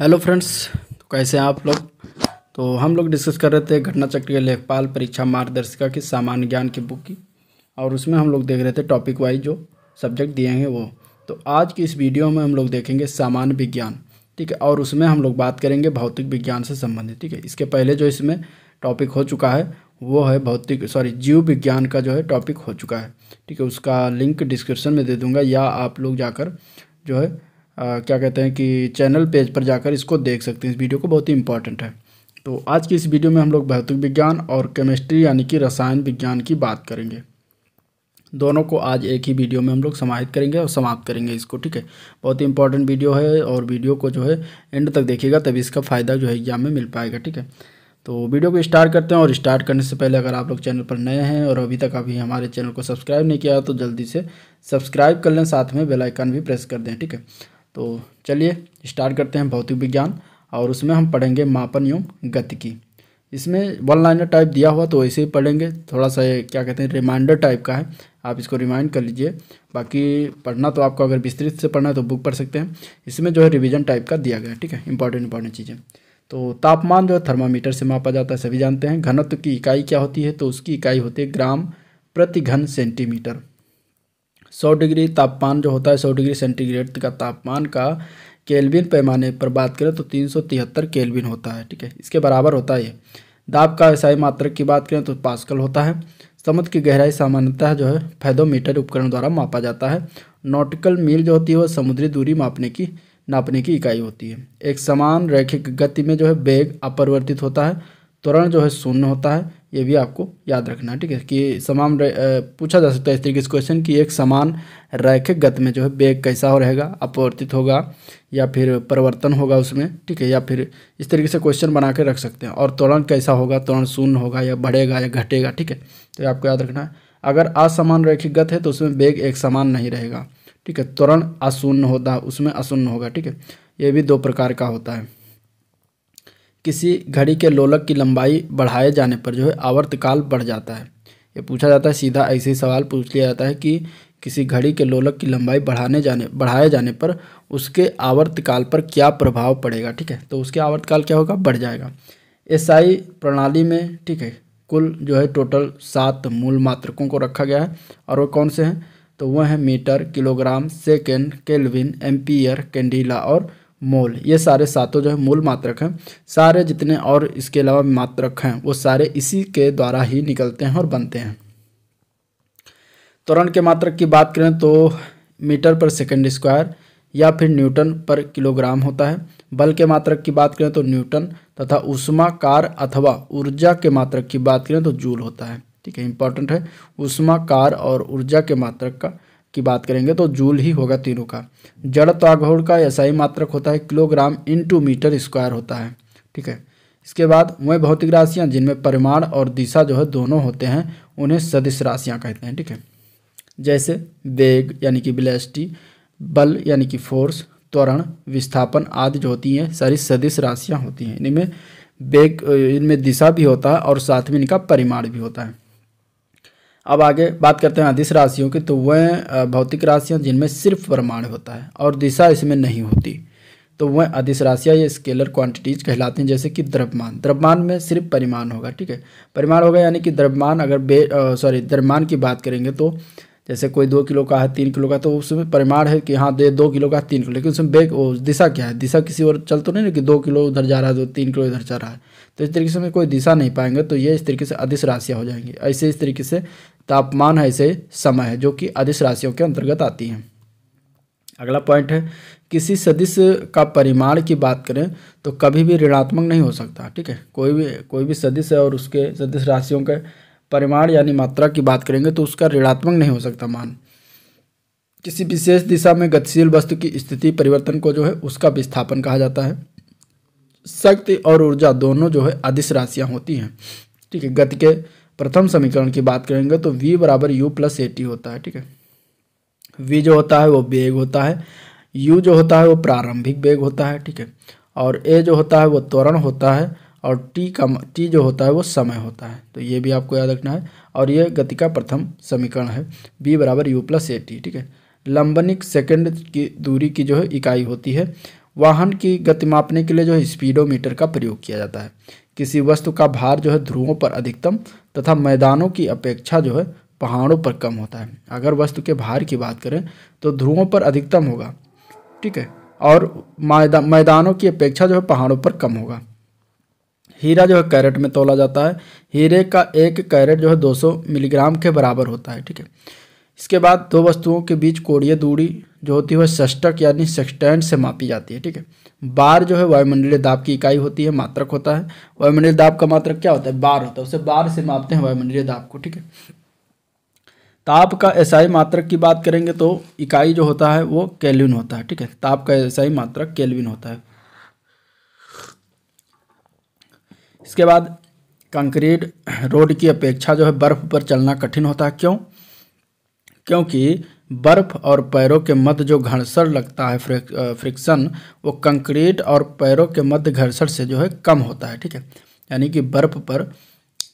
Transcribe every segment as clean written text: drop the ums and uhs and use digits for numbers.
Hello friends, तो कैसे हैं आप लोग। तो हम लोग डिस्कस कर रहे थे घटना चक्र के लेखपाल परीक्षा मार्गदर्शिका की सामान्य ज्ञान की बुक की, और उसमें हम लोग देख रहे थे टॉपिक वाइज जो सब्जेक्ट दिए हैं वो। तो आज की इस वीडियो में हम लोग देखेंगे सामान्य विज्ञान, ठीक है, और उसमें हम लोग बात करेंगे भौतिक विज्ञान से संबंधित। ठीक है, इसके पहले जो इसमें टॉपिक हो चुका है वो है जीव विज्ञान का जो है टॉपिक हो चुका है। ठीक है, उसका लिंक डिस्क्रिप्शन में दे दूँगा, या आप लोग जाकर जो है क्या कहते हैं कि चैनल पेज पर जाकर इसको देख सकते हैं। इस वीडियो को बहुत ही इंपॉर्टेंट है। तो आज की इस वीडियो में हम लोग भौतिक विज्ञान और केमिस्ट्री यानी कि रसायन विज्ञान की बात करेंगे। दोनों को आज एक ही वीडियो में हम लोग समाहित करेंगे और समाप्त करेंगे इसको। ठीक है, बहुत ही इंपॉर्टेंट वीडियो है, और वीडियो को जो है एंड तक देखिएगा तभी इसका फ़ायदा जो है एग्जाम में मिल पाएगा। ठीक है, तो वीडियो को स्टार्ट करते हैं। और स्टार्ट करने से पहले अगर आप लोग चैनल पर नए हैं और अभी तक हमारे चैनल को सब्सक्राइब नहीं किया तो जल्दी से सब्सक्राइब कर लें, साथ में बेल आइकन भी प्रेस कर दें। ठीक है, तो चलिए स्टार्ट करते हैं भौतिक विज्ञान, और उसमें हम पढ़ेंगे मापन एवं गतिकी। इसमें वन लाइनर टाइप दिया हुआ तो वैसे ही पढ़ेंगे, थोड़ा सा क्या कहते हैं रिमाइंडर टाइप का है, आप इसको रिमाइंड कर लीजिए। बाकी पढ़ना तो आपको अगर विस्तृत से पढ़ना है तो बुक पढ़ सकते हैं। इसमें जो है रिवीजन टाइप का दिया गया है। ठीक है, इंपॉर्टेंट चीज़ें। तो तापमान जो है थर्मामीटर से मापा जाता है, सभी जानते हैं। घनत्व की इकाई क्या होती है, तो उसकी इकाई होती है ग्राम प्रति घन सेंटीमीटर। 100 डिग्री तापमान जो होता है, 100 डिग्री सेंटीग्रेड का तापमान का केल्विन पैमाने पर बात करें तो 373 केल्विन होता है। ठीक है, इसके बराबर होता है ये। दाब का एसआई मात्रक की बात करें तो पास्कल होता है। समुद्र की गहराई सामान्यतः जो है फेदोमीटर उपकरण द्वारा मापा जाता है। नॉटिकल मील जो होती है वह समुद्री दूरी नापने की इकाई होती है। एक समान रैखिक गति में जो है वेग अपरिवर्तित होता है। त्वरण जो है शून्य होता है, ये भी आपको याद रखना है। ठीक है, कि पूछा जा सकता है इस तरीके से क्वेश्चन कि एक समान रैखिक गति में जो है वेग कैसा हो रहेगा, अपरिवर्तित होगा या फिर परिवर्तन होगा उसमें। ठीक है, या फिर इस तरीके से क्वेश्चन बना के रख सकते हैं। और त्वरण कैसा होगा, त्वरण शून्य होगा या बढ़ेगा या घटेगा। ठीक है, तो ये आपको याद रखना है। अगर असमान रैखिक गति है तो उसमें वेग एक समान नहीं रहेगा। ठीक है, त्वरण अशून्य होता है, उसमें अशून्य होगा। ठीक है, ये भी दो प्रकार का होता है। किसी घड़ी के लोलक की लंबाई बढ़ाए जाने पर जो है आवर्तकाल बढ़ जाता है। ये पूछा जाता है, सीधा ऐसे ही सवाल पूछ लिया जाता है कि किसी घड़ी के लोलक की लंबाई बढ़ाए जाने पर उसके आवर्तकाल पर क्या प्रभाव पड़ेगा। ठीक है, तो उसके आवर्तकाल क्या होगा, बढ़ जाएगा। एसआई प्रणाली में ठीक है कुल जो है टोटल 7 मूल मात्रकों को रखा गया है, और वो कौन से हैं, तो वह है metre, kilogram, second, kelvin, ampere, candela और मोल। ये सारे सातों जो है मूल मात्रक हैं। सारे जितने और इसके अलावा मात्रक हैं वो सारे इसी के द्वारा ही निकलते हैं और बनते हैं। त्वरण के मात्रक की बात करें तो मीटर पर सेकंड स्क्वायर या फिर न्यूटन पर किलोग्राम होता है। बल के मात्रक की बात करें तो न्यूटन, तथा ऊष्मा कार अथवा ऊर्जा के मात्रक की बात करें तो जूल होता है। ठीक है, इंपॉर्टेंट है। ऊष्मा कार और ऊर्जा के मात्रक की बात करेंगे तो जूल ही होगा तीनों का। जड़त्व आघूर्ण का एसआई मात्रक होता है किलोग्राम इंटू मीटर स्क्वायर होता है। ठीक है, इसके बाद वह भौतिक राशियां जिनमें परिमाण और दिशा जो है दोनों होते हैं उन्हें सदिश राशियां कहते हैं। ठीक है, जैसे वेग यानी कि वेलोसिटी, बल यानी कि फोर्स, त्वरण, विस्थापन आदि जो होती हैं सारी सदिश राशियां होती हैं। इनमें वेग, इनमें दिशा भी होता है और साथ में इनका परिमाण भी होता है। अब आगे बात करते हैं अदिश राशियों की, तो वह भौतिक राशियां जिनमें सिर्फ परिमाण होता है और दिशा इसमें नहीं होती, तो वह अदिश राशियां ये स्केलर क्वांटिटीज कहलाती हैं। जैसे कि द्रव्यमान में सिर्फ परिमाण होगा। ठीक है, परिमाण होगा यानी कि द्रव्यमान द्रव्यमान की बात करेंगे तो जैसे कोई 2 किलो का है, 3 किलो का, तो उसमें परिमाण है कि हाँ 2 किलो का 3 किलो, लेकिन उसमें दिशा क्या है, दिशा किसी और चल तो नहीं ना कि 2 किलो उधर जा रहा है, 3 किलो इधर जा रहा है, तो इस तरीके से हमें कोई दिशा नहीं पाएंगे, तो ये इस तरीके से अदिश राशियाँ हो जाएंगी। ऐसे इस तरीके से तापमान है, ऐसे समय है, जो कि अदिश राशियों के अंतर्गत आती हैं। अगला पॉइंट है, किसी सदिश का परिमाण की बात करें तो कभी भी ऋणात्मक नहीं हो सकता। ठीक है, कोई भी सदिश है और उसके सदिश राशियों के परिमाण यानी मात्रा की बात करेंगे तो उसका ऋणात्मक नहीं हो सकता मान। किसी विशेष दिशा में गतिशील वस्तु की स्थिति परिवर्तन को जो है उसका विस्थापन कहा जाता है। शक्ति और ऊर्जा दोनों जो है अदिश राशियां होती हैं। ठीक है, गति के प्रथम समीकरण की बात करेंगे तो v बराबर u प्लस at होता है। ठीक है, v जो होता है वो वेग होता है, u जो होता है वो प्रारंभिक वेग होता है। ठीक है, और a जो होता है वो त्वरण होता है, और t जो होता है वो समय होता है। तो ये भी आपको याद रखना है, और ये गति का प्रथम समीकरण है, v बराबर u प्लस at। ठीक है, लंबनिक सेकंड की दूरी की जो है इकाई होती है वाहन की गति मापने के लिए जो है स्पीडोमीटर का प्रयोग किया जाता है। किसी वस्तु का भार जो है ध्रुवों पर अधिकतम तथा मैदानों की अपेक्षा जो है पहाड़ों पर कम होता है। अगर वस्तु के भार की बात करें तो ध्रुवों पर अधिकतम होगा, ठीक है, और मैदानों की अपेक्षा जो है पहाड़ों पर कम होगा। हीरा जो है कैरेट में तौला जाता है। हीरे का एक कैरेट जो है 200 मिलीग्राम के बराबर होता है, ठीक है। इसके बाद दो वस्तुओं के बीच कोणीय दूरी जो होती है वह सेस्टक यानी सेक्सटेंट से मापी जाती है, ठीक है। बार जो है वायुमंडलीय दाब की इकाई होती है, मात्रक होता है। वायुमंडलीय दाब का मात्रक क्या होता है? बार होता है, उसे बार से मापते हैं वायुमंडलीय दाब को, ठीक है। ताप का एसआई मात्रक की बात करेंगे तो इकाई जो होता है वो केल्विन होता है, ठीक है। ताप का एसआई मात्रक केल्विन होता है। इसके बाद कंक्रीट रोड की अपेक्षा जो है बर्फ पर चलना कठिन होता है। क्यों? क्योंकि बर्फ और पैरों के मध्य जो घर्षण लगता है, फ्रिक्शन, वो कंक्रीट और पैरों के मध्य घर्षण से जो है कम होता है, ठीक है। यानी कि बर्फ पर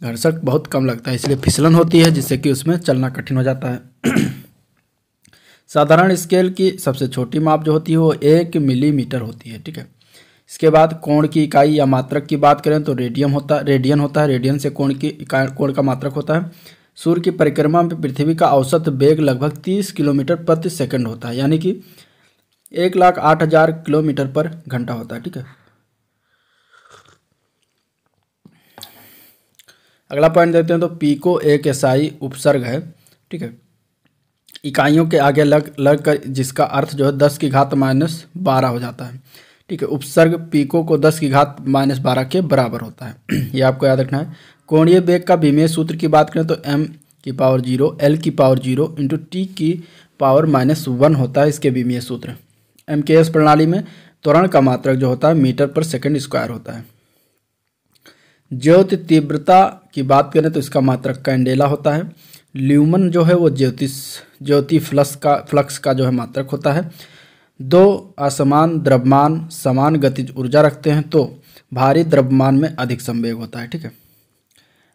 घर्षण बहुत कम लगता है, इसलिए फिसलन होती है, जिससे कि उसमें चलना कठिन हो जाता है। साधारण स्केल की सबसे छोटी माप जो होती है वो 1 मिलीमीटर होती है, ठीक है। इसके बाद कोण की इकाई या मात्रक की बात करें तो रेडियन होता है। रेडियन से कोण का मात्रक होता है। सूर्य की परिक्रमा में पृथ्वी का औसत वेग लगभग 30 किलोमीटर प्रति सेकंड होता है, यानी कि 1,08,000 किलोमीटर पर घंटा होता है, ठीक है। अगला पॉइंट देखते हैं तो पीको एक एसआई उपसर्ग है, ठीक है। इकाइयों के आगे लग कर जिसका अर्थ जो है 10⁻12 हो जाता है, ठीक है। उपसर्ग पीको को 10⁻12 के बराबर होता है। ये आपको याद रखना है। कोणीय वेग का विमेय सूत्र की बात करें तो m⁻0 L⁻0 इंटू T⁻⁻1 होता है इसके विमेय सूत्र। MKS प्रणाली में त्वरण का मात्रक जो होता है मीटर पर सेकंड स्क्वायर होता है। ज्योति तीव्रता की बात करें तो इसका मात्रक कैंडेला होता है। ल्यूमन जो है वो ज्योति फ्लक्स का जो है मात्रक होता है। दो असमान द्रव्यमान समान गतिज ऊर्जा रखते हैं तो भारी द्रव्यमान में अधिक संवेग होता है, ठीक है।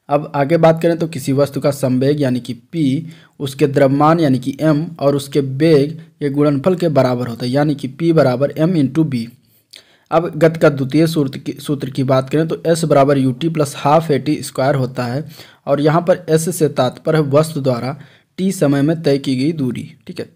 अब आगे बात करें तो किसी वस्तु का संवेग यानी कि P उसके द्रव्यमान यानी कि m और उसके वेग के गुणनफल के बराबर होता है, यानी कि P बराबर m इंटू बी। अब गति का द्वितीय सूत्र की बात करें तो S बराबर ut plus half AT square होता है, और यहाँ पर S से तात्पर्य वस्तु द्वारा t समय में तय की गई दूरी, ठीक है।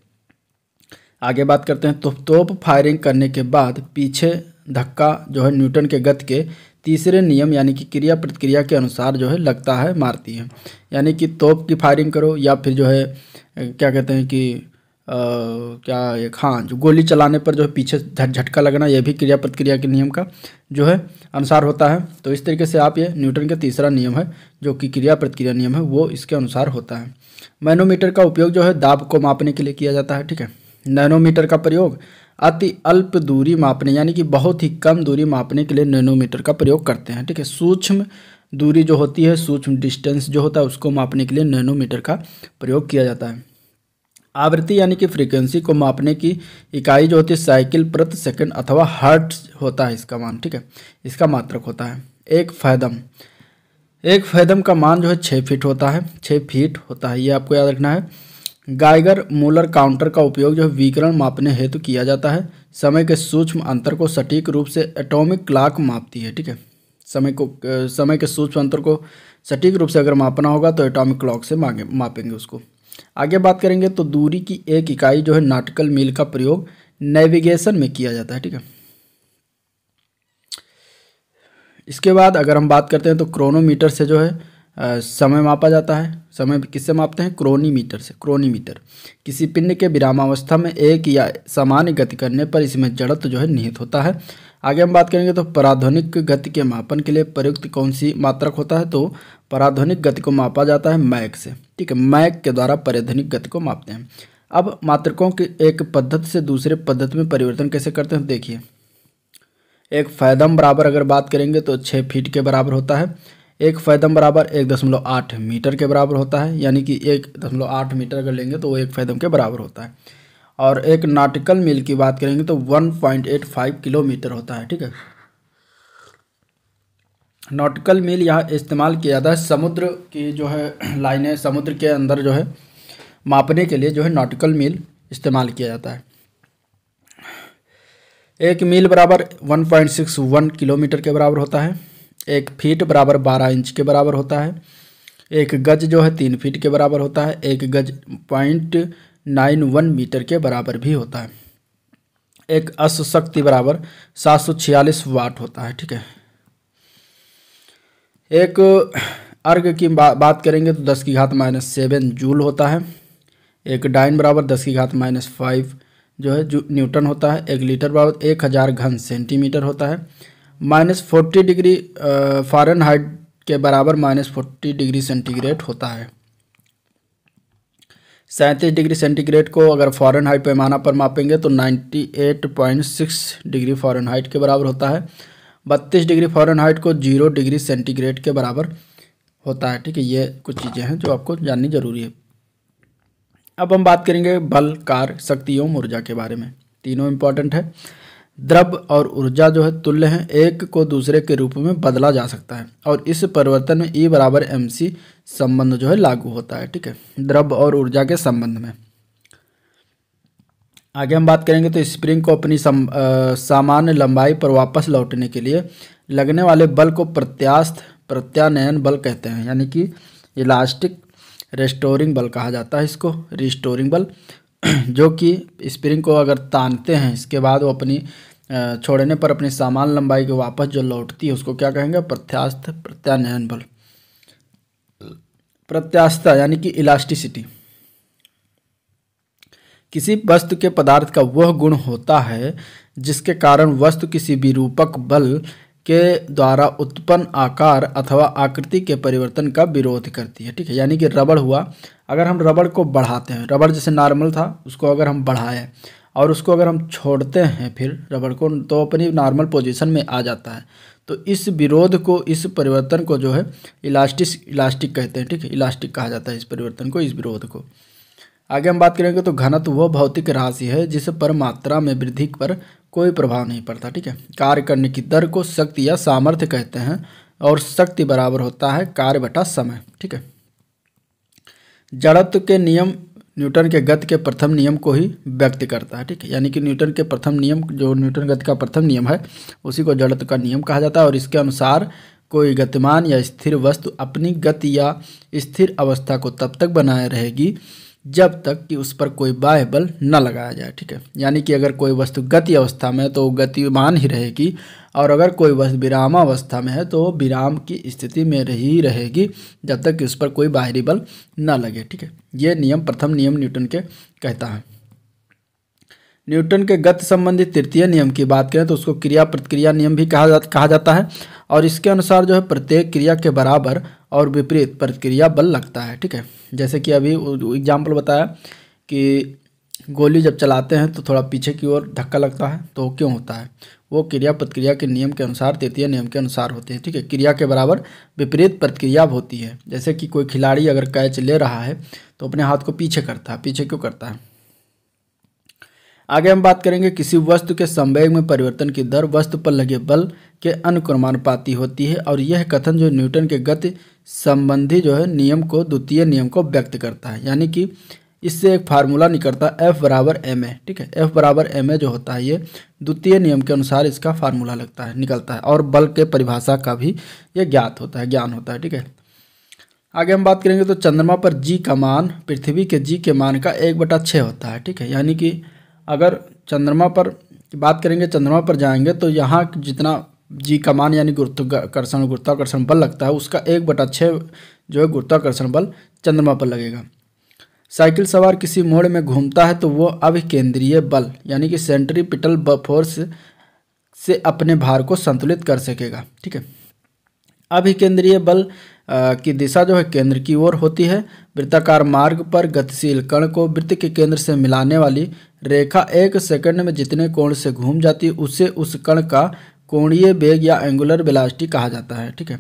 आगे बात करते हैं तो तोप फायरिंग करने के बाद पीछे धक्का जो है न्यूटन के गति के तीसरे नियम यानी कि क्रिया प्रतिक्रिया के अनुसार जो है लगता है, मारती है। यानी कि तोप की फायरिंग करो या फिर जो है क्या कहते हैं कि जो गोली चलाने पर जो है पीछे झटका लगना, यह भी क्रिया प्रतिक्रिया के नियम का जो है अनुसार होता है। तो इस तरीके से आप ये न्यूटन का तीसरा नियम है जो कि क्रिया प्रतिक्रिया नियम है, वो इसके अनुसार होता है। मैनोमीटर का उपयोग जो है दाब को मापने के लिए किया जाता है, ठीक है। नैनोमीटर का प्रयोग अति अल्प दूरी मापने यानी कि बहुत ही कम दूरी मापने के लिए नैनोमीटर का प्रयोग करते हैं, ठीक है। सूक्ष्म दूरी जो होती है, सूक्ष्म डिस्टेंस जो होता है, उसको मापने के लिए नैनोमीटर का प्रयोग किया जाता है। आवृत्ति यानी कि फ्रीक्वेंसी को मापने की इकाई जो होती है साइकिल प्रति सेकंड अथवा हर्ट्ज होता है इसका मान, ठीक है। इसका मात्रक होता है एक फैदम का मान जो है 6 फीट होता है, 6 फीट होता है, ये आपको याद रखना है। गाइगर मूलर काउंटर का उपयोग जो है विकिरण मापने हेतु किया जाता है। समय के सूक्ष्म अंतर को सटीक रूप से एटॉमिक क्लॉक मापती है, ठीक है। समय के सूक्ष्म अंतर को सटीक रूप से अगर मापना होगा तो एटॉमिक क्लॉक से मापेंगे उसको। आगे बात करेंगे तो दूरी की एक इकाई जो है नॉटिकल मील का प्रयोग नेविगेशन में किया जाता है, ठीक है। इसके बाद अगर हम बात करते हैं तो क्रोनोमीटर से जो है समय मापा जाता है। समय किससे मापते हैं? क्रोनीमीटर से। क्रोनीमीटर किसी पिंड के विरामावस्था में एक या सामान्य गति करने पर इसमें जड़त्व जो है निहित होता है। आगे हम बात करेंगे तो पराध्वनिक गति के मापन के लिए प्रयुक्त कौन सी मात्रक होता है? तो पराध्वनिक गति को मापा जाता है मैक से, ठीक है। मैक के द्वारा पराध्वनिक गति को मापते हैं। अब मात्रकों की एक पद्धति से दूसरे पद्धति में परिवर्तन कैसे करते हैं देखिए। एक फैदम बराबर अगर बात करेंगे तो 6 फीट के बराबर होता है। एक फैदम बराबर 1.8 मीटर के बराबर होता है, यानी कि 1.8 मीटर अगर लेंगे तो वो एक फैदम के बराबर होता है। और एक नॉटिकल मील की बात करेंगे तो 1.85 किलोमीटर होता है, ठीक है। नॉटिकल मील यहाँ इस्तेमाल किया जाता है समुद्र की जो है लाइनें, समुद्र के अंदर जो है मापने के लिए जो है नॉटिकल मील इस्तेमाल किया जाता है। 1 मील बराबर 1.61 किलोमीटर के बराबर होता है। 1 फीट बराबर 12 इंच के बराबर होता है। 1 गज जो है 3 फीट के बराबर होता है। 1 गज 0.91 मीटर के बराबर भी होता है। एक अश्व शक्ति बराबर 746 वाट होता है। ठीक है, एक अर्घ की बात करेंगे तो 10 की घात -7 जूल होता है। एक डाइन बराबर 10 की घात -5 जो है न्यूटन होता है। 1 लीटर बराबर 1000 घन सेंटीमीटर होता है। -40 डिग्री फ़ारेनहाइट के बराबर -40 डिग्री सेंटीग्रेड होता है। 37 डिग्री सेंटीग्रेड को अगर फ़ारेनहाइट पैमाना पर मापेंगे तो 98.6 डिग्री फ़ारेनहाइट के बराबर होता है। 32 डिग्री फ़ारेनहाइट को 0 डिग्री सेंटीग्रेड के बराबर होता है। ठीक है, ये कुछ चीज़ें हैं जो आपको जाननी जरूरी है। अब हम बात करेंगे बल, कार्य, शक्ति एवं ऊर्जा के बारे में। तीनों इम्पॉर्टेंट है। द्रव और ऊर्जा जो है तुल्य हैं, एक को दूसरे के रूप में बदला जा सकता है और इस परिवर्तन में E बराबर mc संबंध जो है लागू होता है। ठीक है, द्रव और ऊर्जा के संबंध में। आगे हम बात करेंगे तो स्प्रिंग को अपनी सामान्य लंबाई पर वापस लौटने के लिए लगने वाले बल को प्रत्यानयन बल कहते हैं, यानी कि इलास्टिक रेस्टोरिंग बल कहा जाता है इसको, रिस्टोरिंग बल। जो कि स्प्रिंग को अगर तानते हैं इसके बाद वो अपनी छोड़ने पर अपनी सामान्य लंबाई के वापस जो लौटती है उसको क्या कहेंगे, प्रत्यानयन बल। प्रत्यास्थता यानी कि इलास्टिसिटी किसी वस्तु के पदार्थ का वह गुण होता है जिसके कारण वस्तु किसी विरूपक बल के द्वारा उत्पन्न आकार अथवा आकृति के परिवर्तन का विरोध करती है। ठीक है, यानी कि रबड़ हुआ, अगर हम रबड़ को बढ़ाते हैं, रबड़ जैसे नॉर्मल था उसको अगर हम बढ़ाएं और उसको अगर हम छोड़ते हैं फिर रबड़ को, तो अपनी नॉर्मल पोजीशन में आ जाता है। तो इस विरोध को, इस परिवर्तन को जो है इलास्टिक कहते हैं। ठीक है, इलास्टिक कहा जाता है इस परिवर्तन को, इस विरोध को। आगे हम बात करेंगे तो घनत्व वह भौतिक राशि है जिस पर मात्रा में वृद्धि पर कोई प्रभाव नहीं पड़ता। ठीक है, कार्य करने की दर को शक्ति या सामर्थ्य कहते हैं और शक्ति बराबर होता है कार्य बटा समय। ठीक है, जड़त्व के नियम न्यूटन के गति के प्रथम नियम को ही व्यक्त करता है। ठीक है, यानी कि न्यूटन के प्रथम नियम, जो न्यूटन गति का प्रथम नियम है उसी को जड़त्व का नियम कहा जाता है और इसके अनुसार कोई गतिमान या स्थिर वस्तु अपनी गति या स्थिर अवस्था को तब तक बनाए रहेगी जब तक कि उस पर कोई बाह्य बल न लगाया जाए। ठीक है, यानी कि अगर कोई वस्तु गति अवस्था में है तो गतिमान ही रहेगी और अगर कोई वस्तु विरामावस्था में है तो विराम की स्थिति में ही रहेगी जब तक कि उस पर कोई बाहरी बल न लगे। ठीक है, ये नियम, प्रथम नियम न्यूटन के कहता है। न्यूटन के गति संबंधी तृतीय नियम की बात करें तो उसको क्रिया प्रतिक्रिया नियम भी कहा जाता है और इसके अनुसार जो है प्रत्येक क्रिया के बराबर और विपरीत प्रतिक्रिया बल लगता है। ठीक है, जैसे कि अभी एग्जाम्पल बताया कि गोली जब चलाते हैं तो थोड़ा पीछे की ओर धक्का लगता है, तो क्यों होता है, वो क्रिया प्रतिक्रिया के नियम के अनुसार, तृतीय नियम के अनुसार होते हैं। ठीक है, क्रिया के बराबर विपरीत प्रतिक्रिया होती है। जैसे कि कोई खिलाड़ी अगर कैच ले रहा है तो अपने हाथ को पीछे करता है, पीछे क्यों करता है। आगे हम बात करेंगे किसी वस्तु के संवेग में परिवर्तन की दर वस्तु पर लगे बल के अनुक्रमानुपाती होती है और यह कथन जो न्यूटन के गति संबंधी जो है नियम को, द्वितीय नियम को व्यक्त करता है। यानी कि इससे एक फार्मूला निकलता है F बराबर ma। ठीक है, F बराबर ma जो होता है ये द्वितीय नियम के अनुसार इसका फार्मूला निकलता है और बल के परिभाषा का भी ये ज्ञान होता है। ठीक है, आगे हम बात करेंगे तो चंद्रमा पर G का मान पृथ्वी के G के मान का 1/6 होता है। ठीक है, यानी कि अगर चंद्रमा पर बात करेंगे, चंद्रमा पर जाएंगे तो यहाँ जितना G का मान यानी गुरुत्वाकर्षण बल लगता है उसका 1/6 जो है गुरुत्वाकर्षण बल चंद्रमा पर लगेगा। साइकिल सवार किसी मोड़ में घूमता है तो वो अभिकेंद्रीय बल यानी कि सेंट्रीपिटल फोर्स से अपने भार को संतुलित कर सकेगा। ठीक है, अभिकेंद्रीय बल की दिशा जो है केंद्र की ओर होती है। वृत्ताकार मार्ग पर गतिशील कण को वृत्त के केंद्र से मिलाने वाली रेखा 1 सेकंड में जितने कोण से घूम जाती है उसे उस कण का कोणीय वेग या एंगुलर वेलोसिटी कहा जाता है। ठीक है,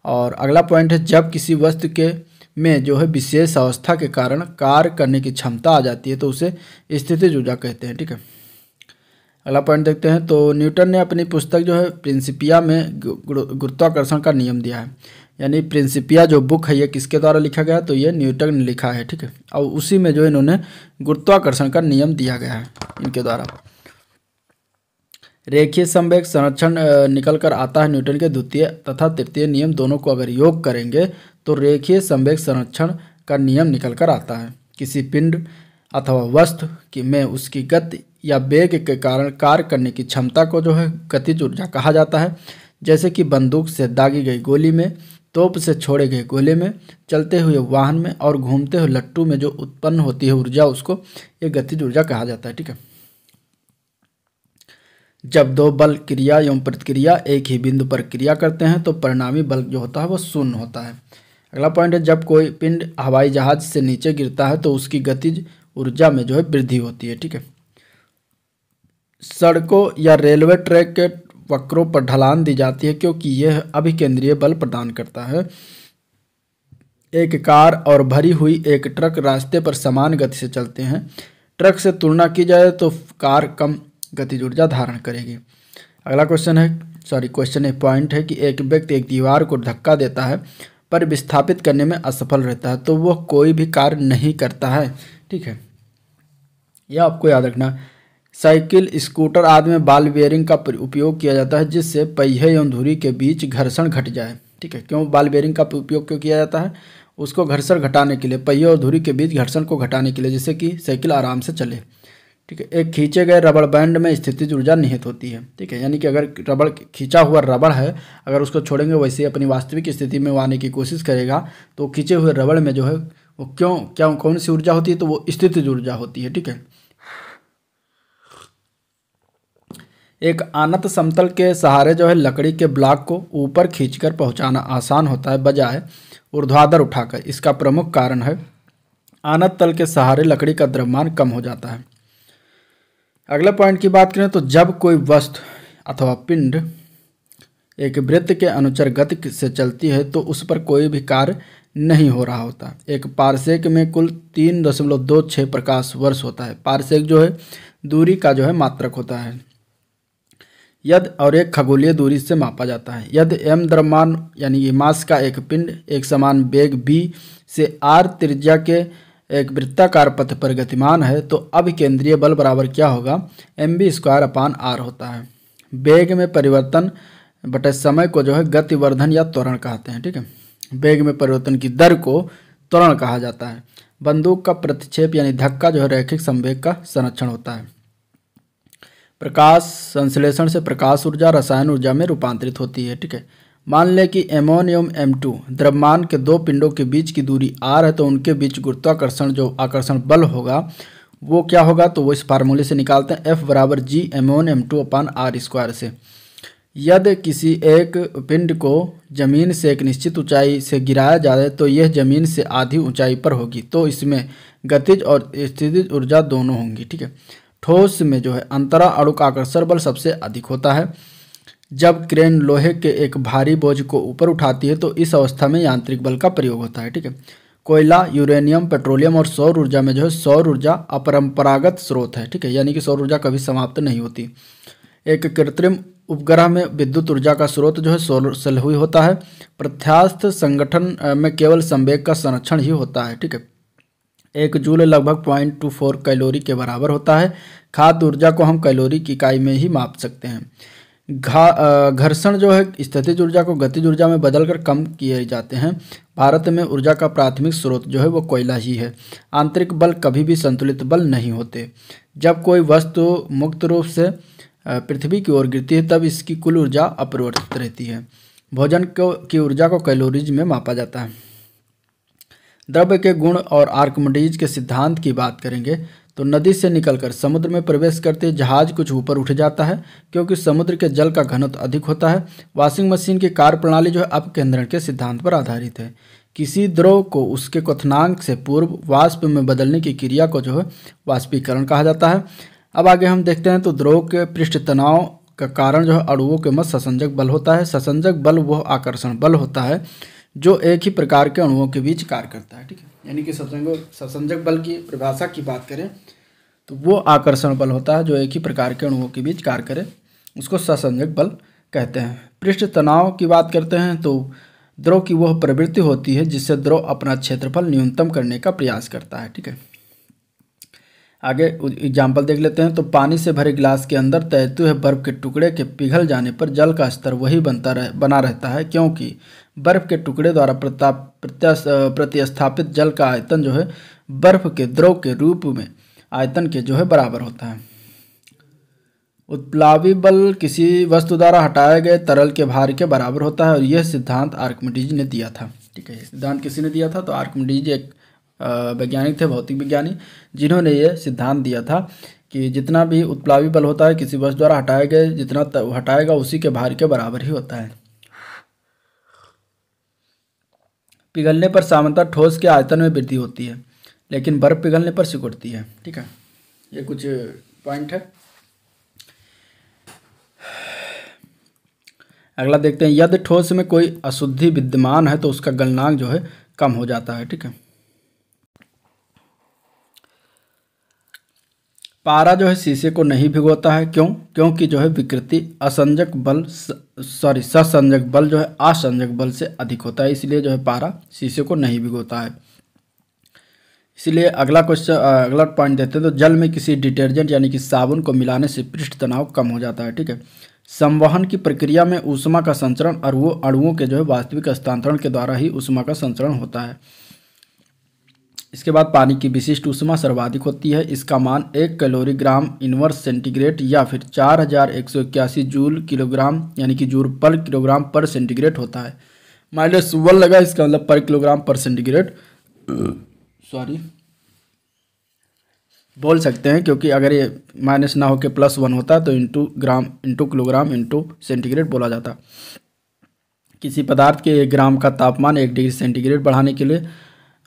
और अगला पॉइंट है जब किसी वस्तु के में जो है विशेष अवस्था के कारण कार्य करने की क्षमता आ जाती है तो उसे स्थितिज ऊर्जा कहते हैं। ठीक है, अगला पॉइंट देखते हैं तो न्यूटन ने अपनी पुस्तक जो है प्रिंसिपिया में गुरुत्वाकर्षण का नियम दिया है। यानी प्रिंसिपिया जो बुक है ये किसके द्वारा लिखा गया, तो ये न्यूटन ने लिखा है। ठीक है, और उसी में जो इन्होंने गुरुत्वाकर्षण का नियम दिया गया है इनके द्वारा। रेखीय संवेग संरक्षण निकल कर आता है न्यूटन के द्वितीय तथा तृतीय नियम दोनों को अगर योग करेंगे तो रेखीय संवेग संरक्षण का नियम निकल कर आता है। किसी पिंड अथवा वस्तु में उसकी गति या वेग के कारण कार्य करने की क्षमता को जो है गतिज ऊर्जा कहा जाता है। जैसे कि बंदूक से दागी गई गोली में, तोप से छोड़े गए गोले में, चलते हुए वाहन में और घूमते हुए लट्टू में जो उत्पन्न होती है ऊर्जा, उसको ये गतिज ऊर्जा कहा जाता है। ठीक है। जब दो बल क्रिया एवं प्रतिक्रिया एक ही बिंदु पर क्रिया करते हैं तो परिणामी बल जो होता है वो शून्य होता है। अगला पॉइंट है, जब कोई पिंड हवाई जहाज से नीचे गिरता है तो उसकी गतिज ऊर्जा में जो है वृद्धि होती है। ठीक है। सड़कों या रेलवे ट्रैक के वक्रों पर ढलान दी जाती है क्योंकि यह अभिकेंद्रीय बल प्रदान करता है। एक कार और भरी हुई एक ट्रक रास्ते पर समान गति से चलते हैं। ट्रक से तुलना की जाए तो कार कम गतिज ऊर्जा धारण करेगी। अगला क्वेश्चन है पॉइंट है कि एक व्यक्ति एक दीवार को धक्का देता है पर विस्थापित करने में असफल रहता है तो वह कोई भी कार्य नहीं करता है। ठीक है, यह आपको याद रखना। साइकिल, स्कूटर आदि में बॉल बेयरिंग का उपयोग किया जाता है जिससे पहिए एवं धुरी के बीच घर्षण घट जाए। ठीक है, क्यों बॉल बेयरिंग का उपयोग क्यों किया जाता है? उसको घर्षण घटाने के लिए, पहिए और धुरी के बीच घर्षण को घटाने के लिए, जिससे कि साइकिल आराम से चले। ठीक है। एक खींचे गए रबड़ बैंड में स्थितिज ऊर्जा निहित होती है। ठीक है, यानी कि अगर रबड़ खींचा हुआ रबड़ है, अगर उसको छोड़ेंगे वैसे अपनी वास्तविक स्थिति में वो आने की कोशिश करेगा तो खींचे हुए रबड़ में जो है वो कौन सी ऊर्जा होती है? तो वो स्थितिज ऊर्जा होती है। ठीक है। एक अनंत समतल के सहारे जो है लकड़ी के ब्लॉक को ऊपर खींचकर पहुंचाना आसान होता है बजाय ऊर्ध्वाधर उठाकर। इसका प्रमुख कारण है अनंत तल के सहारे लकड़ी का द्रव्यमान कम हो जाता है। अगले पॉइंट की बात करें तो जब कोई वस्तु अथवा पिंड एक वृत्त के अनुचर गति से चलती है तो उस पर कोई भी कार्य नहीं हो रहा होता। एक पारसेक में कुल 3.26 प्रकाश वर्ष होता है। पारसेक जो है दूरी का जो है मात्रक होता है। यदि और एक खगोलीय दूरी से मापा जाता है। यदि m द्रव्यमान यानी कि मास का एक पिंड एक समान वेग v से r त्रिज्या के एक वृत्ताकार पथ पर गतिमान है तो अभिकेंद्रीय बल बराबर क्या होगा? mv²/r होता है। वेग में परिवर्तन बटे समय को जो है गतिवर्धन या त्वरण कहते हैं। ठीक है, वेग में परिवर्तन की दर को त्वरण कहा जाता है। बंदूक का प्रतिक्षेप यानी धक्का जो है रैखिक संवेग का संरक्षण होता है। प्रकाश संश्लेषण से प्रकाश ऊर्जा रसायन ऊर्जा में रूपांतरित होती है। ठीक है, मान लें कि m1 एवं m2 द्रव्यमान के दो पिंडों के बीच की दूरी r है तो उनके बीच गुरुत्वाकर्षण जो आकर्षण बल होगा वो क्या होगा? तो वो इस फार्मूले से निकालते हैं, F बराबर G m1 m2/r² से। यदि किसी एक पिंड को जमीन से एक निश्चित ऊंचाई से गिराया जाए तो यह जमीन से आधी ऊंचाई पर होगी तो इसमें गतिज और स्थितिज ऊर्जा दोनों होंगी। ठीक है, ठोस में जो है अंतरा अणुक आकर्षण बल सबसे अधिक होता है। जब क्रेन लोहे के एक भारी बोझ को ऊपर उठाती है तो इस अवस्था में यांत्रिक बल का प्रयोग होता है। ठीक है, कोयला, यूरेनियम, पेट्रोलियम और सौर ऊर्जा में जो है सौर ऊर्जा अपरंपरागत स्रोत है। ठीक है, यानी कि सौर ऊर्जा कभी समाप्त नहीं होती। एक कृत्रिम उपग्रह में विद्युत ऊर्जा का स्रोत जो है सोलर सेल ही होता है। प्रत्यास्थ संगठन में केवल संवेग का संरक्षण ही होता है। ठीक है, 1 जूल लगभग 0.24 कैलोरी के बराबर होता है। खाद्य ऊर्जा को हम कैलोरी की इकाई में ही माप सकते हैं। घर्षण जो है स्थितिज ऊर्जा को गतिज ऊर्जा में बदलकर कम किए जाते हैं। भारत में ऊर्जा का प्राथमिक स्रोत जो है वो कोयला ही है। आंतरिक बल कभी भी संतुलित बल नहीं होते। जब कोई वस्तु मुक्त रूप से पृथ्वी की ओर गिरती है तब इसकी कुल ऊर्जा अपरिवर्तित रहती है। भोजन की ऊर्जा को कैलोरीज में मापा जाता है। द्रव्य के गुण और आर्किमिडीज के सिद्धांत की बात करेंगे तो नदी से निकलकर समुद्र में प्रवेश करते जहाज कुछ ऊपर उठ जाता है क्योंकि समुद्र के जल का घनत्व अधिक होता है। वॉशिंग मशीन की कार्य प्रणाली जो है अपकेंद्रण के सिद्धांत पर आधारित है। किसी द्रव को उसके क्वथनांक से पूर्व वाष्प में बदलने की क्रिया को जो है वाष्पीकरण कहा जाता है। अब आगे हम देखते हैं तो द्रव के पृष्ठ तनाव का कारण जो है अणुओं के मध्य ससंजक बल होता है। ससंजक बल वह आकर्षण बल होता है जो एक ही प्रकार के अणुओं के बीच कार्य करता है। ठीक है, यानी कि ससंजक बल की परिभाषा की बात करें तो वो आकर्षण बल होता है जो एक ही प्रकार के अणुओं के बीच कार्य करे, उसको ससंजक बल कहते हैं। पृष्ठ तनाव की बात करते हैं तो द्रव की वह प्रवृत्ति होती है जिससे द्रव अपना क्षेत्रफल न्यूनतम करने का प्रयास करता है। ठीक है, आगे एग्जाम्पल देख लेते हैं। तो पानी से भरे गिलास के अंदर तैरते हुए बर्फ के टुकड़े के पिघल जाने पर जल का स्तर वही बना रहता है, क्योंकि बर्फ के टुकड़े द्वारा प्रतिस्थापित जल का आयतन जो है बर्फ के द्रव के रूप में आयतन के जो है बराबर होता है। उत्प्लावी बल किसी वस्तु द्वारा हटाए गए तरल के भार के बराबर होता है, और यह सिद्धांत आर्किमिडीज ने दिया था। ठीक है, सिद्धांत किसी ने दिया था? तो आर्किमिडीज एक वैज्ञानिक थे, भौतिक विज्ञानी, जिन्होंने ये सिद्धांत दिया था कि जितना भी उत्प्लावी बल होता है किसी वस्तु द्वारा हटाए गए जितना हटाएगा उसी के भार के बराबर ही होता है। पिघलने पर सामान्यतः ठोस के आयतन में वृद्धि होती है, लेकिन बर्फ पिघलने पर सिकुड़ती है। ठीक है, ये कुछ पॉइंट है। अगला देखते हैं, यदि ठोस में कोई अशुद्धि विद्यमान है तो उसका गलनांक जो है कम हो जाता है। ठीक है, पारा जो है शीशे को नहीं भिगोता है, क्यों? क्योंकि जो है विकृति ससंजक बल जो है असंजक बल से अधिक होता है, इसलिए जो है पारा शीशे को नहीं भिगोता है। इसलिए अगला पॉइंट देते हैं। तो जल में किसी डिटर्जेंट यानी कि साबुन को मिलाने से पृष्ठ तनाव कम हो जाता है। ठीक है, संवहन की प्रक्रिया में ऊष्मा का संचरण और वो अणुओं के जो है वास्तविक हस्तांतरण के द्वारा ही ऊष्मा का संचरण होता है। इसके बाद पानी की विशिष्ट ऊष्मा सर्वाधिक होती है, इसका मान 1 कैलोरी ग्राम इनवर्स सेंटीग्रेड या फिर 4181 जूल किलोग्राम यानी कि जूल पर किलोग्राम पर सेंटीग्रेड होता है। -1 लगा, इसका मतलब पर किलोग्राम पर सेंटीग्रेड बोल सकते हैं, क्योंकि अगर ये माइनस ना होकर +1 होता तो इंटू किलोग्राम इंटू सेंटीग्रेड बोला जाता। किसी पदार्थ के 1 ग्राम का तापमान 1 डिग्री सेंटीग्रेड बढ़ाने के लिए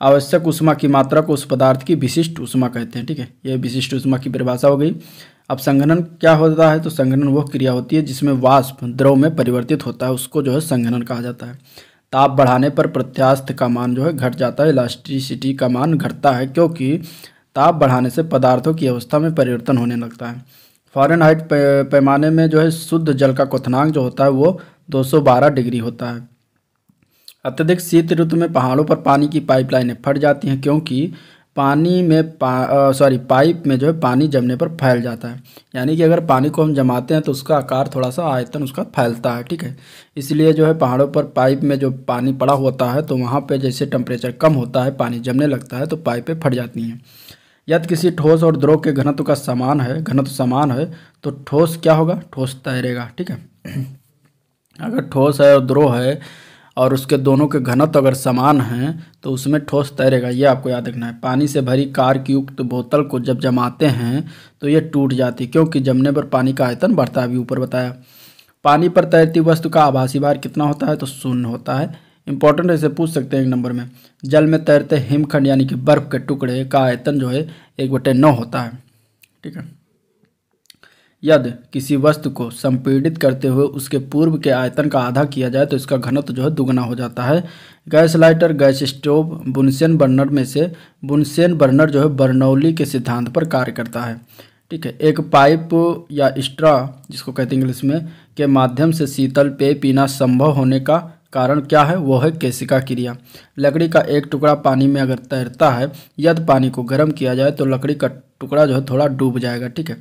आवश्यक ऊष्मा की मात्रा को उस पदार्थ की विशिष्ट ऊष्मा कहते हैं। ठीक है, यह विशिष्ट ऊष्मा की परिभाषा हो गई। अब संघनन क्या होता है? तो संघनन वह क्रिया होती है जिसमें वाष्प द्रव में परिवर्तित होता है, उसको जो है संघनन कहा जाता है। ताप बढ़ाने पर प्रत्यास्थ का मान जो है घट जाता है, इलास्टिसिटी का मान घटता है, क्योंकि ताप बढ़ाने से पदार्थों की अवस्था में परिवर्तन होने लगता है। फ़ारेनहाइट पैमाने में जो है शुद्ध जल का क्वथनांक जो होता है वो 212 डिग्री होता है। अत्यधिक शीत ऋतु में पहाड़ों पर पानी की पाइपलाइनें फट जाती हैं, क्योंकि पाइप में जो है पानी जमने पर फैल जाता है। यानी कि अगर पानी को हम जमाते हैं तो उसका आकार थोड़ा सा आयतन उसका फैलता है। ठीक है, इसलिए जो है पहाड़ों पर पाइप में जो पानी पड़ा होता है तो वहाँ पे जैसे टेम्परेचर कम होता है, पानी जमने लगता है तो पाइपें फट जाती हैं। यदि किसी ठोस और द्रव के घनत्व समान है तो ठोस क्या होगा? ठोस तैरेगा। ठीक है, अगर ठोस है और द्रव है और उसके दोनों के घनत्व अगर समान हैं तो उसमें ठोस तैरेगा, ये आपको याद रखना है। पानी से भरी कार्क युक्त बोतल को जब जमाते हैं तो ये टूट जाती है, क्योंकि जमने पर पानी का आयतन बढ़ता है, अभी ऊपर बताया। पानी पर तैरती वस्तु का आभासी भार कितना होता है? तो 0 होता है। इंपॉर्टेंट ऐसे पूछ सकते हैं 1 नंबर में। जल में तैरते हिमखंड यानी कि बर्फ के टुकड़े का आयतन जो है 1/9 होता है। ठीक है, यदि किसी वस्तु को संपीड़ित करते हुए उसके पूर्व के आयतन का आधा किया जाए तो इसका घनत्व जो है दुगना हो जाता है। Gas lighter, gas stove, बुनसेन burner में से बुनसेन बर्नर जो है बर्नौली के सिद्धांत पर कार्य करता है। ठीक है, एक पाइप या स्ट्रॉ जिसको कहते हैं इंग्लिश में के माध्यम से शीतल पेय पीना संभव होने का कारण क्या है? वो है केशिका क्रिया। लकड़ी का एक टुकड़ा पानी में अगर तैरता है, यदि पानी को गर्म किया जाए तो लकड़ी का टुकड़ा जो है थोड़ा डूब जाएगा। ठीक है,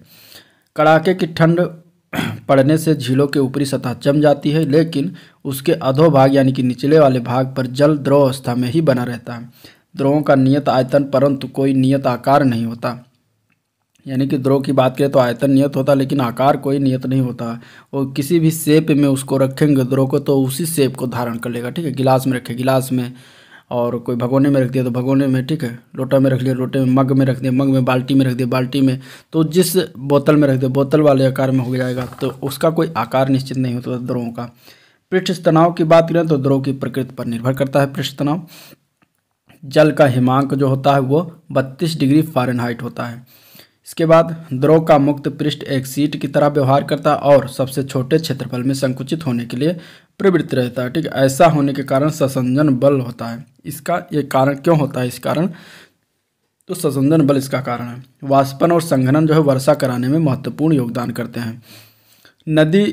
कड़ाके की ठंड पड़ने से झीलों के ऊपरी सतह जम जाती है, लेकिन उसके अधोभाग यानी कि निचले वाले भाग पर जल द्रव अवस्था में ही बना रहता है। द्रवों का नियत आयतन परंतु कोई नियत आकार नहीं होता। यानी कि द्रव की बात करें तो आयतन नियत होता, लेकिन आकार कोई नियत नहीं होता। वो किसी भी शेप में उसको रखेंगे द्रव को तो उसी शेप को धारण कर लेगा। ठीक है, गिलास में रखे गिलास में, और कोई भगोने में रख दिया तो भगोने में। ठीक है, लोटा में रख लिया लोटे में, मग में रख दिया मग में, बाल्टी में रख दिया बाल्टी में, तो जिस बोतल में रख दिया बोतल वाले आकार में हो जाएगा। तो उसका कोई आकार निश्चित नहीं होता द्रवों का। पृष्ठ तनाव की बात करें तो द्रव की प्रकृति पर निर्भर करता है पृष्ठ तनाव। जल का हिमांक जो होता है वो 32 डिग्री फ़ारेनहाइट होता है। इसके बाद द्रव का मुक्त पृष्ठ एक सीट की तरह व्यवहार करता है और सबसे छोटे क्षेत्रफल में संकुचित होने के लिए प्रवृत्त रहता है। ठीक है, ऐसा होने के कारण ससंजन बल होता है। इसका ये कारण क्यों होता है? इस कारण तो ससंजन बल इसका कारण है। वाष्पन और संघनन जो है वर्षा कराने में महत्वपूर्ण योगदान करते हैं। नदी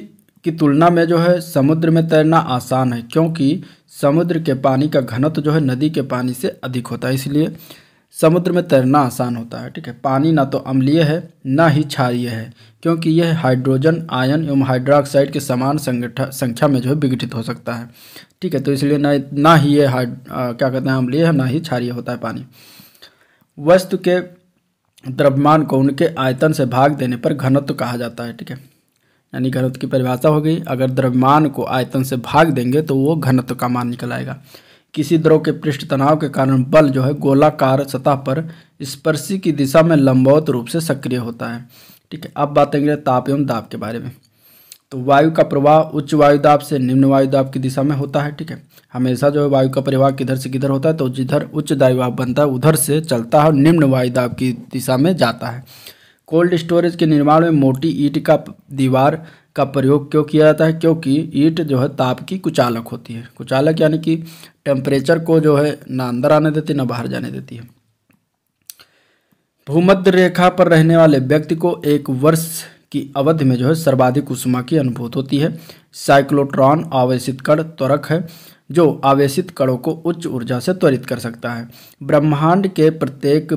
की तुलना में जो है समुद्र में तैरना आसान है, क्योंकि समुद्र के पानी का घनत्व जो है नदी के पानी से अधिक होता है, इसलिए समुद्र में तैरना आसान होता है। ठीक है, पानी ना तो अम्लीय है ना ही क्षारीय है, क्योंकि यह हाइड्रोजन आयन एवं हाइड्रोक्साइड के समान संख्या में जो है विघटित हो सकता है। ठीक है, तो इसलिए ना ही ये क्या कहते हैं अम्लीय है ना ही क्षारीय होता है पानी। वस्तु के द्रव्यमान को उनके आयतन से भाग देने पर घनत्व कहा जाता है। ठीक है, यानी घनत्व की परिभाषा हो गई, अगर द्रव्यमान को आयतन से भाग देंगे तो वो घनत्व का मान निकल आएगा। किसी द्रव के पृष्ठ तनाव के कारण बल जो है गोलाकार सतह पर स्पर्शी की दिशा में लंबवत रूप से सक्रिय होता है। ठीक है, अब बात करेंगे ताप एवं दाब के बारे में। तो वायु का प्रवाह उच्च वायु दाब से निम्न वायु दाब की दिशा में होता है। ठीक है, हमेशा जो है वायु का प्रवाह किधर से किधर होता है, तो जिधर उच्च वायु दाब बनता है उधर से चलता है और निम्न वायु दाब की दिशा में जाता है। कोल्ड स्टोरेज के निर्माण में मोटी ईंट का दीवार का प्रयोग क्यों किया जाता है? क्योंकि ईंट जो है ताप की कुचालक होती है। कुचालक यानी कि टेम्परेचर को जो है ना अंदर आने देती ना बाहर जाने देती है। भूमध्य रेखा पर रहने वाले व्यक्ति को एक वर्ष की अवधि में जो है सर्वाधिक ऊष्मा की अनुभूति होती है। साइक्लोट्रॉन आवेशित कण त्वरक है जो आवेशित कणों को उच्च ऊर्जा से त्वरित कर सकता है। ब्रह्मांड के प्रत्येक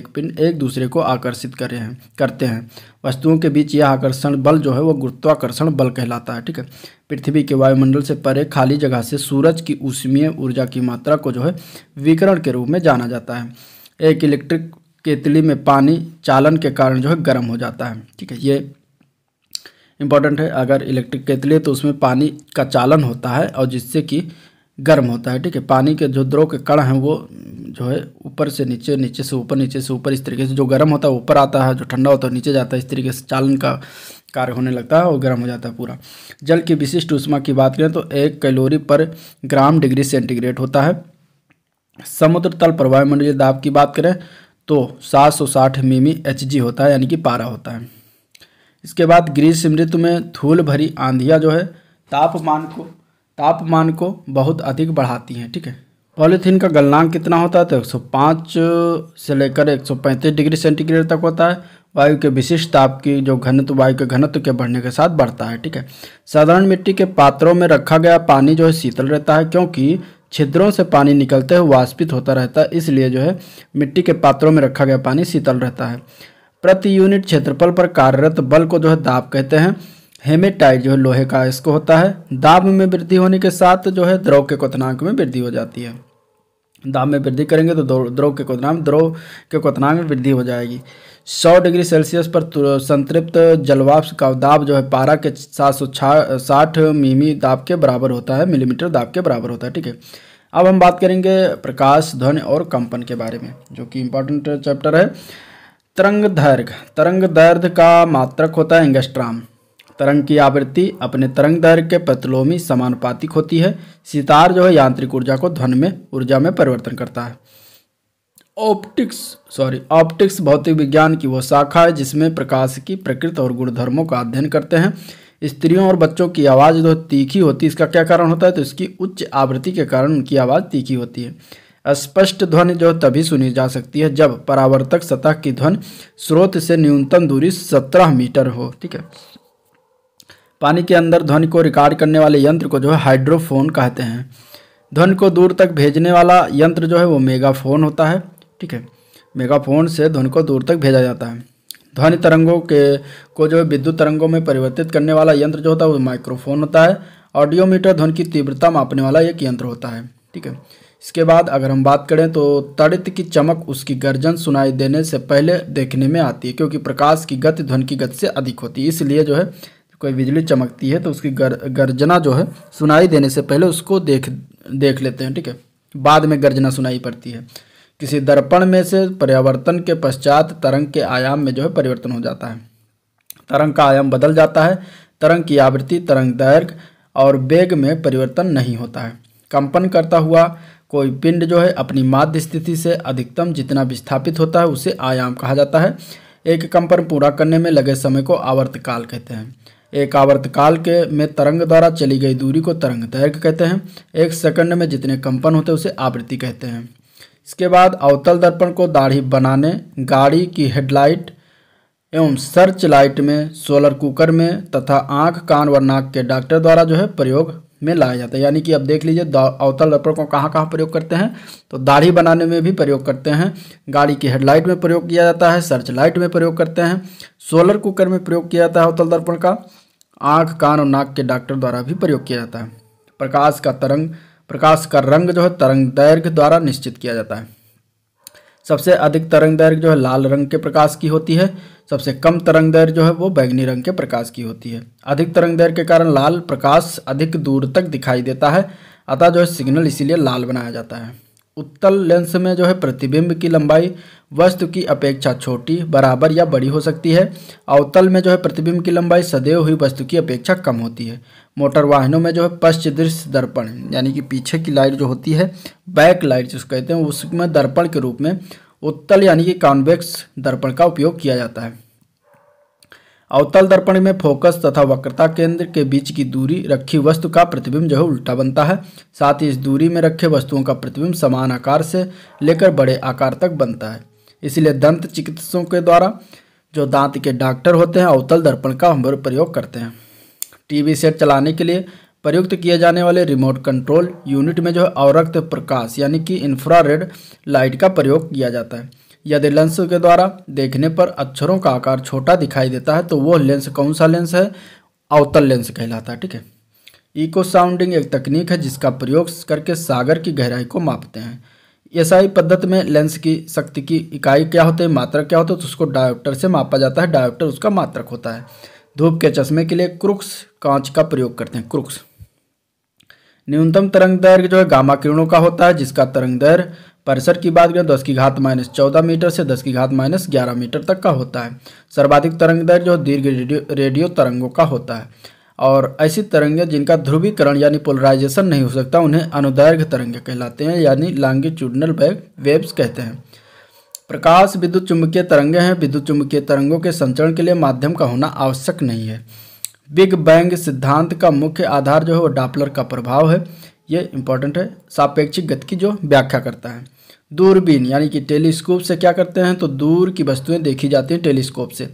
पिंड एक दूसरे को आकर्षित करते हैं। वस्तुओं के बीच यह आकर्षण बल जो है वो गुरुत्वाकर्षण बल कहलाता है। ठीक है, पृथ्वी के वायुमंडल से परे खाली जगह से सूरज की ऊष्मीय ऊर्जा की मात्रा को जो है विकिरण के रूप में जाना जाता है। एक इलेक्ट्रिक केतली में पानी चालन के कारण जो है गर्म हो जाता है। ठीक है, ये इंपॉर्टेंट है। अगर इलेक्ट्रिक केतली है तो उसमें पानी का चालन होता है और जिससे कि गर्म होता है। ठीक है, पानी के जो द्रव के कण हैं वो जो है ऊपर से नीचे, नीचे से ऊपर, नीचे से ऊपर, इस तरीके से जो गर्म होता है ऊपर आता है, जो ठंडा होता है नीचे जाता है। इस तरीके से चालन का कार्य होने लगता है और गर्म हो जाता है पूरा। जल की विशिष्ट ऊष्मा की बात करें तो 1 कैलोरी पर ग्राम डिग्री सेंटीग्रेड होता है। समुद्र तल पर वायुमंडलीय दाब की बात करें तो 760 मिमी Hg होता है, यानी कि पारा होता है। इसके बाद ग्रीष्म ऋतु में धूल भरी आंधियाँ जो है तापमान को बहुत अधिक बढ़ाती हैं। ठीक है, पॉलीथीन का गलनांक कितना होता है? तो 105 से लेकर 135 डिग्री सेंटीग्रेड तक होता है। वायु के विशिष्ट ताप की जो घनत्व वायु के घनत्व के बढ़ने के साथ बढ़ता है। ठीक है, साधारण मिट्टी के पात्रों में रखा गया पानी जो है शीतल रहता है, क्योंकि छिद्रों से पानी निकलते हुए वाष्पित होता रहता है, इसलिए जो है मिट्टी के पात्रों में रखा गया पानी शीतल रहता है। प्रति यूनिट क्षेत्रफल पर कार्यरत बल को जो है दाब कहते हैं। हेमेटाइट जो है लोहे का इसको होता है। दाब में वृद्धि होने के साथ जो है द्रव के क्वथनांक में वृद्धि हो जाती है। दाब में वृद्धि करेंगे तो द्रव के क्वथनांक में वृद्धि हो जाएगी। 100 डिग्री सेल्सियस पर संतृप्त जलवाष्प का दाब जो है पारा के 760 मिमी दाब के बराबर होता है, मिलीमीटर दाब के बराबर होता है। ठीक है, अब हम बात करेंगे प्रकाश, ध्वनि और कंपन के बारे में, जो कि इंपॉर्टेंट चैप्टर है। तरंग दैर्घ्य का मात्रक होता है एंगस्ट्राम। तरंग की आवृत्ति अपने तरंग दैर्घ्य के प्रतिलोमी समानुपातिक होती है। सितार जो है यांत्रिक ऊर्जा को ध्वनि ऊर्जा में परिवर्तन करता है। ऑप्टिक्स भौतिक विज्ञान की वो शाखा है जिसमें प्रकाश की प्रकृति और गुणधर्मों का अध्ययन करते हैं। स्त्रियों और बच्चों की आवाज़ जो तीखी होती है, इसका क्या कारण होता है? तो इसकी उच्च आवृत्ति के कारण उनकी आवाज़ तीखी होती है। स्पष्ट ध्वनि जो तभी सुनी जा सकती है जब परावर्तक सतह की ध्वनि स्रोत से न्यूनतम दूरी 17 मीटर हो। ठीक है, पानी के अंदर ध्वनि को रिकॉर्ड करने वाले यंत्र को जो है हाइड्रोफोन कहते हैं। ध्वनि को दूर तक भेजने वाला यंत्र जो है वो मेगाफोन होता है। ठीक है, मेगाफोन से ध्वनि को दूर तक भेजा जाता है। ध्वनि तरंगों को जो है विद्युत तरंगों में परिवर्तित करने वाला यंत्र जो होता है वो माइक्रोफोन होता है। ऑडियोमीटर ध्वनि की तीव्रता मापने वाला एक यंत्र होता है। ठीक है, इसके बाद अगर हम बात करें तो तड़ित की चमक उसकी गर्जन सुनाई देने से पहले देखने में आती है, क्योंकि प्रकाश की गति ध्वनि की गति से अधिक होती है। इसलिए जो है कोई बिजली चमकती है तो उसकी गर्जना जो है सुनाई देने से पहले उसको देख लेते हैं। ठीक है, बाद में गर्जना सुनाई पड़ती है। किसी दर्पण में से परावर्तन के पश्चात तरंग के आयाम में जो है परिवर्तन हो जाता है। तरंग का आयाम बदल जाता है। तरंग की आवृत्ति, तरंग दैर्घ्य और वेग में परिवर्तन नहीं होता है। कंपन करता हुआ कोई पिंड जो है अपनी माध्य स्थिति से अधिकतम जितना विस्थापित होता है उसे आयाम कहा जाता है। एक कंपन पूरा करने में लगे समय को आवर्तकाल कहते हैं। एक आवर्तकाल में तरंग द्वारा चली गई दूरी को तरंग दैर्घ्य कहते हैं। 1 सेकंड में जितने कंपन होते हैं उसे आवृत्ति कहते हैं। इसके बाद अवतल दर्पण को दाढ़ी बनाने, गाड़ी की हेडलाइट एवं सर्च लाइट में, सोलर कुकर में तथा आँख, कान व नाक के डॉक्टर द्वारा जो है प्रयोग में लाया जाता है। यानी कि अब देख लीजिए अवतल दर्पण को कहाँ कहाँ प्रयोग करते हैं, तो दाढ़ी बनाने में भी प्रयोग करते हैं, गाड़ी की हेडलाइट में प्रयोग किया जाता है, सर्च लाइट में प्रयोग करते हैं, सोलर कुकर में प्रयोग किया जाता है अवतल दर्पण का, आँख कान और नाक के डॉक्टर द्वारा भी प्रयोग किया जाता है। प्रकाश का रंग जो है तरंग दैर्घ्य द्वारा निश्चित किया जाता है। सबसे अधिक तरंग दैर्घ्य जो है लाल रंग के प्रकाश की होती है, सबसे कम तरंग दैर्घ्य जो है वो बैंगनी रंग के प्रकाश की होती है। अधिक तरंग दैर्घ्य के कारण लाल प्रकाश अधिक दूर तक दिखाई देता है, अतः जो है सिग्नल इसीलिए लाल बनाया जाता है। उत्तल लेंस में जो है प्रतिबिंब की लंबाई वस्तु की अपेक्षा छोटी, बराबर या बड़ी हो सकती है। अवतल में जो है प्रतिबिंब की लंबाई सदैव हुई वस्तु की अपेक्षा कम होती है। मोटर वाहनों में जो है पश्च दृश्य दर्पण यानी कि पीछे की लाइट जो होती है, बैक लाइट जिसको कहते हैं, उसमें दर्पण के रूप में उत्तल यानी कि कॉन्वेक्स दर्पण का उपयोग किया जाता है। अवतल दर्पण में फोकस तथा वक्रता केंद्र के बीच की दूरी रखी वस्तु का प्रतिबिंब जो है उल्टा बनता है। साथ ही इस दूरी में रखे वस्तुओं का प्रतिबिंब समान आकार से लेकर बड़े आकार तक बनता है। इसलिए दंत चिकित्सकों के द्वारा जो दांत के डॉक्टर होते हैं अवतल दर्पण का प्रयोग करते हैं। टीवी सेट चलाने के लिए प्रयुक्त किए जाने वाले रिमोट कंट्रोल यूनिट में जो है अवरक्त प्रकाश यानी कि इंफ्रारेड लाइट का प्रयोग किया जाता है। यदि लेंस के द्वारा देखने पर अक्षरों का आकार छोटा दिखाई देता है तो वो लेंस कौन सा लेंस है, अवतल लेंस कहलाता है। ठीक है। इको साउंडिंग एक तकनीक है जिसका प्रयोग करके सागर की गहराई को मापते हैं। एसआई पद्धति में लेंस की शक्ति की इकाई क्या होते हैं, मात्रक क्या होता है, तो उसको डायोप्टर से मापा जाता है। डायोप्टर उसका मात्रक होता है। धूप के चश्मे के लिए क्रुक्स कांच का प्रयोग करते हैं। क्रुक्स न्यूनतम तरंग दैर्घ्य जो है गामा किरणों का होता है, जिसका तरंग दैर्घ्य परिसर की बात करें 10⁻⁻14 मीटर से 10⁻11 मीटर तक का होता है। सर्वाधिक तरंग दैर्घ्य जो दीर्घ रेडियो तरंगों का होता है, और ऐसी तरंगें जिनका ध्रुवीकरण यानी पोलराइजेशन नहीं हो सकता उन्हें अनुदैर्घ्य तरंगें कहलाते हैं, यानी लॉन्गिट्यूडिनल वेव्स कहते हैं। प्रकाश विद्युत चुम्बकीय तरंगें हैं। विद्युत चुम्बकीय तरंगों के संचरण के लिए माध्यम का होना आवश्यक नहीं है। बिग बैंग सिद्धांत का मुख्य आधार जो है वो डॉपलर का प्रभाव है। ये इंपॉर्टेंट है। सापेक्षिक गति की जो व्याख्या करता है। दूरबीन यानी कि टेलीस्कोप से क्या करते हैं, तो दूर की वस्तुएं देखी जाती हैं टेलीस्कोप से।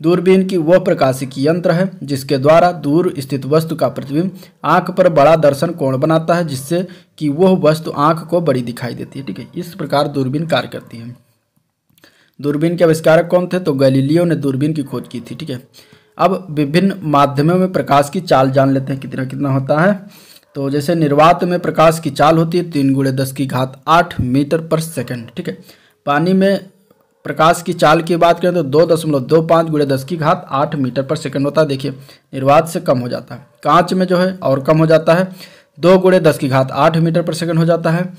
दूरबीन की वह प्रकाशिकी यंत्र है जिसके द्वारा दूर स्थित वस्तु का प्रतिबिंब आंख पर बड़ा दर्शन कोण बनाता है, जिससे कि वह वस्तु आंख को बड़ी दिखाई देती है। ठीक है। इस प्रकार दूरबीन कार्य करती है। दूरबीन के आविष्कारक कौन थे, तो गैलीलियो ने दूरबीन की खोज की थी। ठीक है। अब विभिन्न माध्यमों में प्रकाश की चाल जान लेते हैं कितना कितना होता है। तो जैसे निर्वात में प्रकाश की चाल होती है 3 × 10⁸ मीटर पर सेकंड। ठीक है। पानी में प्रकाश की चाल की बात करें तो 2.25 × 10⁸ मीटर पर सेकंड होता है। देखिए निर्वात से कम हो जाता है। कांच में जो है और कम हो जाता है, 2 × 10⁸ मीटर पर सेकंड हो जाता है।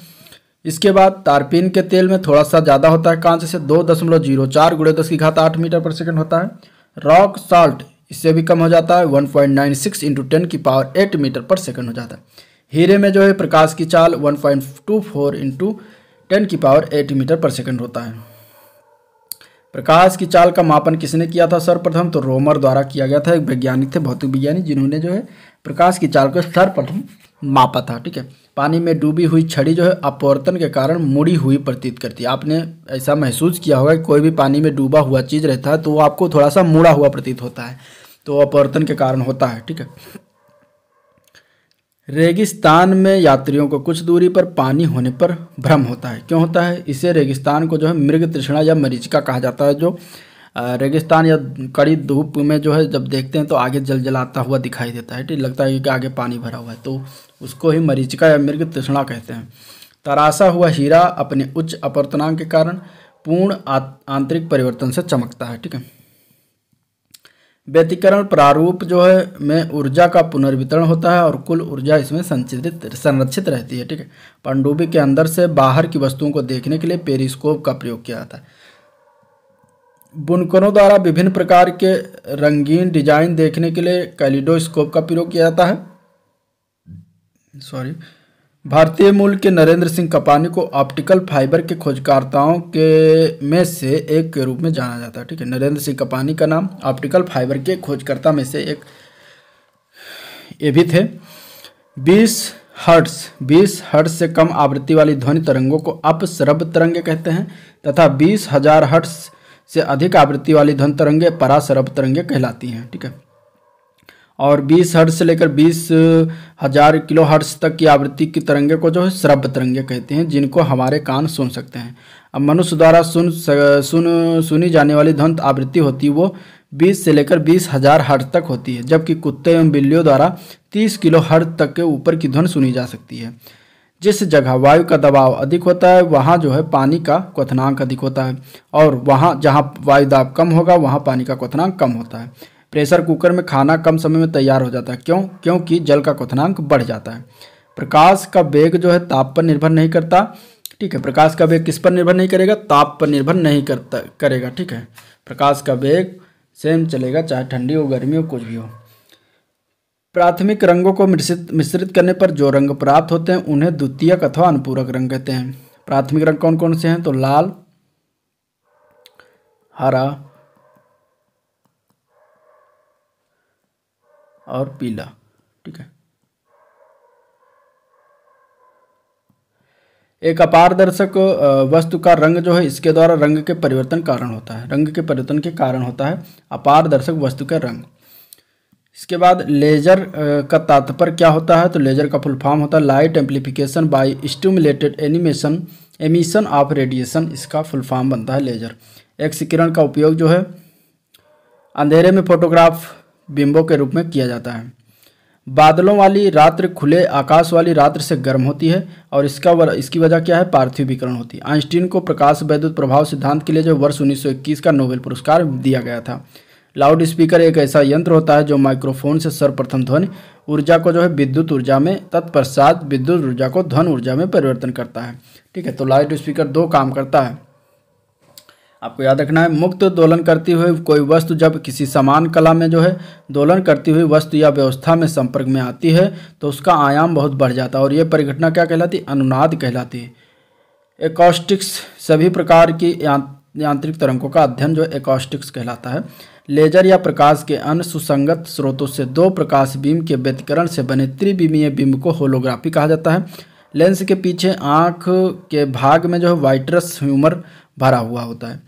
इसके बाद तारपीन के तेल में थोड़ा सा ज़्यादा होता है, कांच से 2.04 × 10⁸ मीटर पर सेकंड होता है। रॉक साल्ट इससे भी कम हो जाता है, 1.96 × 10⁸ मीटर पर सेकंड हो जाता है। हीरे में जो है प्रकाश की चाल 1.24 × 10⁸ मीटर पर सेकंड होता है। प्रकाश की चाल का मापन किसने किया था सर्वप्रथम, तो रोमर द्वारा किया गया था। एक वैज्ञानिक थे, भौतिक विज्ञानी, जिन्होंने जो है प्रकाश की चाल को सर्वप्रथम मापा था। ठीक है। पानी में डूबी हुई छड़ी जो है अपवर्तन के कारण मुड़ी हुई प्रतीत करती है। आपने ऐसा महसूस किया होगा कि कोई भी पानी में डूबा हुआ चीज़ रहता है तो वो आपको थोड़ा सा मुड़ा हुआ प्रतीत होता है, तो अपवर्तन के कारण होता है। ठीक है। रेगिस्तान में यात्रियों को कुछ दूरी पर पानी होने पर भ्रम होता है। क्यों होता है, इसे रेगिस्तान को जो है मृग तृष्णा या मरीचिका कहा जाता है। जो रेगिस्तान या कड़ी धूप में जो है जब देखते हैं तो आगे जलजलाता हुआ दिखाई देता है। ठीक लगता है कि आगे पानी भरा हुआ है, तो उसको ही मरीचिका या मृग तृष्णा कहते हैं। तराशा हुआ हीरा अपने उच्च अपवर्तनांक के कारण पूर्ण आंतरिक परिवर्तन से चमकता है। ठीक है। व्यतिकरण प्रारूप जो है में ऊर्जा का पुनर्वितरण होता है और कुल ऊर्जा इसमें संरक्षित रहती है। ठीक है। पनडुब्बी के अंदर से बाहर की वस्तुओं को देखने के लिए पेरिस्कोप का प्रयोग किया जाता है। बुनकरों द्वारा विभिन्न प्रकार के रंगीन डिजाइन देखने के लिए कैलिडोस्कोप का प्रयोग किया जाता है। भारतीय मूल के नरेंद्र सिंह कपानी को ऑप्टिकल फाइबर के खोजकर्ताओं के में से एक के रूप में जाना जाता है। ठीक है। नरेंद्र सिंह कपानी का नाम ऑप्टिकल फाइबर के खोजकर्ता में से एक ये भी थे। 20 हर्ट्ज से कम आवृत्ति वाली ध्वनि तरंगों को अपश्रव्य तरंगे कहते हैं तथा 20,000 हर्ट्ज से अधिक आवृत्ति वाली ध्वनि तरंगे पराश्रव्य तरंगे कहलाती हैं। ठीक है। और 20 हर्ट्ज से लेकर 20,000 किलो हर्ट्ज तक की आवृत्ति की तरंगे को जो है श्रव्य तरंगे कहते हैं, जिनको हमारे कान सुन सकते हैं। अब मनुष्य द्वारा सुनी जाने वाली ध्वनि आवृत्ति होती है वो 20 से लेकर 20,000 हर्ट्ज तक होती है, जबकि कुत्ते एवं बिल्लियों द्वारा 30 किलो हर्ट्ज तक के ऊपर की ध्वनि सुनी जा सकती है। जिस जगह वायु का दबाव अधिक होता है वहाँ जो है पानी का क्वथनांक अधिक होता है, और वहाँ जहाँ वायु दाब कम होगा वहाँ पानी का क्वथनांक कम होता है। प्रेशर कुकर में खाना कम समय में तैयार हो जाता है, क्यों? क्योंकि जल का क्वथनांक बढ़ जाता है। प्रकाश का वेग जो है ताप पर निर्भर नहीं करता, ठीक है। प्रकाश का वेग किस पर निर्भर नहीं करेगा? ताप पर निर्भर नहीं करेगा, ठीक है। प्रकाश का वेग सेम चलेगा, चाहे ठंडी हो, गर्मी हो, कुछ भी हो। प्राथमिक रंगों को मिश्रित करने पर जो रंग प्राप्त होते हैं उन्हें द्वितीयक अथवा अनुपूरक रंग कहते हैं। प्राथमिक रंग कौन कौन से हैं? तो लाल, हरा और पीला, ठीक है। एक अपारदर्शक वस्तु का रंग जो है इसके द्वारा रंग के परिवर्तन कारण होता है, रंग के परिवर्तन के कारण होता है अपारदर्शक वस्तु का रंग। इसके बाद लेजर का तात्पर्य क्या होता है? तो लेजर का फुल फॉर्म होता है light amplification by stimulated emission of radiation, इसका फुल फॉर्म बनता है लेजर। एक्स किरण का उपयोग जो है अंधेरे में फोटोग्राफ बिंबों के रूप में किया जाता है। बादलों वाली रात्रि खुले आकाश वाली रात्रि से गर्म होती है, और इसकी वजह क्या है? पार्थिव विकिरण होती है। आइंस्टीन को प्रकाश वैद्युत प्रभाव सिद्धांत के लिए जो वर्ष 1921 का नोबेल पुरस्कार दिया गया था। लाउड स्पीकर एक ऐसा यंत्र होता है जो माइक्रोफोन से सर्वप्रथम ध्वनि ऊर्जा को जो है विद्युत ऊर्जा में, तत्पश्चात विद्युत ऊर्जा को ध्वनि ऊर्जा में परिवर्तन करता है, ठीक है। तो लाउड स्पीकर दो काम करता है, आपको याद रखना है। मुक्त दोलन करती हुई कोई वस्तु जब किसी समान कला में जो है दोलन करती हुई वस्तु या व्यवस्था में संपर्क में आती है तो उसका आयाम बहुत बढ़ जाता है, और यह परिघटना क्या कहलाती है? अनुनाद कहलाती है। एकॉस्टिक्स सभी प्रकार की यांत्रिक तरंगों का अध्ययन जो एकॉस्टिक्स कहलाता है। लेजर या प्रकाश के अन्य सुसंगत स्रोतों से दो प्रकाश बीम के व्यतिकरण से बने त्रिविमीय बिंब को होलोग्राफी कहा जाता है। लेंस के पीछे आँख के भाग में जो है वाइट्रस ह्यूमर भरा हुआ होता है।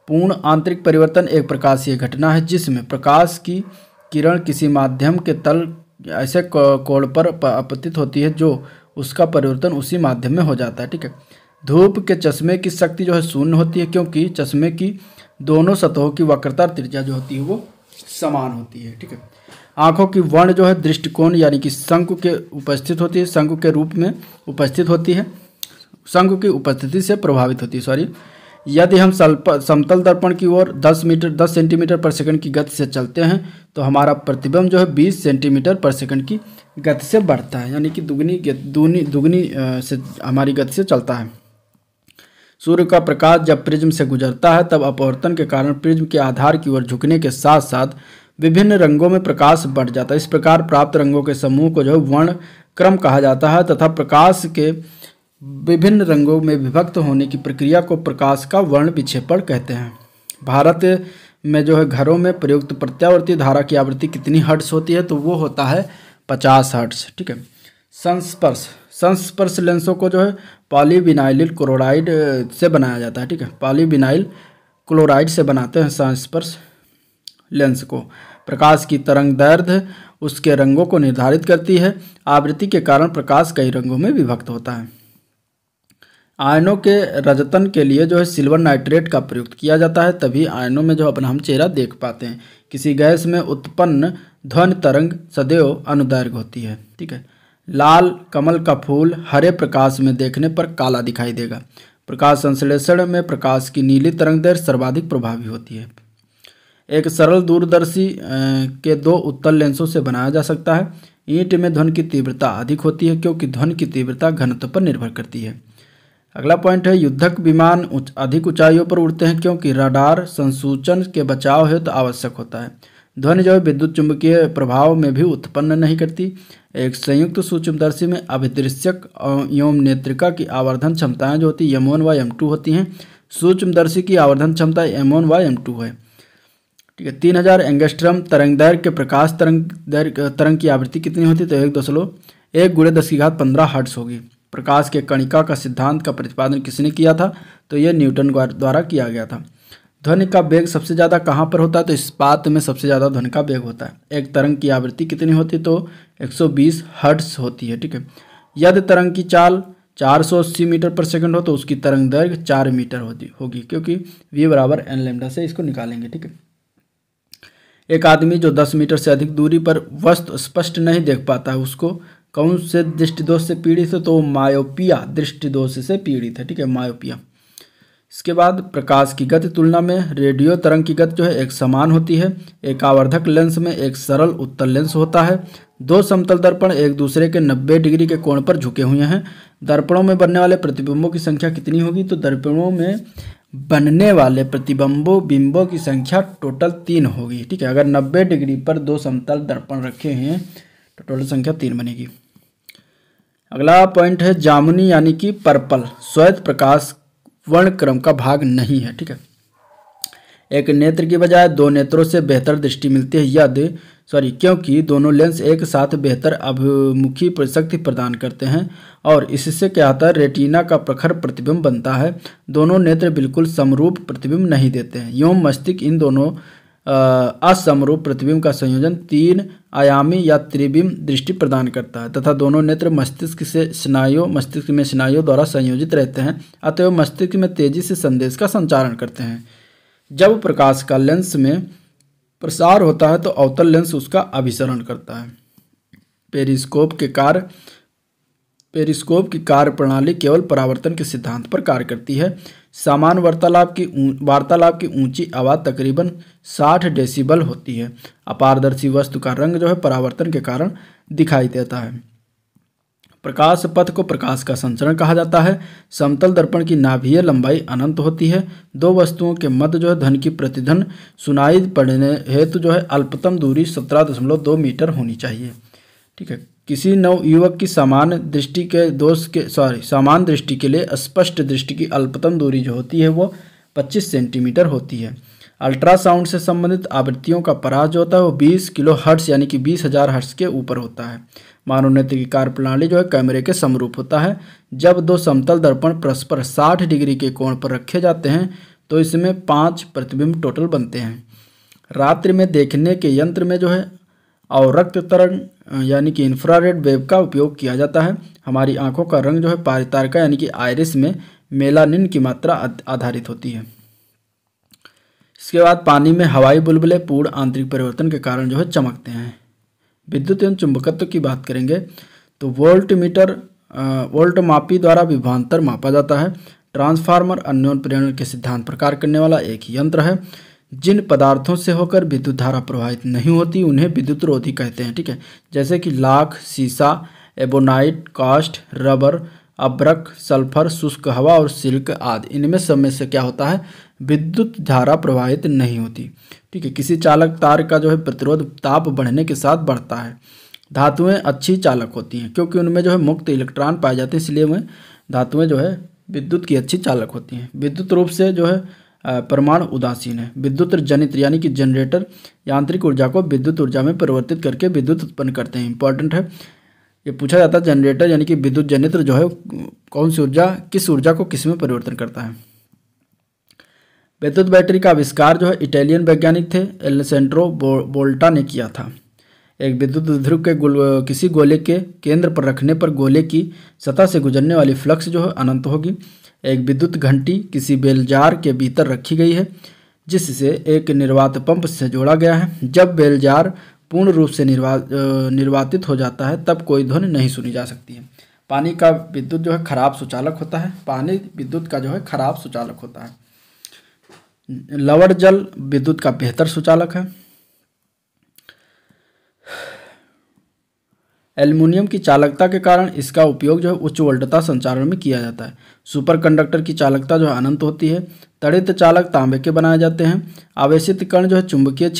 पूर्ण आंतरिक परिवर्तन एक प्रकाशीय घटना है जिसमें प्रकाश की किरण किसी माध्यम के तल ऐसे कोण पर अपतित होती है जो उसका परिवर्तन उसी माध्यम में हो जाता है, ठीक है। धूप के चश्मे की शक्ति जो है शून्य होती है, क्योंकि चश्मे की दोनों सतहों की वक्रता त्रिज्या जो होती है वो समान होती है, ठीक है। आँखों की वर्ण जो है दृष्टिकोण यानी कि शंकु के उपस्थित होती है, शंकु के रूप में उपस्थित होती है, शंकु की उपस्थिति से प्रभावित होती है, सॉरी। यदि हम समतल दर्पण की ओर 10 सेंटीमीटर पर सेकंड की गति से चलते हैं तो हमारा प्रतिबिंब जो है 20 सेंटीमीटर पर सेकंड की गति से बढ़ता है, यानी कि दुगनी से हमारी गति से चलता है। सूर्य का प्रकाश जब प्रिज्म से गुजरता है तब अपवर्तन के कारण प्रिज्म के आधार की ओर झुकने के साथ साथ विभिन्न रंगों में प्रकाश बढ़ जाता है। इस प्रकार प्राप्त रंगों के समूह को जो है वर्ण क्रम कहा जाता है तथा प्रकाश के विभिन्न रंगों में विभक्त होने की प्रक्रिया को प्रकाश का वर्ण विक्षेपण कहते हैं। भारत में जो है घरों में प्रयुक्त प्रत्यावर्ती धारा की आवृत्ति कितनी हर्ट्ज होती है? तो वो होता है 50 हर्ट्ज, ठीक है। संस्पर्श लेंसों को जो है पॉलीविनाइल क्लोराइड से बनाया जाता है, ठीक है। पॉलीविनाइल क्लोराइड से बनाते हैं संस्पर्श लेंस को। प्रकाश की तरंग दैर्ध्य उसके रंगों को निर्धारित करती है। आवृत्ति के कारण प्रकाश कई रंगों में विभक्त होता है। आयनों के रजतन के लिए जो है सिल्वर नाइट्रेट का प्रयोग किया जाता है, तभी आयनों में जो अपना हम चेहरा देख पाते हैं। किसी गैस में उत्पन्न ध्वनि तरंग सदैव अनुदैर्घ्य होती है, ठीक है। लाल कमल का फूल हरे प्रकाश में देखने पर काला दिखाई देगा। प्रकाश संश्लेषण में प्रकाश की नीली तरंगदैर्घ्य सर्वाधिक प्रभावी होती है। एक सरल दूरदर्शी के दो उत्तल लेंसों से बनाया जा सकता है। ईंट में ध्वनि की तीव्रता अधिक होती है क्योंकि ध्वनि की तीव्रता घनत्व पर निर्भर करती है। अगला पॉइंट है युद्धक विमान अधिक ऊंचाइयों पर उड़ते हैं क्योंकि रडार संसूचन के बचाव हेतु आवश्यक होता है। ध्वनि जो है विद्युत चुंबकीय प्रभाव में भी उत्पन्न नहीं करती। एक संयुक्त सूक्ष्मदर्शी में अभिदृश्यक एवं नेत्रिका की आवर्धन क्षमताएं जो होती है M1 व M2 होती हैं। सूक्ष्मदर्शी की आवर्धन क्षमता M1 व M2 है, ठीक है। 3000 एंगस्ट्रम तरंगदैर्घ्य के प्रकाश तरंग की आवृत्ति कितनी होती है? तो 1 × 10⁻15 हर्ट्ज होगी। प्रकाश के कणिका का सिद्धांत का प्रतिपादन किसने किया था? तो यह न्यूटन द्वारा किया गया था। ध्वनि का वेग सबसे ज़्यादा कहाँ पर होता है? तो इस्पात में सबसे ज़्यादा ध्वनि का वेग होता है। एक तरंग की आवृत्ति कितनी होती है? तो 120 हर्ट्ज होती है। ठीक है। यदि तरंग की चाल 480 मीटर पर सेकंड हो तो उसकी तरंग दैर्घ्य 4 मीटर होगी, क्योंकि v बराबर n लैम्डा से इसको निकालेंगे। ठीक है। एक आदमी जो 10 मीटर से अधिक दूरी पर वस्तु स्पष्ट नहीं देख पाता है, उसको कौन से दृष्टिदोष से पीड़ित है? तो मायोपिया दृष्टिदोष से पीड़ित है। ठीक है, मायोपिया। इसके बाद प्रकाश की गति तुलना में रेडियो तरंग की गति जो है एक समान होती है। एक आवर्धक लेंस में एक सरल उत्तल लेंस होता है। दो समतल दर्पण एक दूसरे के 90 डिग्री के कोण पर झुके हुए हैं। दर्पणों में बनने वाले प्रतिबिंबों की संख्या कितनी होगी? तो दर्पणों में बनने वाले बिंबों की संख्या टोटल 3 होगी। ठीक है, अगर 90 डिग्री पर दो समतल दर्पण रखे हैं तो टोटल संख्या 3 बनेगी। अगला पॉइंट है जामुनी यानी कि पर्पल श्वेत प्रकाश वर्ण क्रम का भाग नहीं है। ठीक है, एक नेत्र की बजाय दो नेत्रों से बेहतर दृष्टि मिलती है क्योंकि दोनों लेंस एक साथ बेहतर अभिमुखी शक्ति प्रदान करते हैं और इससे क्या होता है? रेटिना का प्रखर प्रतिबिंब बनता है। दोनों नेत्र बिल्कुल समरूप प्रतिबिंब नहीं देते हैं। यूं मस्तिष्क इन दोनों असमरूप प्रतिबिंब का संयोजन 3 आयामी या त्रिबिंब दृष्टि प्रदान करता है तथा दोनों नेत्र मस्तिष्क में स्नायुओं द्वारा संयोजित रहते हैं, अतएव मस्तिष्क में तेजी से संदेश का संचारण करते हैं। जब प्रकाश का लेंस में प्रसार होता है तो अवतल लेंस उसका अभिसरण करता है। पेरिस्कोप की कार्य प्रणाली केवल परावर्तन के सिद्धांत पर कार्य करती है। सामान्य वार्तालाप की ऊंची आवाज़ तकरीबन 60 डेसिबल होती है। अपारदर्शी वस्तु का रंग जो है परावर्तन के कारण दिखाई देता है। प्रकाश पथ को प्रकाश का संचरण कहा जाता है। समतल दर्पण की नाभीय लंबाई अनंत होती है। दो वस्तुओं के मध्य जो है ध्वनि की प्रतिध्वनि सुनाई पड़ने हेतु जो है अल्पतम दूरी 17.2 मीटर होनी चाहिए। ठीक है, किसी नवयुवक की समान दृष्टि के लिए स्पष्ट दृष्टि की अल्पतम दूरी जो होती है वो 25 सेंटीमीटर होती है। अल्ट्रासाउंड से संबंधित आवृत्तियों का परास जो होता है वो 20 किलो हर्ट्ज यानी कि 20,000 हर्ट्ज के ऊपर होता है। मानव नेत्र की कार्य प्रणाली जो है कैमरे के समरूप होता है। जब दो समतल दर्पण परस्पर 60 डिग्री के कोण पर रखे जाते हैं तो इसमें 5 प्रतिबिंब टोटल बनते हैं। रात्रि में देखने के यंत्र में जो है अवरक्त तरंग यानी कि इंफ्रारेड वेव का उपयोग किया जाता है। हमारी आंखों का रंग जो है पारितारिका यानी कि आइरिस में मेलानिन की मात्रा आधारित होती है। इसके बाद पानी में हवाई बुलबुले पूर्ण आंतरिक परिवर्तन के कारण जो है चमकते हैं। विद्युत एवं चुंबकत्व की बात करेंगे तो वोल्ट मापी द्वारा विभवांतर मापा जाता है। ट्रांसफार्मर अन्योन्य प्रेरण के सिद्धांत पर कार्य करने वाला एक यंत्र है। जिन पदार्थों से होकर विद्युत धारा प्रवाहित नहीं होती उन्हें विद्युत रोधी कहते हैं। ठीक है, जैसे कि लाख, शीशा, एबोनाइट, कास्ट, रबर, अब्रक, सल्फर, शुष्क हवा और सिल्क आदि। इनमें सब में से क्या होता है? विद्युत धारा प्रवाहित नहीं होती। ठीक है, किसी चालक तार का जो है प्रतिरोध ताप बढ़ने के साथ बढ़ता है। धातुएं अच्छी चालक होती हैं क्योंकि उनमें जो है मुक्त इलेक्ट्रॉन पाए जाते हैं, इसलिए वह धातुएं जो है विद्युत की अच्छी चालक होती हैं। विद्युत रूप से जो है परमाणु उदासीन है। विद्युत जनित्र यानी कि जनरेटर यांत्रिक ऊर्जा को विद्युत ऊर्जा में परिवर्तित करके विद्युत उत्पन्न करते हैं। इंपॉर्टेंट है, ये पूछा जाता है जनरेटर यानी कि विद्युत जनित्र जो है कौन सी ऊर्जा किस ऊर्जा को किस में परिवर्तन करता है। विद्युत बैटरी का आविष्कार जो है इटालियन वैज्ञानिक थे एलेसेंड्रो वोल्टा ने किया था। एक विद्युत ध्रुव के किसी गोले के केंद्र पर रखने पर गोले की सतह से गुजरने वाली फ्लक्स जो है अनंत होगी। एक विद्युत घंटी किसी बेलजार के भीतर रखी गई है जिससे एक निर्वात पंप से जोड़ा गया है। जब बेलजार पूर्ण रूप से निर्वातित हो जाता है तब कोई ध्वनि नहीं सुनी जा सकती है। पानी का विद्युत जो है खराब सुचालक होता है। पानी विद्युत का जो है खराब सुचालक होता है। लवण जल विद्युत का बेहतर सुचालक है। एल्युमिनियम की चालकता के कारण इसका उपयोग जो है उच्च वोल्टता संचारण में किया जाता है। सुपर कंडक्टर की चालकता जो है अनंत होती है। तड़ित चालक तांबे के बनाए जाते हैं। आवेशित कण जो है चुंबकीय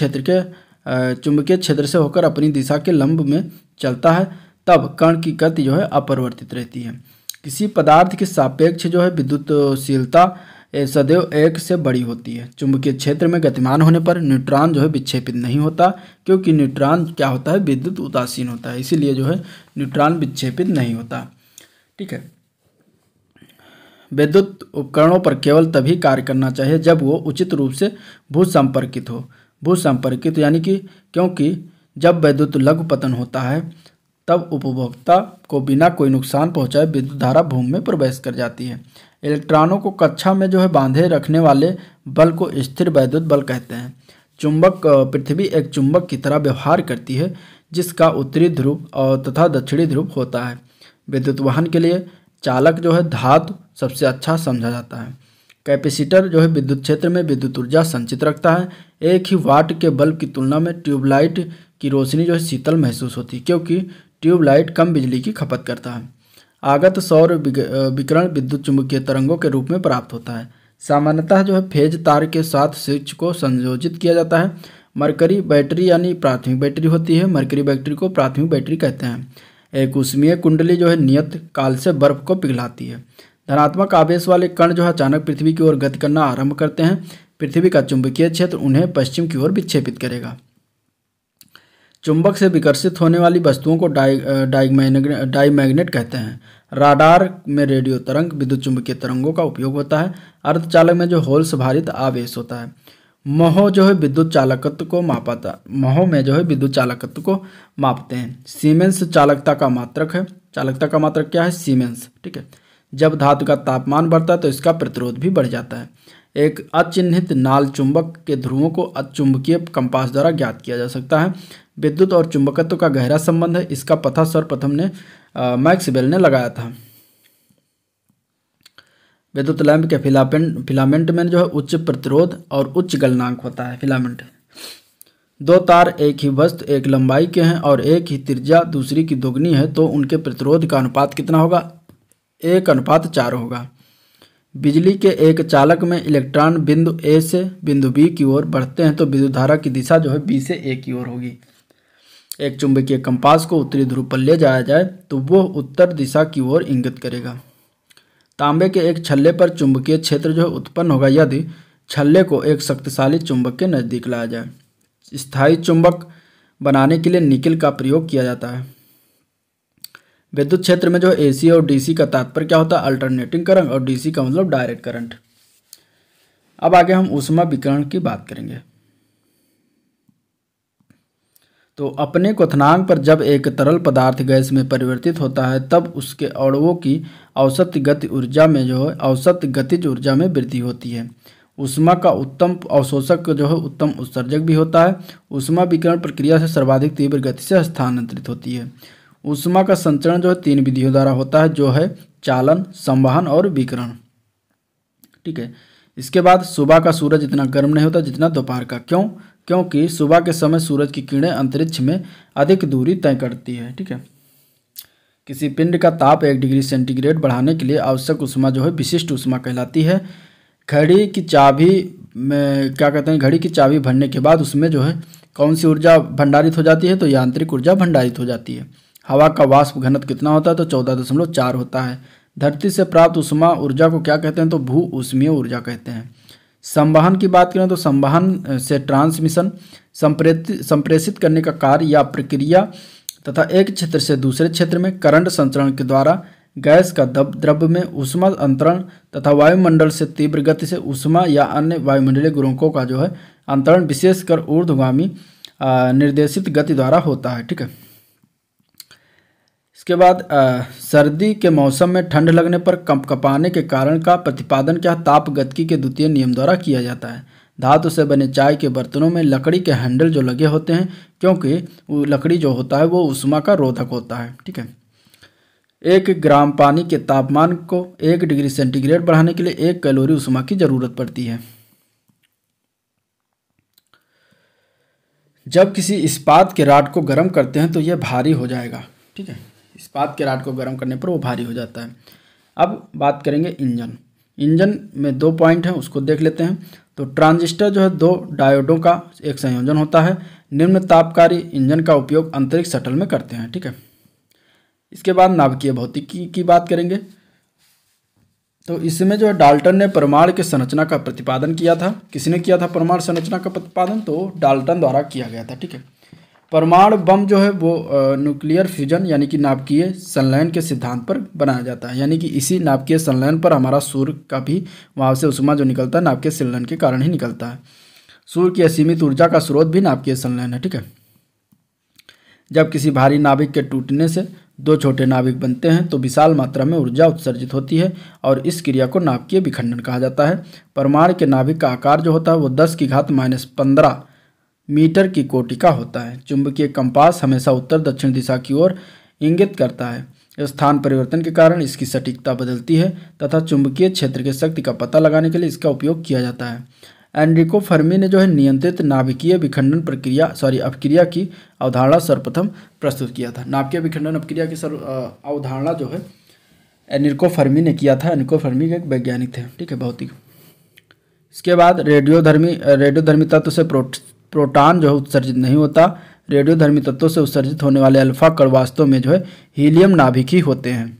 क्षेत्र से होकर अपनी दिशा के लंब में चलता है, तब कण की गति जो है अपरिवर्तित रहती है। किसी पदार्थ की सापेक्ष जो है विद्युतशीलता सदैव 1 से बड़ी होती है। चुंबकीय क्षेत्र में गतिमान होने पर न्यूट्रॉन जो है विक्षेपित नहीं होता क्योंकि न्यूट्रॉन क्या होता है? विद्युत उदासीन होता है, इसीलिए जो है न्यूट्रॉन विक्षेपित नहीं होता। ठीक है, विद्युत उपकरणों पर केवल तभी कार्य करना चाहिए जब वो उचित रूप से भू संपर्कित हो। भू संपर्कित यानी कि क्योंकि जब विद्युत लघु पतन होता है तब उपभोक्ता को बिना कोई नुकसान पहुंचाए विद्युत धारा भूमि में प्रवेश कर जाती है। इलेक्ट्रॉनों को कक्षा में जो है बांधे रखने वाले बल को स्थिर वैद्युत बल कहते हैं। चुंबक पृथ्वी एक चुंबक की तरह व्यवहार करती है जिसका उत्तरी ध्रुव और तथा दक्षिणी ध्रुव होता है। विद्युत वाहन के लिए चालक जो है धातु सबसे अच्छा समझा जाता है। कैपेसिटर जो है विद्युत क्षेत्र में विद्युत ऊर्जा संचित रखता है। एक ही वाट के बल्ब की तुलना में ट्यूबलाइट की रोशनी जो है शीतल महसूस होती है क्योंकि ट्यूबलाइट कम बिजली की खपत करता है। आगत सौर विकिरण विद्युत चुंबकीय तरंगों के रूप में प्राप्त होता है। सामान्यतः जो है फेज तार के साथ स्विच को संयोजित किया जाता है। मरकरी बैटरी यानी प्राथमिक बैटरी होती है। मरकरी बैटरी को प्राथमिक बैटरी कहते हैं। एक ऊष्मीय कुंडली जो है नियत काल से बर्फ को पिघलाती है। धनात्मक आवेश वाले कण जो है अचानक पृथ्वी की ओर गति करना आरंभ करते हैं। पृथ्वी का चुंबकीय क्षेत्र उन्हें पश्चिम की ओर विक्षेपित करेगा। चुंबक से विकर्षित होने वाली वस्तुओं को डाईमैग्नेट कहते हैं। राडार में रेडियो तरंग विद्युत चुंबकीय तरंगों का उपयोग होता है। अर्धचालक में जो होल्स भारित आवेश होता है। मोह जो है विद्युत चालकत्व को मापता मोह में जो है विद्युत चालकत्व को मापते हैं। सीमेंस चालकता का मात्रक है। चालकता का मात्रक क्या है? सीमेंस। ठीक है। जब धातु का तापमान बढ़ता है तो इसका प्रतिरोध भी बढ़ जाता है। एक अचिह्नित नाल चुंबक के ध्रुवों को चुंबकीय कंपास द्वारा ज्ञात किया जा सकता है। विद्युत और चुंबकत्व का गहरा संबंध है। इसका पता सर्वप्रथम ने मैक्सवेल ने लगाया था। विद्युत लैंप के फिलामेंट में जो है उच्च प्रतिरोध और उच्च गलनांक होता है। फिलामेंट दो तार एक ही वस्तु एक लंबाई के हैं और एक ही त्रिज्या दूसरी की दोगुनी है तो उनके प्रतिरोध का अनुपात कितना होगा? 1:4 होगा। बिजली के एक चालक में इलेक्ट्रॉन बिंदु ए से बिंदु बी की ओर बढ़ते हैं तो विद्युत धारा की दिशा जो है बी से ए की ओर होगी। एक चुंबकीय कंपास को उत्तरी ध्रुव पर ले जाया जाए तो वो उत्तर दिशा की ओर इंगित करेगा। तांबे के एक छल्ले पर चुंबकीय क्षेत्र जो उत्पन्न होगा यदि छल्ले को एक शक्तिशाली चुंबक के नज़दीक लाया जाए। स्थायी चुंबक बनाने के लिए निकेल का प्रयोग किया जाता है। विद्युत क्षेत्र में जो एसी और डीसी का तात्पर्य क्या होता है? अल्टरनेटिंग करंट, और डीसी का मतलब डायरेक्ट करंट। अब आगे हम ऊष्मा विकिरण की बात करेंगे। तो अपने क्वथनांक पर जब एक तरल पदार्थ गैस में परिवर्तित होता है तब उसके अणुओं की औसत गति ऊर्जा में जो है औसत गतिज ऊर्जा में वृद्धि होती है। ऊष्मा का उत्तम अवशोषक जो है उत्तम उत्सर्जक भी होता है। ऊष्मा विकिरण प्रक्रिया से सर्वाधिक तीव्र गति से स्थानांतरित होती है। ऊष्मा का संचरण जो है 3 विधियों द्वारा होता है जो है चालन, संवहन और विकिरण। ठीक है। इसके बाद सुबह का सूरज इतना गर्म नहीं होता जितना दोपहर का। क्यों? क्योंकि सुबह के समय सूरज की किरणें अंतरिक्ष में अधिक दूरी तय करती है। ठीक है। किसी पिंड का ताप 1 डिग्री सेंटीग्रेड बढ़ाने के लिए आवश्यक ऊष्मा जो है विशिष्ट ऊष्मा कहलाती है। घड़ी की चाबी में क्या कहते हैं? घड़ी की चाबी भरने के बाद उसमें जो है कौन सी ऊर्जा भंडारित हो जाती है? तो यांत्रिक ऊर्जा भंडारित हो जाती है। हवा का वाष्प घनत्व कितना होता है? तो 14.4 होता है। धरती से प्राप्त ऊष्मा ऊर्जा को क्या कहते हैं? तो भू ऊष्मीय ऊर्जा कहते हैं। संवहन की बात करें तो संवहन से ट्रांसमिशन संप्रेषित करने का कार्य या प्रक्रिया तथा एक क्षेत्र से दूसरे क्षेत्र में करंट संचरण के द्वारा गैस का द्रव्य में ऊष्मा अंतरण तथा वायुमंडल से तीव्र गति से ऊष्मा या अन्य वायुमंडलीय गुणकों का जो है अंतरण विशेषकर ऊर्ध्वगामी निर्देशित गति द्वारा होता है। ठीक है। इसके बाद सर्दी के मौसम में ठंड लगने पर कंपकपाने के कारण का प्रतिपादन क्या तापगतिकी के द्वितीय नियम द्वारा किया जाता है। धातु से बने चाय के बर्तनों में लकड़ी के हैंडल जो लगे होते हैं क्योंकि वो लकड़ी जो होता है वो ऊष्मा का रोधक होता है। ठीक है। 1 ग्राम पानी के तापमान को 1 डिग्री सेंटीग्रेड बढ़ाने के लिए 1 कैलोरी ऊष्मा की जरूरत पड़ती है। जब किसी इस्पात के राड को गर्म करते हैं तो यह भारी हो जाएगा। ठीक है। इस्पात के राड को गर्म करने पर वो भारी हो जाता है। अब बात करेंगे इंजन। इंजन में 2 पॉइंट हैं उसको देख लेते हैं। तो ट्रांजिस्टर जो है 2 डायोडों का एक संयोजन होता है। निम्न तापकारी इंजन का उपयोग अंतरिक्ष शटल में करते हैं। ठीक है। इसके बाद नाभिकीय भौतिकी की बात करेंगे। तो इसमें जो है डाल्टन ने परमाणु के संरचना का प्रतिपादन किया था। किसने किया था परमाणु संरचना का प्रतिपादन? तो डाल्टन द्वारा किया गया था। ठीक है। परमाणु बम जो है वो न्यूक्लियर फ्यूजन यानी कि नाभिकीय संलयन के सिद्धांत पर बनाया जाता है। यानी कि इसी नाभिकीय संलयन पर हमारा सूर्य का भी वहाँ से उष्मा जो निकलता है नाभिकीय संलयन के कारण ही निकलता है। सूर्य की असीमित ऊर्जा का स्रोत भी नाभिकीय संलयन है। ठीक है, जब किसी भारी नाभिक के टूटने से दो छोटे नाभिक बनते हैं तो विशाल मात्रा में ऊर्जा उत्सर्जित होती है और इस क्रिया को नाभिकीय विखंडन कहा जाता है। परमाणु के नाभिक का आकार जो होता है वो 10⁻⁻15 मीटर की कोटि का होता है। चुंबकीय कंपास हमेशा उत्तर दक्षिण दिशा की ओर इंगित करता है। स्थान परिवर्तन के कारण इसकी सटीकता बदलती है तथा चुंबकीय क्षेत्र की शक्ति का पता लगाने के लिए इसका उपयोग किया जाता है। एनरिको फर्मी ने जो है नियंत्रित नाभिकीय विखंडन अपक्रिया की अवधारणा सर्वप्रथम प्रस्तुत किया था। नाभिकीय विखंडन अपक्रिया की अवधारणा जो है एनरिको फर्मी ने किया था। एनरिको फर्मी एक वैज्ञानिक थे। ठीक है, भौतिक। इसके बाद रेडियोधर्मी तत्व से प्रोटॉन जो है उत्सर्जित नहीं होता। रेडियोधर्मी तत्वों से उत्सर्जित होने वाले अल्फा कण वास्तव में जो है हीलियम नाभिकी होते हैं।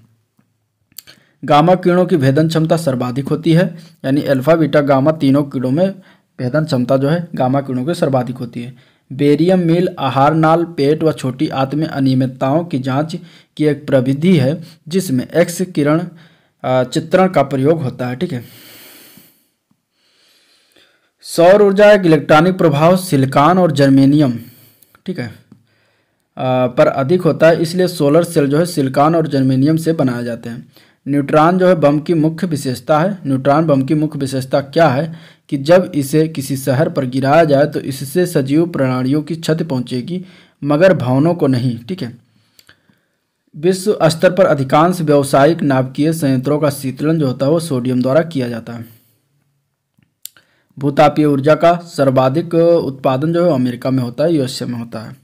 गामा किरणों की भेदन क्षमता सर्वाधिक होती है। यानी अल्फा बीटा गामा तीनों किरणों में भेदन क्षमता जो है गामा किरणों की सर्वाधिक होती है। बेरियम मील आहार नाल, पेट व छोटी आंत में अनियमितताओं की जांच की एक प्रविधि है जिसमें एक्स किरण चित्रण का प्रयोग होता है। ठीक है, सौर ऊर्जा एक इलेक्ट्रॉनिक प्रभाव सिलिकॉन और जर्मेनियम, ठीक है, पर अधिक होता है, इसलिए सोलर सेल जो है सिलिकॉन और जर्मेनियम से बनाए जाते हैं। न्यूट्रॉन जो है बम की मुख्य विशेषता है। न्यूट्रॉन बम की मुख्य विशेषता क्या है कि जब इसे किसी शहर पर गिराया जाए तो इससे सजीव प्रणालियों की क्षति पहुंचेगी मगर भवनों को नहीं। ठीक है, विश्व स्तर पर अधिकांश व्यावसायिक नाभिकीय संयंत्रों का शीतलन जो होता है वो सोडियम द्वारा किया जाता है। भूतापीय ऊर्जा का सर्वाधिक उत्पादन जो है अमेरिका में होता है, यूएसए में होता है।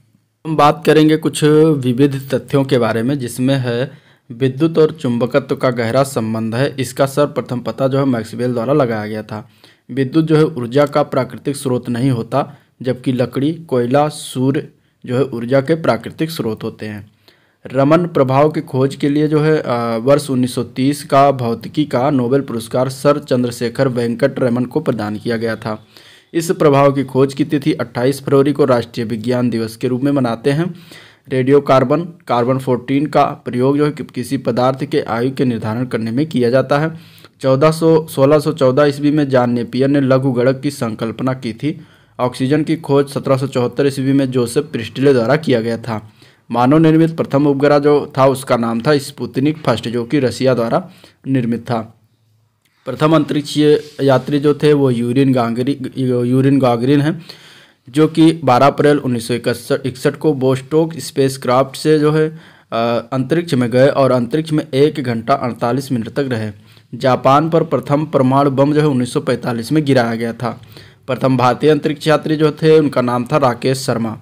हम बात करेंगे कुछ विविध तथ्यों के बारे में जिसमें है विद्युत और चुंबकत्व का गहरा संबंध है। इसका सर्वप्रथम पता जो है मैक्सवेल द्वारा लगाया गया था। विद्युत जो है ऊर्जा का प्राकृतिक स्रोत नहीं होता जबकि लकड़ी, कोयला, सूर्य जो है ऊर्जा के प्राकृतिक स्रोत होते हैं। रमन प्रभाव की खोज के लिए जो है वर्ष 1930 का भौतिकी का नोबेल पुरस्कार सर चंद्रशेखर वेंकट रमन को प्रदान किया गया था। इस प्रभाव की खोज की तिथि 28 फरवरी को राष्ट्रीय विज्ञान दिवस के रूप में मनाते हैं। रेडियो कार्बन 14 का प्रयोग जो है किसी पदार्थ के आयु के निर्धारण करने में किया जाता है। 1614 ईस्वी में जॉन नेपियर ने लघु गणक की संकल्पना की थी। ऑक्सीजन की खोज 1774 ईस्वी में जोसेफ प्रिस्टले द्वारा किया गया था। मानव निर्मित प्रथम उपग्रह जो था उसका नाम था स्पुतनिक फर्स्ट, जो कि रसिया द्वारा निर्मित था। प्रथम अंतरिक्षीय यात्री जो थे वो यूरिन गागरिन हैं, जो कि 12 अप्रैल 1961 को बोस्टोक स्पेसक्राफ्ट से जो है अंतरिक्ष में गए और अंतरिक्ष में 1 घंटा 48 मिनट तक रहे। जापान पर प्रथम परमाणु बम जो है 1945 में गिराया गया था। प्रथम भारतीय अंतरिक्ष यात्री जो थे उनका नाम था राकेश शर्मा।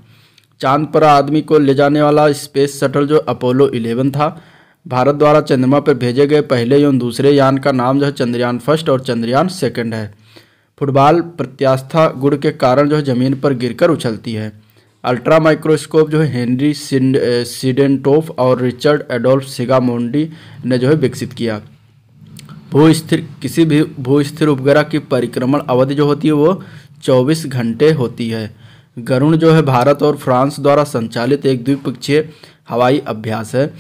चांद पर आदमी को ले जाने वाला स्पेस शटल जो अपोलो 11 था। भारत द्वारा चंद्रमा पर भेजे गए पहले एवं दूसरे यान का नाम जो है चंद्रयान फर्स्ट और चंद्रयान सेकंड है। फुटबॉल प्रत्यास्था गुण के कारण जो है जमीन पर गिरकर उछलती है। अल्ट्रा माइक्रोस्कोप जो है हेनरी सिडेंटोफ और रिचर्ड एडोल्फ सिगामोंडी ने जो है विकसित किया। किसी भी भूस्थिर उपग्रह की परिक्रमण अवधि जो होती है वो 24 घंटे होती है। गरुण जो है भारत और फ्रांस द्वारा संचालित एक द्विपक्षीय हवाई अभ्यास है।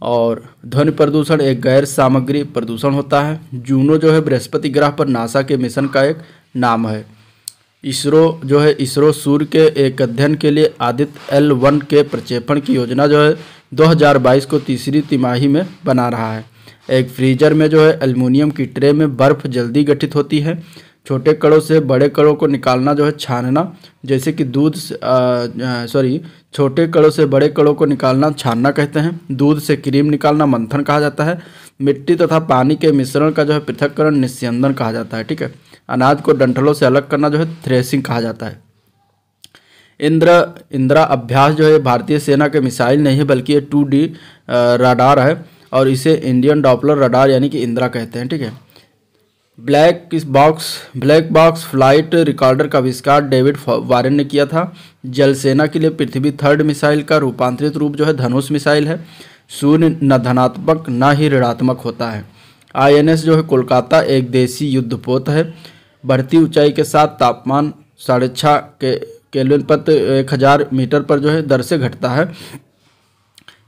और ध्वनि प्रदूषण एक गैर सामग्री प्रदूषण होता है। जूनो जो है बृहस्पति ग्रह पर नासा के मिशन का एक नाम है। इसरो सूर्य के एक अध्ययन के लिए आदित्य L1 के प्रक्षेपण की योजना जो है 2022 को तीसरी तिमाही में बना रहा है। एक फ्रीजर में जो है एल्युमिनियम की ट्रे में बर्फ जल्दी गठित होती है। छोटे कणों से बड़े कणों को निकालना जो है छानना, जैसे कि छोटे कणों से बड़े कणों को निकालना छानना कहते हैं। दूध से क्रीम निकालना मंथन कहा जाता है। मिट्टी तथा पानी के मिश्रण का जो है पृथक्करण निस्यंदन कहा जाता है। ठीक है, अनाज को डंठलों से अलग करना जो है थ्रेसिंग कहा जाता है। इंदिरा अभ्यास जो है भारतीय सेना के मिसाइल नहीं है बल्कि ये 2D रडार है और इसे इंडियन डॉपलर रडार यानी कि इंदिरा कहते हैं। ठीक है, ब्लैक बॉक्स फ्लाइट रिकॉर्डर का आविष्कार डेविड वारेन ने किया था। जल सेना के लिए पृथ्वी थर्ड मिसाइल का रूपांतरित रूप जो है धनुष मिसाइल है। शून्य न धनात्मक न ही ऋणात्मक होता है। INS जो है कोलकाता एक देसी युद्धपोत है। बढ़ती ऊंचाई के साथ तापमान 6.5 केल्विन प्रति 1000 मीटर पर जो है दर से घटता है।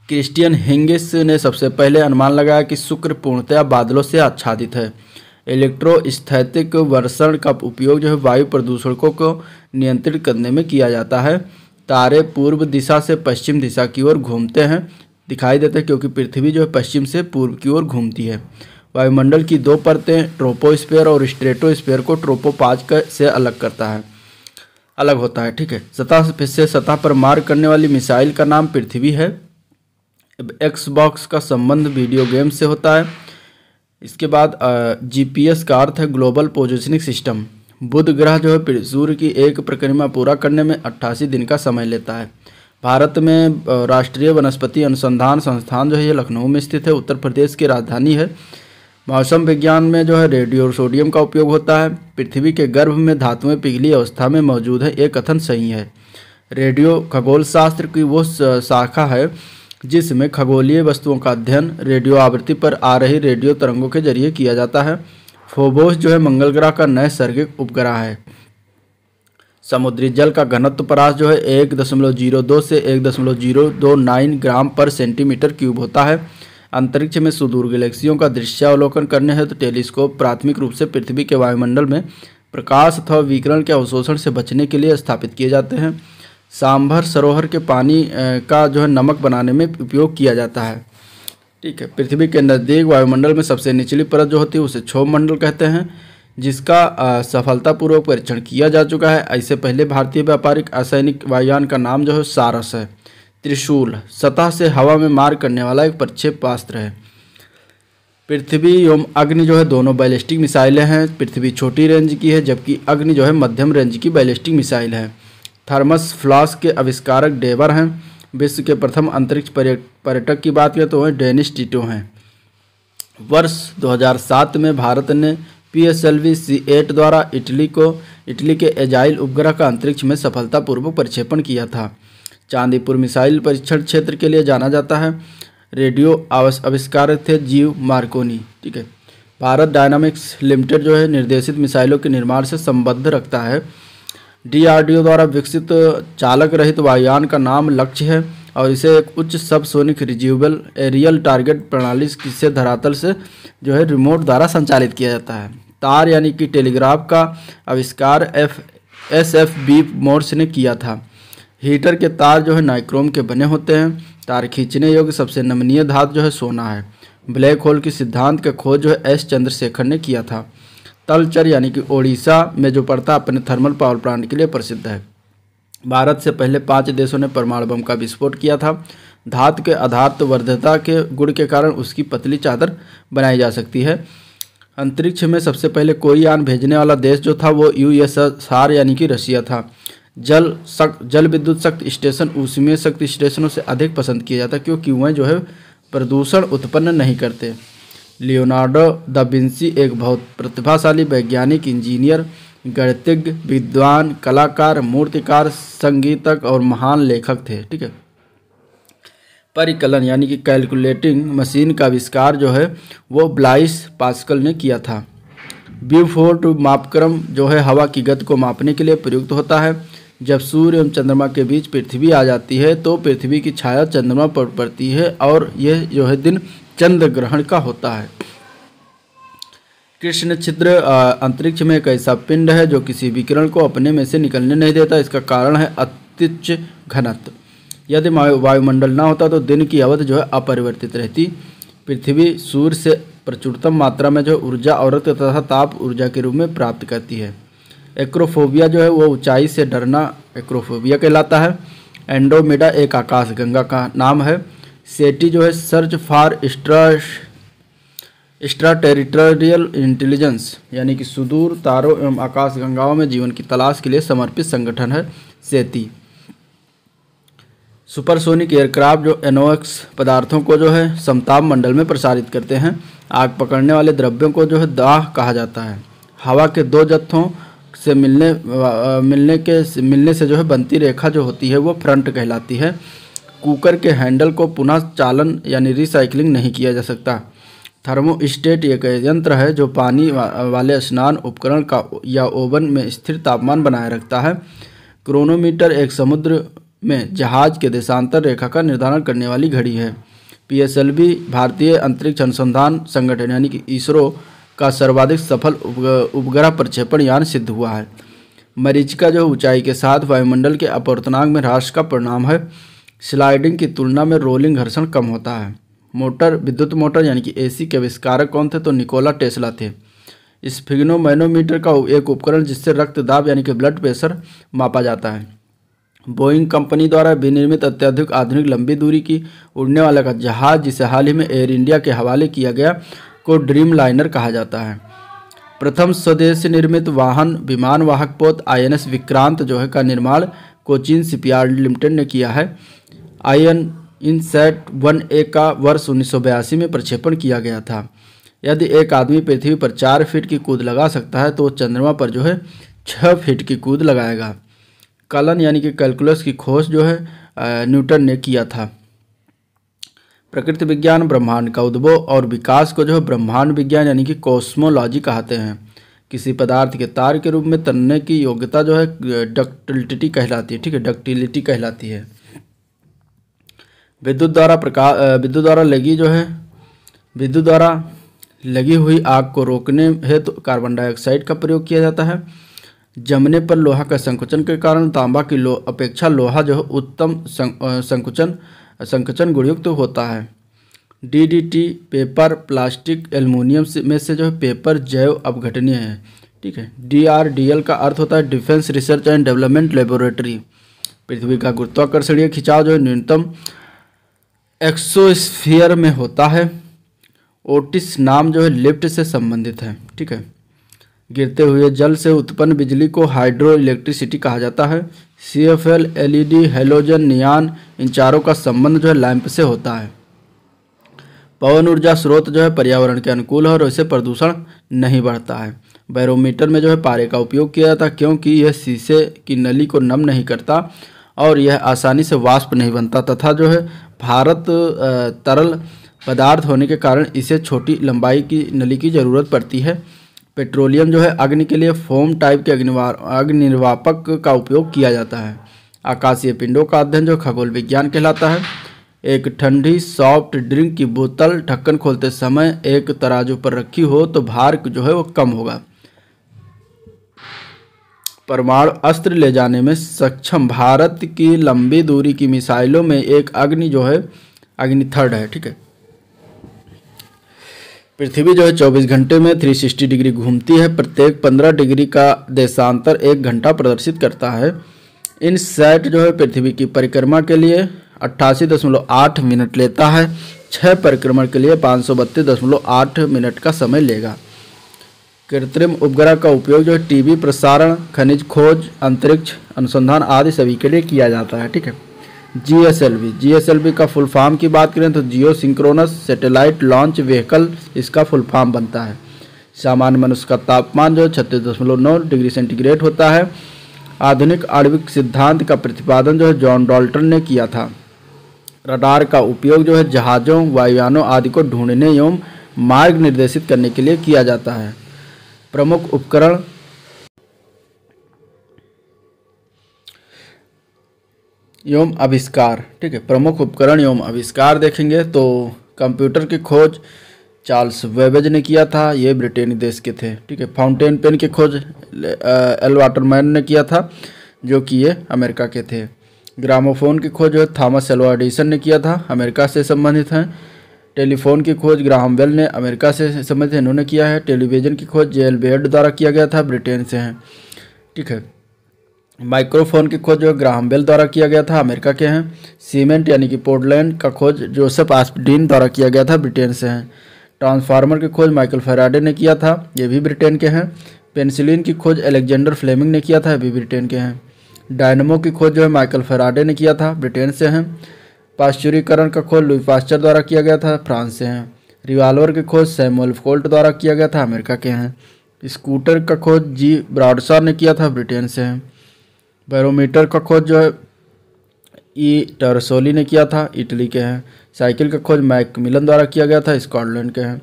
क्रिस्टियन हिंगिस ने सबसे पहले अनुमान लगाया कि शुक्र पूर्णतया बादलों से आच्छादित है। इलेक्ट्रोस्टैटिक वर्षण का उपयोग जो है वायु प्रदूषकों को नियंत्रित करने में किया जाता है। तारे पूर्व दिशा से पश्चिम दिशा की ओर घूमते हैं, दिखाई देते हैं, क्योंकि पृथ्वी जो है पश्चिम से पूर्व की ओर घूमती है। वायुमंडल की 2 परतें ट्रोपोस्फीयर और स्ट्रेटोस्फीयर को ट्रोपोपाज से अलग होता है। ठीक है, सतह से सतह पर मार करने वाली मिसाइल का नाम पृथ्वी है। एक्सबॉक्स का संबंध वीडियो गेम से होता है। इसके बाद GPS का अर्थ है ग्लोबल पोजिशनिंग सिस्टम। बुध ग्रह जो है सूर्य की एक परिक्रमा पूरा करने में 88 दिन का समय लेता है। भारत में राष्ट्रीय वनस्पति अनुसंधान संस्थान जो है ये लखनऊ में स्थित है, उत्तर प्रदेश की राजधानी है। मौसम विज्ञान में जो है रेडियो और सोडियम का उपयोग होता है। पृथ्वी के गर्भ में धातुएं पिघली अवस्था में मौजूद है, ये कथन सही है। रेडियो खगोल शास्त्र की वो शाखा है जिसमें खगोलीय वस्तुओं का अध्ययन रेडियो आवृत्ति पर आ रही रेडियो तरंगों के जरिए किया जाता है। फोबोस जो है मंगल ग्रह का नैसर्गिक उपग्रह है। समुद्री जल का घनत्व परास जो है 1.02 से 1.029 ग्राम पर सेंटीमीटर क्यूब होता है। अंतरिक्ष में सुदूर गैलेक्सियों का दृश्यावलोकन करने हेतु टेलीस्कोप प्राथमिक रूप से पृथ्वी के वायुमंडल में प्रकाश अथवा विकिरण के अवशोषण से बचने के लिए स्थापित किए जाते हैं। सांभर सरोवर के पानी का जो है नमक बनाने में उपयोग किया जाता है। ठीक है, पृथ्वी के नज़दीक वायुमंडल में सबसे निचली परत जो होती है उसे क्षोभ मंडल कहते हैं, जिसका सफलतापूर्वक परीक्षण किया जा चुका है। ऐसे पहले भारतीय व्यापारिक असैनिक वायुयान का नाम जो है सारस है। त्रिशूल सतह से हवा में मार करने वाला एक प्रक्षेपास्त्र है। पृथ्वी एवं अग्नि जो है दोनों बैलिस्टिक मिसाइलें हैं। पृथ्वी छोटी रेंज की है जबकि अग्नि जो है मध्यम रेंज की बैलिस्टिक मिसाइल है। थर्मस फ्लास्क के आविष्कारक डेवर हैं। विश्व के प्रथम अंतरिक्ष पर्यटक की बात करें तो वह डेनिस टिटो हैं। वर्ष 2007 में भारत ने PSLV C8 द्वारा इटली के एजाइल उपग्रह का अंतरिक्ष में सफलतापूर्वक प्रक्षेपण किया था। चांदीपुर मिसाइल परीक्षण क्षेत्र के लिए जाना जाता है। रेडियो आविष्कारक थे जीव मार्कोनी। ठीक है, भारत डायनामिक्स लिमिटेड जो है निर्देशित मिसाइलों के निर्माण से संबद्ध रखता है। DRDO द्वारा विकसित चालक रहित वायुयान का नाम लक्ष्य है और इसे एक उच्च सबसोनिक रिज्यूवेबल एरियल टारगेट प्रणाली से धरातल से जो है रिमोट द्वारा संचालित किया जाता है। तार यानी कि टेलीग्राफ का आविष्कार SFB मोर्स ने किया था। हीटर के तार जो है नाइक्रोम के बने होते हैं। तार खींचने योग्य सबसे नमनीय धातु जो है सोना है। ब्लैक होल की सिद्धांत का खोज जो है S चंद्रशेखर ने किया था। तलचर यानी कि ओडिशा में जो पड़ता अपने थर्मल पावर प्लांट के लिए प्रसिद्ध है। भारत से पहले 5 देशों ने परमाणु बम का विस्फोट किया था। धातु के आधारवर्धता के गुण के कारण उसकी पतली चादर बनाई जा सकती है। अंतरिक्ष में सबसे पहले कोई यान भेजने वाला देश जो था वो USSR यानी कि रशिया था। जल विद्युत शक्ति स्टेशन ऊष्मीय शक्ति स्टेशनों से अधिक पसंद किया जाता है क्योंकि वह जो है प्रदूषण उत्पन्न नहीं करते। लियोनार्डो दा विंसी एक बहुत प्रतिभाशाली वैज्ञानिक, इंजीनियर, गणितज्ञ, विद्वान, कलाकार, मूर्तिकार, संगीतक और महान लेखक थे। ठीक है, परिकलन यानी कि कैलकुलेटिंग मशीन का आविष्कार जो है वो ब्लाइस पास्कल ने किया था। ब्यूफोर्ट मापक्रम जो है हवा की गति को मापने के लिए प्रयुक्त होता है। जब सूर्य एवं चंद्रमा के बीच पृथ्वी आ जाती है तो पृथ्वी की छाया चंद्रमा पर पड़ती है और यह जो है दिन चंद्र ग्रहण का होता है। कृष्ण छिद्र अंतरिक्ष में एक ऐसा पिंड है जो किसी विकिरण को अपने में से निकलने नहीं देता। इसका कारण है अत्युच्च घनत्व। यदि वायुमंडल ना होता तो दिन की अवधि जो है अपरिवर्तित रहती। पृथ्वी सूर्य से प्रचुरतम मात्रा में जो ऊर्जा और तथा ताप ऊर्जा के रूप में प्राप्त करती है। एक्रोफोबिया जो है वो ऊंचाई से डरना एक्रोफोबिया कहलाता है। एंड्रोमेडा एक आकाशगंगा का नाम है। सेटी जो है search for extra territorial intelligence यानी कि सुदूर तारों एवं आकाशगंगाओं में जीवन की तलाश के लिए समर्पित संगठन है सेती। सुपरसोनिक एयरक्राफ्ट जो NOx पदार्थों को जो है समताप मंडल में प्रसारित करते हैं। आग पकड़ने वाले द्रव्यों को जो है दाह कहा जाता है। हवा के 2 जत्थों से मिलने से जो है बनती रेखा जो होती है वो फ्रंट कहलाती है। कुकर के हैंडल को पुनः चालन यानी रिसाइकलिंग नहीं किया जा सकता। थर्मोस्टेट एक यंत्र है जो पानी वाले स्नान उपकरण का या ओवन में स्थिर तापमान बनाए रखता है। क्रोनोमीटर एक समुद्र में जहाज के देशांतर रेखा का निर्धारण करने वाली घड़ी है। PSLV भारतीय अंतरिक्ष अनुसंधान संगठन यानी कि इसरो का सर्वाधिक सफल उपग्रह प्रक्षेपण यान सिद्ध हुआ है। मरीचिका जो ऊंचाई के साथ वायुमंडल के अपवर्तनांक में ह्रास का परिणाम है। स्लाइडिंग की तुलना में रोलिंग घर्षण कम होता है। मोटर विद्युत मोटर यानी कि AC के आविष्कारक कौन थे? तो निकोला टेस्ला थे। स्फिग्नोमैनोमीटर का एक उपकरण जिससे रक्तदाब यानी कि ब्लड प्रेशर मापा जाता है। बोइंग कंपनी द्वारा विनिर्मित अत्यधिक आधुनिक लंबी दूरी की उड़ने वाला का जहाज जिसे हाल ही में एयर इंडिया के हवाले किया गया को ड्रीम लाइनर कहा जाता है। प्रथम स्वदेशी निर्मित वाहन विमान वाहक पोत INS विक्रांत जो है का निर्माण कोचीन शिपयार्ड लिमिटेड ने किया है। INSAT 1A का वर्ष 1982 में प्रक्षेपण किया गया था। यदि एक आदमी पृथ्वी पर 4 फीट की कूद लगा सकता है तो वो चंद्रमा पर जो है 6 फीट की कूद लगाएगा। कलन यानी कि कैलकुलस की खोज जो है न्यूटन ने किया था। प्रकृति विज्ञान ब्रह्मांड का उद्भव और विकास को जो है ब्रह्मांड विज्ञान यानी कि कॉस्मोलॉजी कहते हैं। किसी पदार्थ के तार के रूप में तनने की योग्यता जो है डक्टिलिटी कहलाती है। ठीक है, डक्टिलिटी कहलाती है। विद्युत द्वारा लगी हुई आग को रोकने हेतु कार्बन डाइऑक्साइड का प्रयोग किया जाता है। जमने पर लोहा का संकुचन के कारण तांबा की अपेक्षा लोहा जो है उत्तम संकुचन गुणयुक्त होता है। DDT पेपर, प्लास्टिक, एल्युमिनियम में से जो है पेपर जैव अपघटनीय है। ठीक है। DRDL का अर्थ होता है defence research and development laboratory. पृथ्वी का गुरुत्वाकर्षणीय खिंचाव जो है न्यूनतम एक्सोस्फीयर में होता है। ओटिस नाम जो है लिफ्ट से संबंधित है। ठीक है। गिरते हुए जल से उत्पन्न बिजली को हाइड्रो इलेक्ट्रिसिटी कहा जाता है। CFL, LED, हैलोजन, नियान इन चारों का संबंध जो है लैंप से होता है। पवन ऊर्जा स्रोत जो है पर्यावरण के अनुकूल है और इससे प्रदूषण नहीं बढ़ता है। बैरोमीटर में जो है पारे का उपयोग किया जाता है क्योंकि यह शीशे की नली को नम नहीं करता और यह आसानी से वाष्प नहीं बनता तथा जो है भारत तरल पदार्थ होने के कारण इसे छोटी लंबाई की नली की ज़रूरत पड़ती है। पेट्रोलियम जो है अग्नि के लिए फोम टाइप के अग्निनिर्वापक का उपयोग किया जाता है। आकाशीय पिंडों का अध्ययन जो खगोल विज्ञान कहलाता है। एक ठंडी सॉफ्ट ड्रिंक की बोतल ढक्कन खोलते समय एक तराजू पर रखी हो तो भार जो है वो कम होगा। परमाणु अस्त्र ले जाने में सक्षम भारत की लंबी दूरी की मिसाइलों में एक अग्नि जो है अग्नि-3 है। ठीक है। पृथ्वी जो है 24 घंटे में 360 डिग्री घूमती है। प्रत्येक 15 डिग्री का देशांतर 1 घंटा प्रदर्शित करता है। INSAT जो है पृथ्वी की परिक्रमा के लिए 88.8 मिनट लेता है। 6 परिक्रमण के लिए 532.8 मिनट का समय लेगा। कृत्रिम उपग्रह का उपयोग जो है टीवी प्रसारण, खनिज खोज, अंतरिक्ष अनुसंधान आदि सभी के लिए किया जाता है। ठीक है। GSLV का फुल फॉर्म की बात करें तो जियो सिंक्रोनस सैटेलाइट लॉन्च व्हीकल इसका फुल फॉर्म बनता है। सामान्य मनुष्य का तापमान जो 36.9 डिग्री सेंटीग्रेड होता है। आधुनिक आणविक सिद्धांत का प्रतिपादन जो है जॉन डाल्टन ने किया था। रडार का उपयोग जो है जहाज़ों, वायुयानों आदि को ढूंढने एवं मार्ग निर्देशित करने के लिए किया जाता है। प्रमुख उपकरण एवं आविष्कार। ठीक है। प्रमुख उपकरण एवं आविष्कार देखेंगे तो कंप्यूटर की खोज चार्ल्स वेबेज ने किया था, ये ब्रिटेन देश के थे। ठीक है। फाउंटेन पेन की खोज एल वाटरमैन ने किया था जो कि ये अमेरिका के थे। ग्रामोफोन की खोज जो है थॉमस एल्वा एडिसन ने किया था, अमेरिका से संबंधित हैं। टेलीफोन की खोज ग्राहम बेल ने अमेरिका से संबंधित इन्होंने किया है। टेलीविज़न की खोज जेएल बेयर्ड द्वारा किया गया था, ब्रिटेन से हैं। ठीक है। माइक्रोफोन की खोज जो ग्राहम बेल द्वारा किया गया था, अमेरिका के हैं। सीमेंट यानी कि पोर्टलैंड का खोज जोसेफ आस्पडीन द्वारा किया गया था, ब्रिटेन से हैं। ट्रांसफार्मर की खोज माइकल फैराडे ने किया था, ये भी ब्रिटेन के हैं। पेनिसिलिन की खोज अलेक्जेंडर फ्लेमिंग ने किया था, ये भी ब्रिटेन के हैं। डायनमो की खोज जो है माइकल फैराडे ने किया था, ब्रिटेन से हैं। पाश्चुरीकरण का खोज लुई पास्चर द्वारा किया गया था, फ्रांस से हैं। रिवाल्वर की खोज सैमुअल कोल्ट द्वारा किया गया था, अमेरिका के हैं। स्कूटर का खोज जी ब्रॉडशॉ ने किया था, ब्रिटेन से हैं। बैरोमीटर का खोज जो है ई टर्सोली ने किया था, इटली के हैं। साइकिल का खोज मैकमिलन द्वारा किया गया था, स्कॉटलैंड के हैं।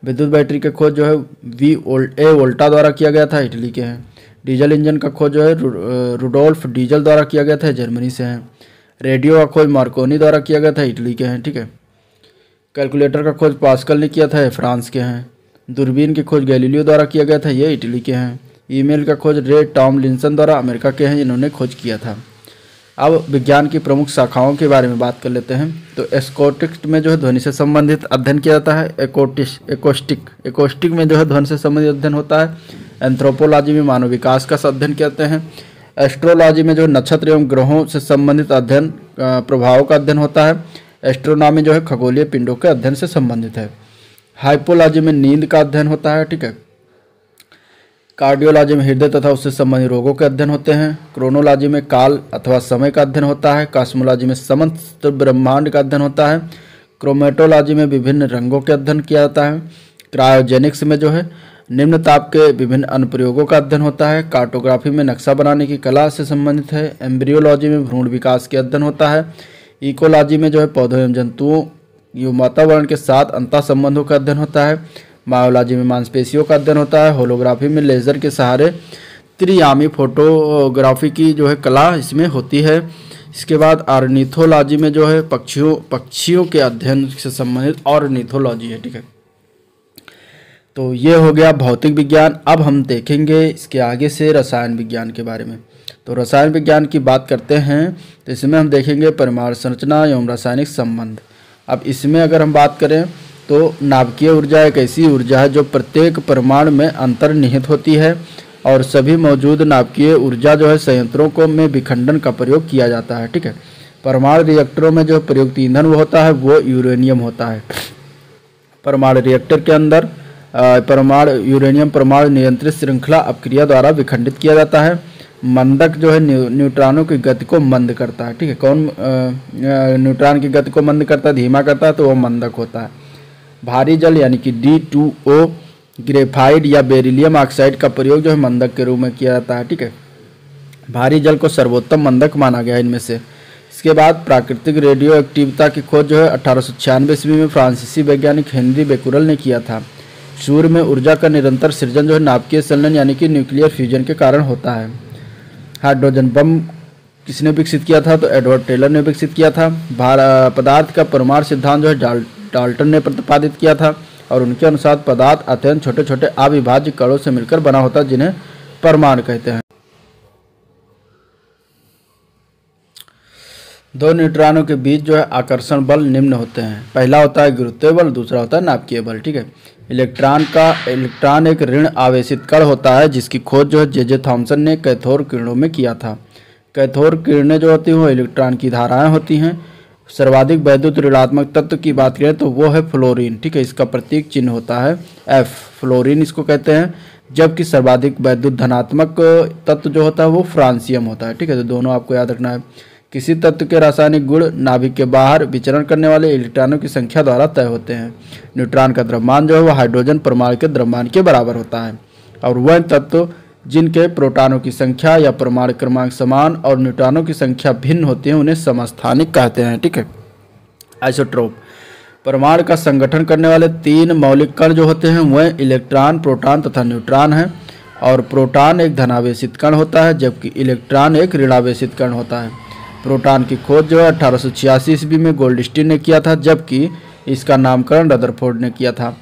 विद्युत बैटरी के खोज जो है ए वोल्टा द्वारा किया गया था, इटली के हैं। डीजल इंजन का खोज जो है रुडोल्फ डीजल द्वारा किया गया था, जर्मनी से हैं। रेडियो का खोज मार्कोनी द्वारा किया गया था, इटली के हैं, ठीक है। कैलकुलेटर का खोज पास्कल ने किया था, ये फ्रांस के हैं। दूरबीन की खोज गैलीलियो द्वारा किया गया था, ये इटली के हैं। ईमेल का खोज रे टॉमलिंसन द्वारा अमेरिका के हैं, इन्होंने खोज किया था। अब विज्ञान की प्रमुख शाखाओं के बारे में बात कर लेते हैं। तो एस्कोटिक्स में जो है ध्वनि से संबंधित अध्ययन किया जाता है। एकोस्टिक में जो है ध्वनि से संबंधित अध्ययन होता है। एंथ्रोपोलॉजी में मानव विकास का अध्ययन करते हैं। एस्ट्रोलॉजी में जो है नक्षत्र एवं ग्रहों से संबंधित अध्ययन प्रभावों का अध्ययन होता है। एस्ट्रोनॉमी जो है खगोलीय पिंडों के अध्ययन से संबंधित है। हाइपोलॉजी में नींद का अध्ययन होता है, ठीक है। कार्डियोलॉजी में हृदय तथा उससे संबंधित रोगों के अध्ययन होते हैं। क्रोनोलॉजी में काल अथवा समय का अध्ययन होता है। कॉस्मोलॉजी में समस्त ब्रह्मांड का अध्ययन होता है। क्रोमेटोलॉजी में विभिन्न रंगों के अध्ययन किया जाता है। क्रायोजेनिक्स में जो है निम्न ताप के विभिन्न अनुप्रयोगों का अध्ययन होता है। कार्टोग्राफी में नक्शा बनाने की कला से संबंधित है। एम्ब्रियोलॉजी में भ्रूण विकास के अध्ययन होता है। इकोलॉजी में जो है पौधों एवं जंतुओं एवं वातावरण के साथ अंतर संबंधों का अध्ययन होता है। बायोलॉजी में मांसपेशियों का अध्ययन होता है। होलोग्राफी में लेजर के सहारे त्रियामी फोटोग्राफी की जो है कला इसमें होती है। इसके बाद ऑर्निथोलॉजी में जो है पक्षियों के अध्ययन से संबंधित ऑर्निथोलॉजी है, ठीक है। तो ये हो गया भौतिक विज्ञान। अब हम देखेंगे इसके आगे से रसायन विज्ञान के बारे में। तो रसायन विज्ञान की बात करते हैं तो इसमें हम देखेंगे परमाणु संरचना एवं रासायनिक संबंध। अब इसमें अगर हम बात करें तो नाभिकीय ऊर्जा एक ऐसी ऊर्जा है जो प्रत्येक परमाणु में अंतर्निहित होती है और सभी मौजूद नाभिकीय ऊर्जा जो है संयंत्रों को में विखंडन का प्रयोग किया जाता है, ठीक है। परमाणु रिएक्टरों में जो प्रयुक्त ईंधन वो होता है वो यूरेनियम होता है। परमाणु रिएक्टर के अंदर यूरेनियम परमाणु नियंत्रित श्रृंखला अपक्रिया द्वारा विखंडित किया जाता है। मंदक जो है न्यूट्रॉनों की गति को मंद करता है, ठीक है। कौन न्यूट्रॉन की गति को मंद करता है, धीमा करता है, तो वो मंदक होता है। भारी जल यानी कि D2O ग्रेफाइट या बेरिलियम ऑक्साइड का प्रयोग जो है मंदक के रूप में किया जाता है, ठीक है। भारी जल को सर्वोत्तम मंदक माना गया इनमें से। इसके बाद प्राकृतिक रेडियो एक्टिविटी की खोज जो है 1896 ईस्वी में फ्रांसीसी वैज्ञानिक हेनरी बेकुरल ने किया था। सूर्य में ऊर्जा का निरंतर सृजन जो है नाभिकीय संलयन यानी कि न्यूक्लियर फ्यूजन के कारण होता है। हाइड्रोजन बम किसने विकसित किया था, तो एडवर्ड टेलर ने विकसित किया था। पदार्थ का परमाणु सिद्धांत जो है डाल्टन ने प्रतिपादित किया था और उनके अनुसार पदार्थ अत्यंत छोटे छोटे अविभाज्य कणों से मिलकर बना होता है जिन्हें परमाणु कहते हैं। दो न्यूट्रॉनों के बीच जो है आकर्षण बल निम्न होते हैं। पहला होता है गुरुत्वीय बल, दूसरा होता है नाभिकीय बल, ठीक है। इलेक्ट्रॉन एक ऋण आवेशित कण होता है जिसकी खोज जो है जे थॉमसन ने कैथोड किरणों में किया था। कैथोड किरणें जो होती हैं वो इलेक्ट्रॉन की धाराएं होती हैं। सर्वाधिक वैद्युत ऋणात्मक तत्व की बात करें तो वो है फ्लोरीन, ठीक है। इसका प्रतीक चिन्ह होता है F, फ्लोरीन इसको कहते हैं। जबकि सर्वाधिक वैद्युत धनात्मक तत्व जो होता है वो फ्रांसियम होता है, ठीक है। तो दोनों आपको याद रखना है। किसी तत्व के रासायनिक गुण नाभिक के बाहर विचरण करने वाले इलेक्ट्रॉनों की संख्या द्वारा तय होते हैं। न्यूट्रॉन का द्रव्यमान जो है वो हाइड्रोजन परमाणु के द्रव्यमान के बराबर होता है। और वह तत्व जिनके प्रोटॉनों की संख्या या परमाणु क्रमांक समान और न्यूट्रॉनों की संख्या भिन्न होती है उन्हें समस्थानिक कहते हैं, ठीक है। आइसोट्रोप परमाणु का संगठन करने वाले तीन मौलिक कण जो होते हैं वह इलेक्ट्रॉन, प्रोटॉन तथा न्यूट्रॉन है। और प्रोटॉन एक धनावेशित कण होता है जबकि इलेक्ट्रॉन एक ऋणावेशित कण होता है। प्रोटॉन की खोज जो है 1886 ईस्वी में गोल्डस्टीन ने किया था जबकि इसका नामकरण रदरफोर्ड ने किया था।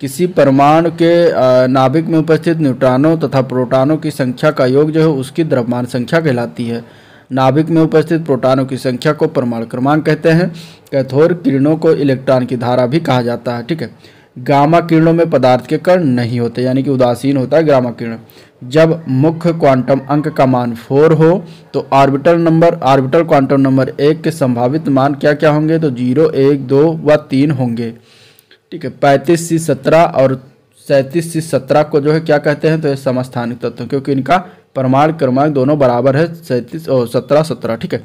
किसी परमाणु के नाभिक में उपस्थित न्यूट्रॉनों तथा प्रोटॉनों की संख्या का योग जो है उसकी द्रव्यमान संख्या कहलाती है। नाभिक में उपस्थित प्रोटॉनों की संख्या को परमाणु क्रमांक कहते हैं। कैथोड किरणों को इलेक्ट्रॉन की धारा भी कहा जाता है, ठीक है। गामा किरणों में पदार्थ के कण नहीं होते यानी कि उदासीन होता है गामा किरण। जब मुख्य क्वांटम अंक का मान 4 हो तो ऑर्बिटल क्वांटम नंबर 1 के संभावित मान क्या क्या होंगे, तो 0, 1, 2 व 3 होंगे, ठीक है। 35C17 और 37C17 को जो है क्या कहते हैं, तो ये समस्थानिक तत्व क्योंकि इनका परमाणु क्रमांक दोनों बराबर है 37 और 17, ठीक है।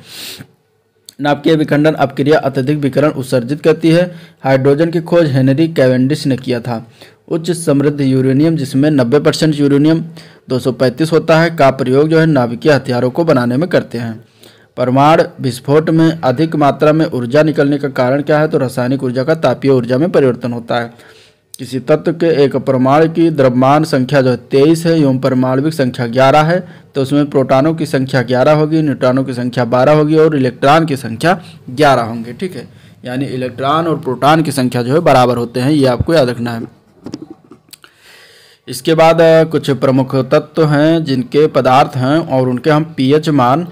नाभिकीय विखंडन अपक्रिया अत्यधिक विकिरण उत्सर्जित करती है। हाइड्रोजन की खोज हेनरी कैवेंडिश ने किया था। उच्च समृद्ध यूरेनियम जिसमें 90% यूरेनियम 235 होता है का प्रयोग जो है नाभिकीय हथियारों को बनाने में करते हैं। परमाणु विस्फोट में अधिक मात्रा में ऊर्जा निकलने का कारण क्या है, तो रासायनिक ऊर्जा का तापीय ऊर्जा में परिवर्तन होता है। किसी तत्व के एक परमाणु की द्रव्यमान संख्या जो है 23 है एवं परमाणविक संख्या 11 है, तो उसमें प्रोटॉनों की संख्या 11 होगी, न्यूट्रॉनों की संख्या 12 होगी और इलेक्ट्रॉन की संख्या 11 होंगे। ठीक है, यानी इलेक्ट्रॉन और प्रोटॉन की संख्या जो है बराबर होते हैं, ये आपको याद रखना है। इसके बाद कुछ प्रमुख तत्व हैं जिनके पदार्थ हैं और उनके हम पीएच मान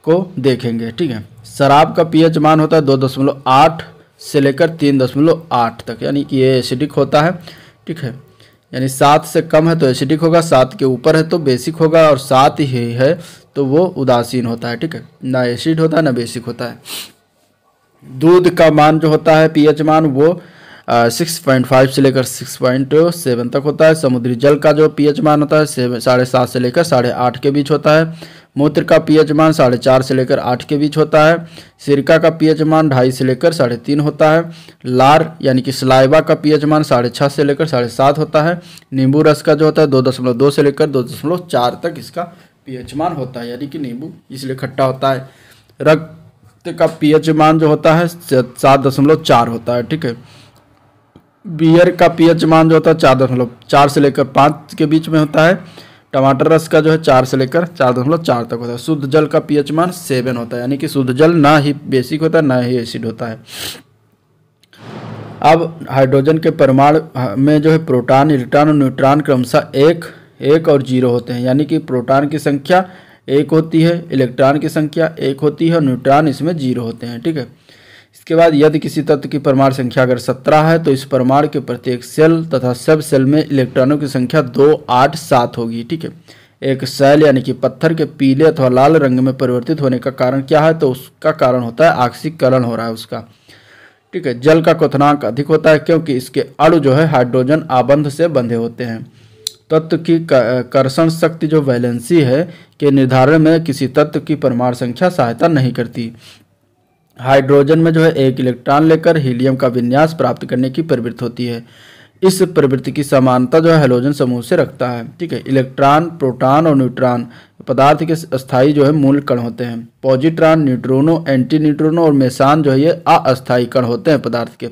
को देखेंगे। ठीक है, शराब का पीएच मान होता है 2.8 से लेकर 3.8 तक, यानी कि ये एसिडिक होता है। ठीक है, यानी 7 से कम है तो एसिडिक होगा, 7 के ऊपर है तो बेसिक होगा, और 7 ही है तो वो उदासीन होता है। ठीक है, ना एसिड होता है ना बेसिक होता है। दूध का मान जो होता है पीएच मान वो 6.5 से लेकर 6.7 तक होता है। समुद्री जल का जो पीएच मान होता है 7.5 से लेकर 8.5 के बीच होता है। मूत्र का पीएच मान 4.5 से लेकर 8 के बीच होता है। सिरका का पीएच मान 2.5 से लेकर 3.5 होता है। लार यानी कि सलाइवा का पीएच मान 6.5 से लेकर 7.5 होता है। नींबू रस का जो होता है 2.2 से लेकर 2.4 तक इसका पीएच मान होता है, यानी कि नींबू इसलिए खट्टा होता है। रक्त का पीएच मान जो होता है 7.4 होता है। ठीक है, बियर का पीएच मान जो होता है 4.4 से लेकर 5 के बीच में होता है। टमाटर रस का जो है 4 से लेकर 4.4 तक होता है। शुद्ध जल का पीएच मान 7 होता है, यानी कि शुद्ध जल ना ही बेसिक होता है ना ही एसिड होता है। अब हाइड्रोजन के परमाणु में जो है प्रोटॉन, इलेक्ट्रॉन और न्यूट्रॉन क्रमशः 1 और 0 होते हैं, यानी कि प्रोटॉन की संख्या 1 होती है, इलेक्ट्रॉन की संख्या 1 होती है और न्यूट्रॉन इसमें 0 होते हैं। ठीक है, इसके बाद यदि किसी तत्व की परमाणु संख्या अगर 17 है तो इस परमाणु के प्रत्येक सेल तथा सब सेल में इलेक्ट्रॉनों की संख्या 2, 8, 7 होगी। ठीक है, एक सेल यानी कि पत्थर के पीले अथवा लाल रंग में परिवर्तित होने का कारण क्या है, तो उसका कारण होता है ऑक्सीकरण हो रहा है उसका। ठीक है, जल का क्वथनांक अधिक होता है क्योंकि इसके अणु जो है हाइड्रोजन आबंध से बंधे होते हैं। तत्व की कर्षण शक्ति जो वैलेंसी है के निर्धारण में किसी तत्व की परमाणु संख्या सहायता नहीं करती। हाइड्रोजन में जो है एक इलेक्ट्रॉन लेकर हीलियम का विन्यास प्राप्त करने की प्रवृत्ति होती है। इस प्रवृत्ति की समानता जो है हैलोजन समूह से रखता है। ठीक है, इलेक्ट्रॉन, प्रोटॉन और न्यूट्रॉन पदार्थ के अस्थायी जो है मूल कण होते हैं। पॉजिट्रॉन, न्यूट्रोनो, एंटी न्यूट्रोनो और मेसान जो है ये अस्थायी कण होते हैं पदार्थ के।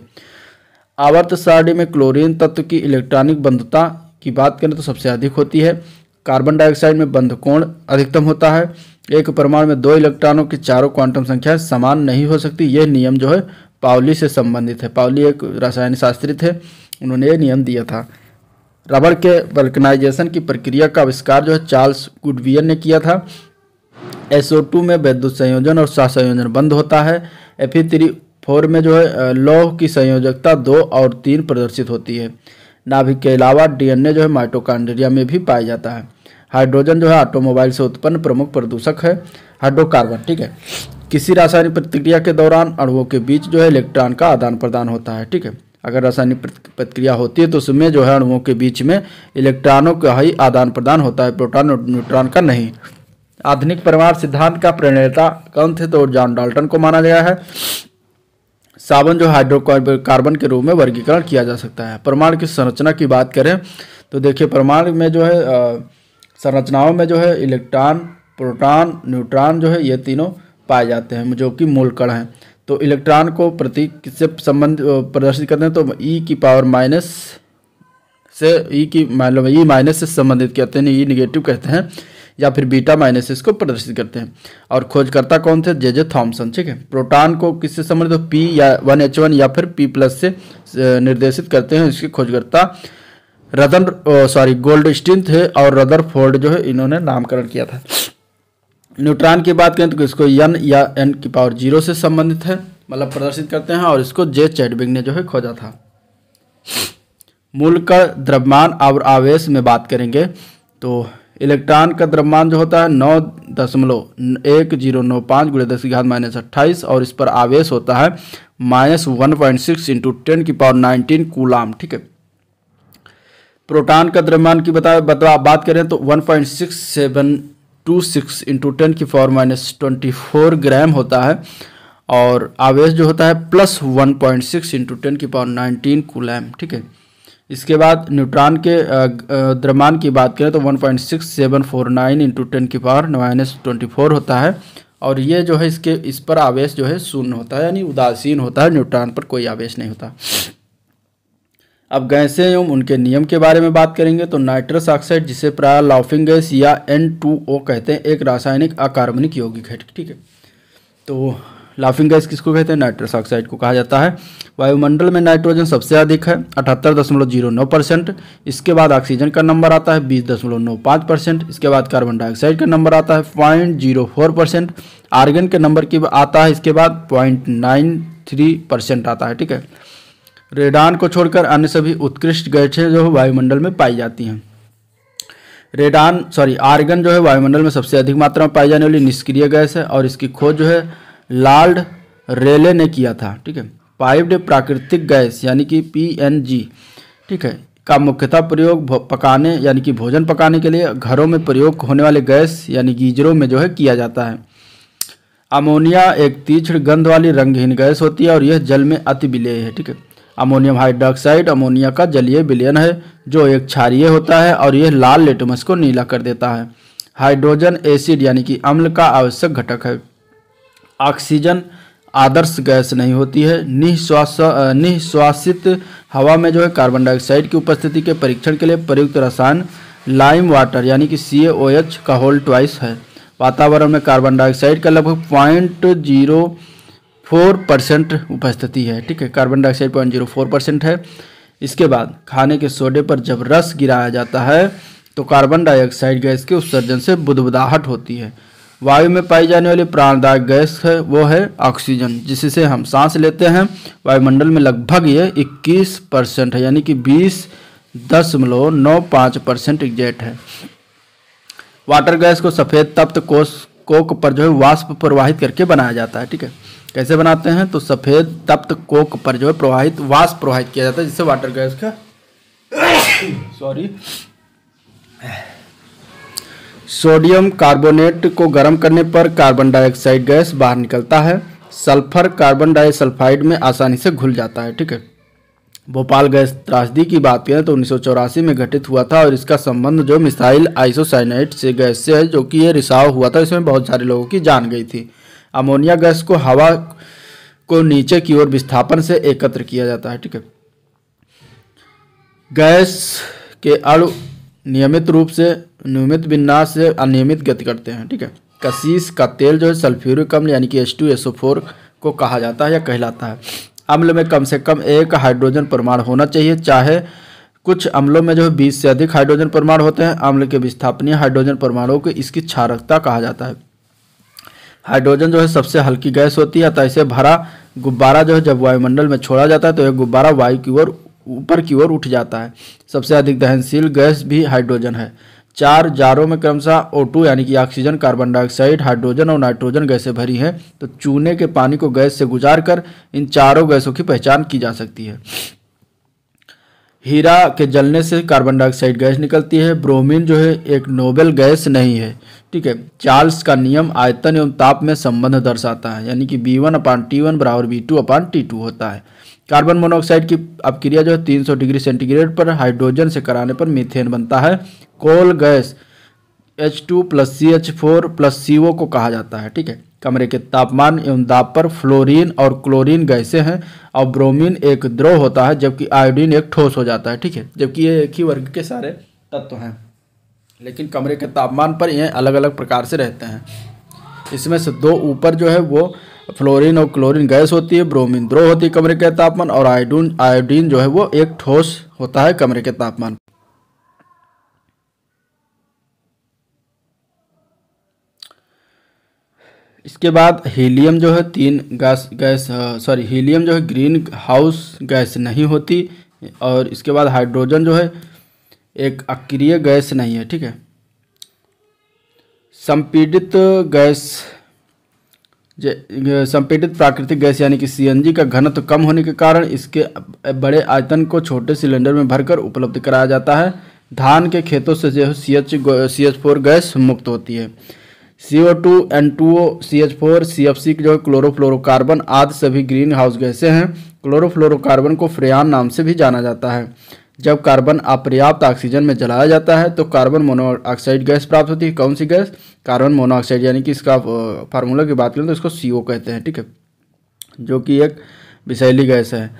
आवर्त सारणी में क्लोरीन तत्व की इलेक्ट्रॉनिक बंधुता की बात करें तो सबसे अधिक होती है। कार्बन डाइऑक्साइड में बंध कोण अधिकतम होता है। एक परमाणु में 2 इलेक्ट्रॉनों की चारों क्वांटम संख्या समान नहीं हो सकती। यह नियम जो है पाउली से संबंधित है। पाउली एक रसायन शास्त्री थे, उन्होंने ये नियम दिया था। रबड़ के वल्कनाइजेशन की प्रक्रिया का आविष्कार जो है चार्ल्स गुडवियर ने किया था। SO2 में विद्युत संयोजन और सहसंयोजन बंद होता है। Fe3 में जो है लौह की संयोजकता 2 और 3 प्रदर्शित होती है। नाभिक के अलावा DNA जो है माइटोकॉन्ड्रिया में भी पाया जाता है। हाइड्रोजन जो है ऑटोमोबाइल से उत्पन्न प्रमुख प्रदूषक है। हाइड्रोकार्बन, ठीक है, किसी रासायनिक प्रतिक्रिया के दौरान अणुओं के बीच जो है इलेक्ट्रॉन का आदान प्रदान होता है। ठीक है, अगर रासायनिक प्रतिक्रिया होती है तो उसमें जो है अणुओं के बीच में इलेक्ट्रॉनों का ही आदान प्रदान होता है, प्रोटॉन और न्यूट्रॉन का नहीं। आधुनिक परमाणु सिद्धांत का प्रणेता कौन थे, तो जॉन डाल्टन को माना गया है। साबुन जो हाइड्रोकार्बन के रूप में वर्गीकरण किया जा सकता है। परमाणु की संरचना की बात करें तो देखिए परमाणु में जो है संरचनाओं में जो है इलेक्ट्रॉन, प्रोटॉन, न्यूट्रॉन जो है ये तीनों पाए जाते हैं जो कि मूल कण हैं। तो इलेक्ट्रॉन को प्रतीक किससे संबंध प्रदर्शित करते हैं, तो e⁻⁻ से E- से संबंधित कहते हैं, E निगेटिव कहते हैं, या फिर β- से इसको प्रदर्शित करते हैं। और खोजकर्ता कौन थे, जे थॉमसन। ठीक है, प्रोटॉन को किससे संबंधित, तो P या 1H1 या फिर P+ से निर्देशित करते हैं। इसके खोजकर्ता गोल्डस्टीन थे और रदरफोर्ड जो है इन्होंने नामकरण किया था। न्यूट्रॉन की बात करें तो इसको n या n⁻0 से संबंधित है, मतलब प्रदर्शित करते हैं, और इसको जे चैडविक ने जो है खोजा था। मूल का द्रव्यमान और आवेश में बात करेंगे तो इलेक्ट्रॉन का द्रव्यमान जो होता है 9.1095 × 10⁻⁻28 और इस पर आवेश होता है -1.6 × 10⁻19 कूलाम। ठीक है, प्रोटॉन का द्रव्यमान की बात करें तो 1.6726 × 10⁻24 ग्राम होता है और आवेश जो होता है +1.6 × 10⁻19 कूलम। ठीक है, इसके बाद न्यूट्रॉन के द्रव्यमान की बात करें तो 1.6749 × 10⁻⁻24 होता है और ये जो है इस पर आवेश जो है शून्य होता है, यानी उदासीन होता है। न्यूट्रॉन पर कोई आवेश नहीं होता। अब गैसें एवं उनके नियम के बारे में बात करेंगे तो नाइट्रस ऑक्साइड, जिसे प्राय लाफिंग गैस या N2O कहते हैं, एक रासायनिक अकार्बनिक यौगिक है। ठीक है, तो लाफिंग गैस किसको कहते हैं? नाइट्रस ऑक्साइड को कहा जाता है। वायुमंडल में नाइट्रोजन सबसे अधिक है 78.09%। इसके बाद ऑक्सीजन का नंबर आता है 20.95%। इसके बाद कार्बन डाइऑक्साइड का नंबर आता है 0.04%। आर्गन के नंबर की आता है इसके बाद 0.93% आता है। ठीक है, रेडान को छोड़कर अन्य सभी उत्कृष्ट गैसें जो वायुमंडल में पाई जाती हैं। आर्गन जो है वायुमंडल में सबसे अधिक मात्रा में पाई जाने वाली निष्क्रिय गैस है और इसकी खोज जो है लॉर्ड रेले ने किया था। ठीक है, पाइप्ड प्राकृतिक गैस यानी कि PNG, ठीक है, का मुख्यतः प्रयोग पकाने यानी कि भोजन पकाने के लिए घरों में प्रयोग होने वाले गैस यानी गीजरों में जो है किया जाता है। अमोनिया एक तीक्ष्ण गंध वाली रंगहीन गैस होती है और यह जल में अति विलेय है। ठीक है, अमोनियम हाइड्रोक्साइड अमोनिया का जलीय विलयन है जो एक क्षारीय होता है और यह लाल लिटमस को नीला कर देता है। हाइड्रोजन एसिड यानी कि अम्ल का आवश्यक घटक है। ऑक्सीजन आदर्श गैस नहीं होती है। निःश्वासित हवा में जो है कार्बन डाइऑक्साइड की उपस्थिति के परीक्षण के लिए प्रयुक्त रसायन लाइम वाटर यानी कि CaOH का होल ट्वाइस है। वातावरण में कार्बन डाइऑक्साइड का लगभग 0.04% उपस्थिति है। ठीक है, कार्बन डाइऑक्साइड 0.04% है। इसके बाद खाने के सोडे पर जब रस गिराया जाता है तो कार्बन डाइऑक्साइड गैस के उत्सर्जन से बुदबुदाहट होती है। वायु में पाई जाने वाली प्राणदायक गैस है वो है ऑक्सीजन, जिससे हम सांस लेते हैं। वायुमंडल में लगभग ये 21% है यानी कि 20.95% एग्जैक्ट है। वाटर गैस को सफ़ेद तप्त कोक पर जो है वाष्प प्रवाहित करके बनाया जाता है। ठीक है, कैसे बनाते हैं? तो सफ़ेद तप्त कोक पर जो है वाष्प प्रवाहित किया जाता है, जिससे वाटर गैस का सोडियम कार्बोनेट को गर्म करने पर कार्बन डाइऑक्साइड गैस बाहर निकलता है। सल्फर कार्बन डाइसल्फाइड में आसानी से घुल जाता है। ठीक है, भोपाल गैस त्रासदी की बात करें तो 1984 में घटित हुआ था और इसका संबंध जो मिसाइल आइसोसाइनाइड से गैस से है, जो कि ये रिसाव हुआ था, इसमें बहुत सारे लोगों की जान गई थी। अमोनिया गैस को हवा को नीचे की ओर विस्थापन से एकत्र किया जाता है। ठीक है, गैस के अणु नियमित रूप से नियमित विन्यास से अनियमित गति करते हैं। ठीक है, कशीश का तेल जो है सल्फ्यूरिक अम्ल यानी कि H2SO4 को कहा जाता है या कहलाता है। अम्ल में कम से कम एक हाइड्रोजन परमाणु होना चाहिए, चाहे कुछ अम्लों में जो है 20 से अधिक हाइड्रोजन परमाणु होते हैं। अम्ल के विस्थापनीय हाइड्रोजन परमाणुओं को इसकी क्षारकता कहा जाता है। हाइड्रोजन जो है सबसे हल्की गैस होती है, अतः इसे भरा गुब्बारा जो है जब वायुमंडल में छोड़ा जाता है तो यह गुब्बारा वायु की ओर ऊपर की ओर उठ जाता है। सबसे अधिक दहनशील गैस भी हाइड्रोजन है। 4 जारों में क्रमशः O2 यानी कि ऑक्सीजन, कार्बन डाइऑक्साइड, हाइड्रोजन और नाइट्रोजन गैसें भरी हैं। तो चूने के पानी को गैस से गुजारकर इन चारों गैसों की पहचान की जा सकती है। हीरा के जलने से कार्बन डाइऑक्साइड गैस निकलती है। ब्रोमीन जो है एक नोबेल गैस नहीं है। ठीक है, चार्ल्स का नियम आयतन एवं ताप में संबंध दर्शाता है, यानी कि B1/T1 बराबर B2/T2 होता है। कार्बन मोनोऑक्साइड की अपक्रिया जो है 300 डिग्री सेंटीग्रेड पर हाइड्रोजन से कराने पर मीथेन बनता है। कोल गैस H2 + CH4 + CO को कहा जाता है। ठीक है, कमरे के तापमान एवं दाब पर फ्लोरीन और क्लोरीन गैसें हैं और ब्रोमीन एक द्रव होता है जबकि आयोडीन एक ठोस हो जाता है। ठीक है, जबकि ये एक ही वर्ग के सारे तत्व हैं, लेकिन कमरे के तापमान पर ये अलग अलग प्रकार से रहते हैं। इसमें से 2 ऊपर जो है वो फ्लोरीन और क्लोरीन गैस होती है, ब्रोमीन द्रव होती है कमरे के तापमान, और आयोडीन जो है वो एक ठोस होता है कमरे के तापमान। इसके बाद हीलियम जो है हीलियम जो है ग्रीन हाउस गैस नहीं होती, और इसके बाद हाइड्रोजन जो है एक अक्रिय गैस नहीं है। ठीक है, संपीड़ित प्राकृतिक गैस यानी कि CNG का घनत्व कम होने के कारण इसके बड़े आयतन को छोटे सिलेंडर में भरकर उपलब्ध कराया जाता है। धान के खेतों से जो CH4 गैस मुक्त होती है। CO2, N2O, CH4, CFC जो है क्लोरोफ्लोरोकार्बन आदि सभी ग्रीन हाउस गैसें हैं। क्लोरोफ्लोरोकार्बन को फ्रेयान नाम से भी जाना जाता है। जब कार्बन अपर्याप्त ऑक्सीजन में जलाया जाता है तो कार्बन मोनोऑक्साइड गैस प्राप्त होती है। कौन सी गैस? कार्बन मोनोऑक्साइड, यानी कि इसका फार्मूला की बात करें तो इसको CO कहते हैं। ठीक है, जो कि एक विषैली गैस है।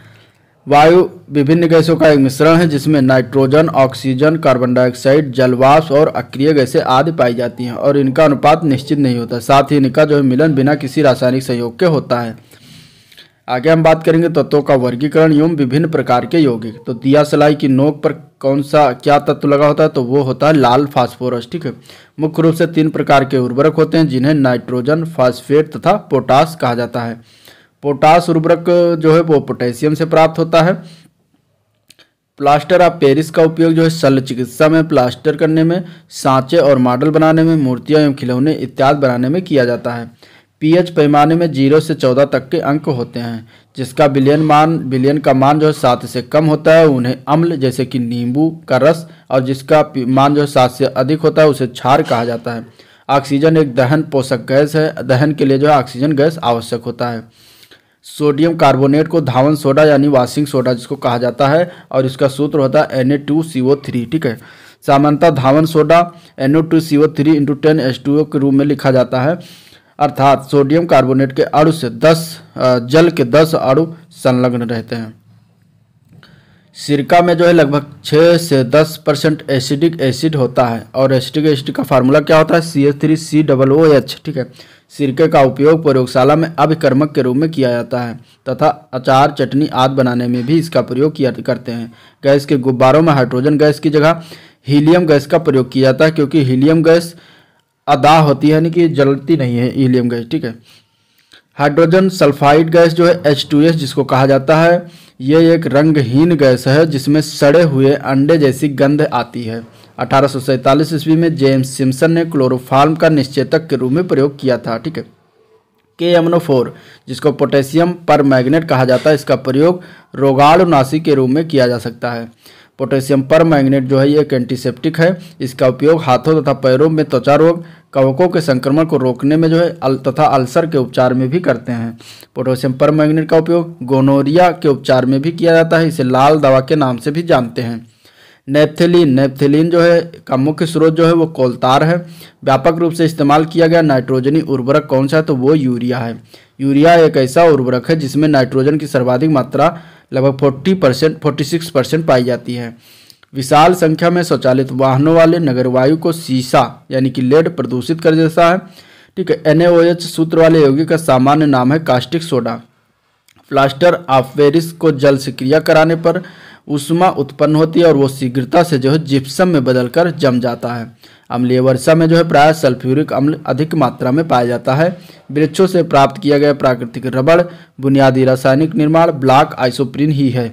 वायु विभिन्न गैसों का एक मिश्रण है जिसमें नाइट्रोजन, ऑक्सीजन, कार्बन डाइऑक्साइड, जलवाष्प और अक्रिय गैसें आदि पाई जाती हैं और इनका अनुपात निश्चित नहीं होता। साथ ही इनका जो है मिलन बिना किसी रासायनिक संयोग के होता है। आगे हम बात करेंगे तत्वों का वर्गीकरण एवं विभिन्न प्रकार के यौगिक। तो दिया सलाई की नोक पर कौन सा क्या तत्व लगा होता है, तो वो होता है लाल फास्फोरस। ठीक है। मुख्य रूप से 3 प्रकार के उर्वरक होते हैं जिन्हें नाइट्रोजन, फास्फेट तथा पोटास कहा जाता है। पोटास उर्वरक जो है वो पोटेशियम से प्राप्त होता है। प्लास्टर ऑफ पेरिस का उपयोग जो है शल्य चिकित्सा में, प्लास्टर करने में, सांचे और मॉडल बनाने में, मूर्तियां एवं खिलौने इत्यादि बनाने में किया जाता है। पीएच पैमाने में 0 से 14 तक के अंक होते हैं। जिसका बिलियन का मान जो है 7 से कम होता है उन्हें अम्ल जैसे कि नींबू का रस, और जिसका मान जो है 7 से अधिक होता है उसे क्षार कहा जाता है। ऑक्सीजन एक दहन पोषक गैस है। दहन के लिए जो है ऑक्सीजन गैस आवश्यक होता है। सोडियम कार्बोनेट को धावन सोडा यानी वॉशिंग सोडा जिसको कहा जाता है, और इसका सूत्र होता है Na2CO3। ठीक है। सामान्यतः धावन सोडा NO2CO3 × 10H2O के रूप में लिखा जाता है, अर्थात सोडियम कार्बोनेट के अणु से जल के 10 अणु संलग्न रहते हैं। सिरका में जो है लगभग 6 से 10% एसिडिक एसिड होता है, और एसिडिक एसिड का फार्मूला क्या होता है, CH3COOH। ठीक है। सिरके का उपयोग प्रयोगशाला में अभिकर्मक के रूप में किया जाता है तथा अचार, चटनी आदि बनाने में भी इसका प्रयोग किया करते हैं। गैस के गुब्बारों में हाइड्रोजन गैस की जगह हीलियम गैस का प्रयोग किया जाता है, क्योंकि हीलियम गैस अदा होती है, यानी कि जलती नहीं है हीलियम गैस। ठीक है। हाइड्रोजन सल्फाइड गैस जो है H2S जिसको कहा जाता है, ये एक रंगहीन गैस है जिसमें सड़े हुए अंडे जैसी गंध आती है। 1847 ईस्वी में जेम्स सिम्पसन ने क्लोरोफॉर्म का निश्चेतक के रूप में प्रयोग किया था। ठीक है। KMnO4 जिसको पोटेशियम परमैंगनेट कहा जाता है, इसका प्रयोग रोगाणुनाशी के रूप में किया जा सकता है। पोटेशियम परमैंगनेट जो है ये एक एंटीसेप्टिक है। इसका उपयोग हाथों तथा पैरों में त्वचा रोग, कवकों के संक्रमण को रोकने में जो है तथा अल्सर के उपचार में भी करते हैं। पोटेशियम परमैंगनेट का उपयोग गोनोरिया के उपचार में भी किया जाता है। इसे लाल दवा के नाम से भी जानते हैं। नेप्थेलीन जो है का मुख्य स्रोत जो है वो कोलतार है। व्यापक रूप से इस्तेमाल किया गया नाइट्रोजनी उर्वरक कौन सा है, तो वो यूरिया है। यूरिया एक ऐसा उर्वरक है जिसमें नाइट्रोजन की सर्वाधिक मात्रा लगभग 46% पाई जाती है। विशाल संख्या में स्वचालित वाहनों वाले नगर वायु को सीसा यानी कि लेड प्रदूषित कर देता है। ठीक है। NaOH सूत्र वाले यौगिक का सामान्य नाम है caustic soda. Plaster of Paris को जल से क्रिया कराने पर ऊष्मा उत्पन्न होती है और वो शीघ्रता से जो है जिप्सम में बदलकर जम जाता है। अम्लीय वर्षा में जो है प्रायः सल्फ्यूरिक अम्ल अधिक मात्रा में पाया जाता है। वृक्षों से प्राप्त किया गया प्राकृतिक रबड़ बुनियादी रासायनिक निर्माण ब्लॉक आइसोप्रीन ही है।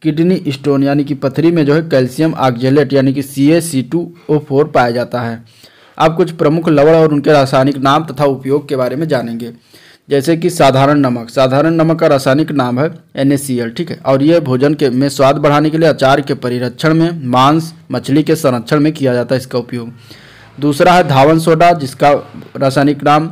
किडनी स्टोन यानी कि पथरी में जो है कैल्शियम ऑक्जेलेट यानी कि CaC2O4 पाया जाता है। अब कुछ प्रमुख लवण और उनके रासायनिक नाम तथा उपयोग के बारे में जानेंगे। जैसे कि साधारण नमक का रासायनिक नाम है NaCl। ठीक है। और ये भोजन के में स्वाद बढ़ाने के लिए, अचार के परिरक्षण में, मांस मछली के संरक्षण में किया जाता है इसका उपयोग। दूसरा है धावन सोडा जिसका रासायनिक नाम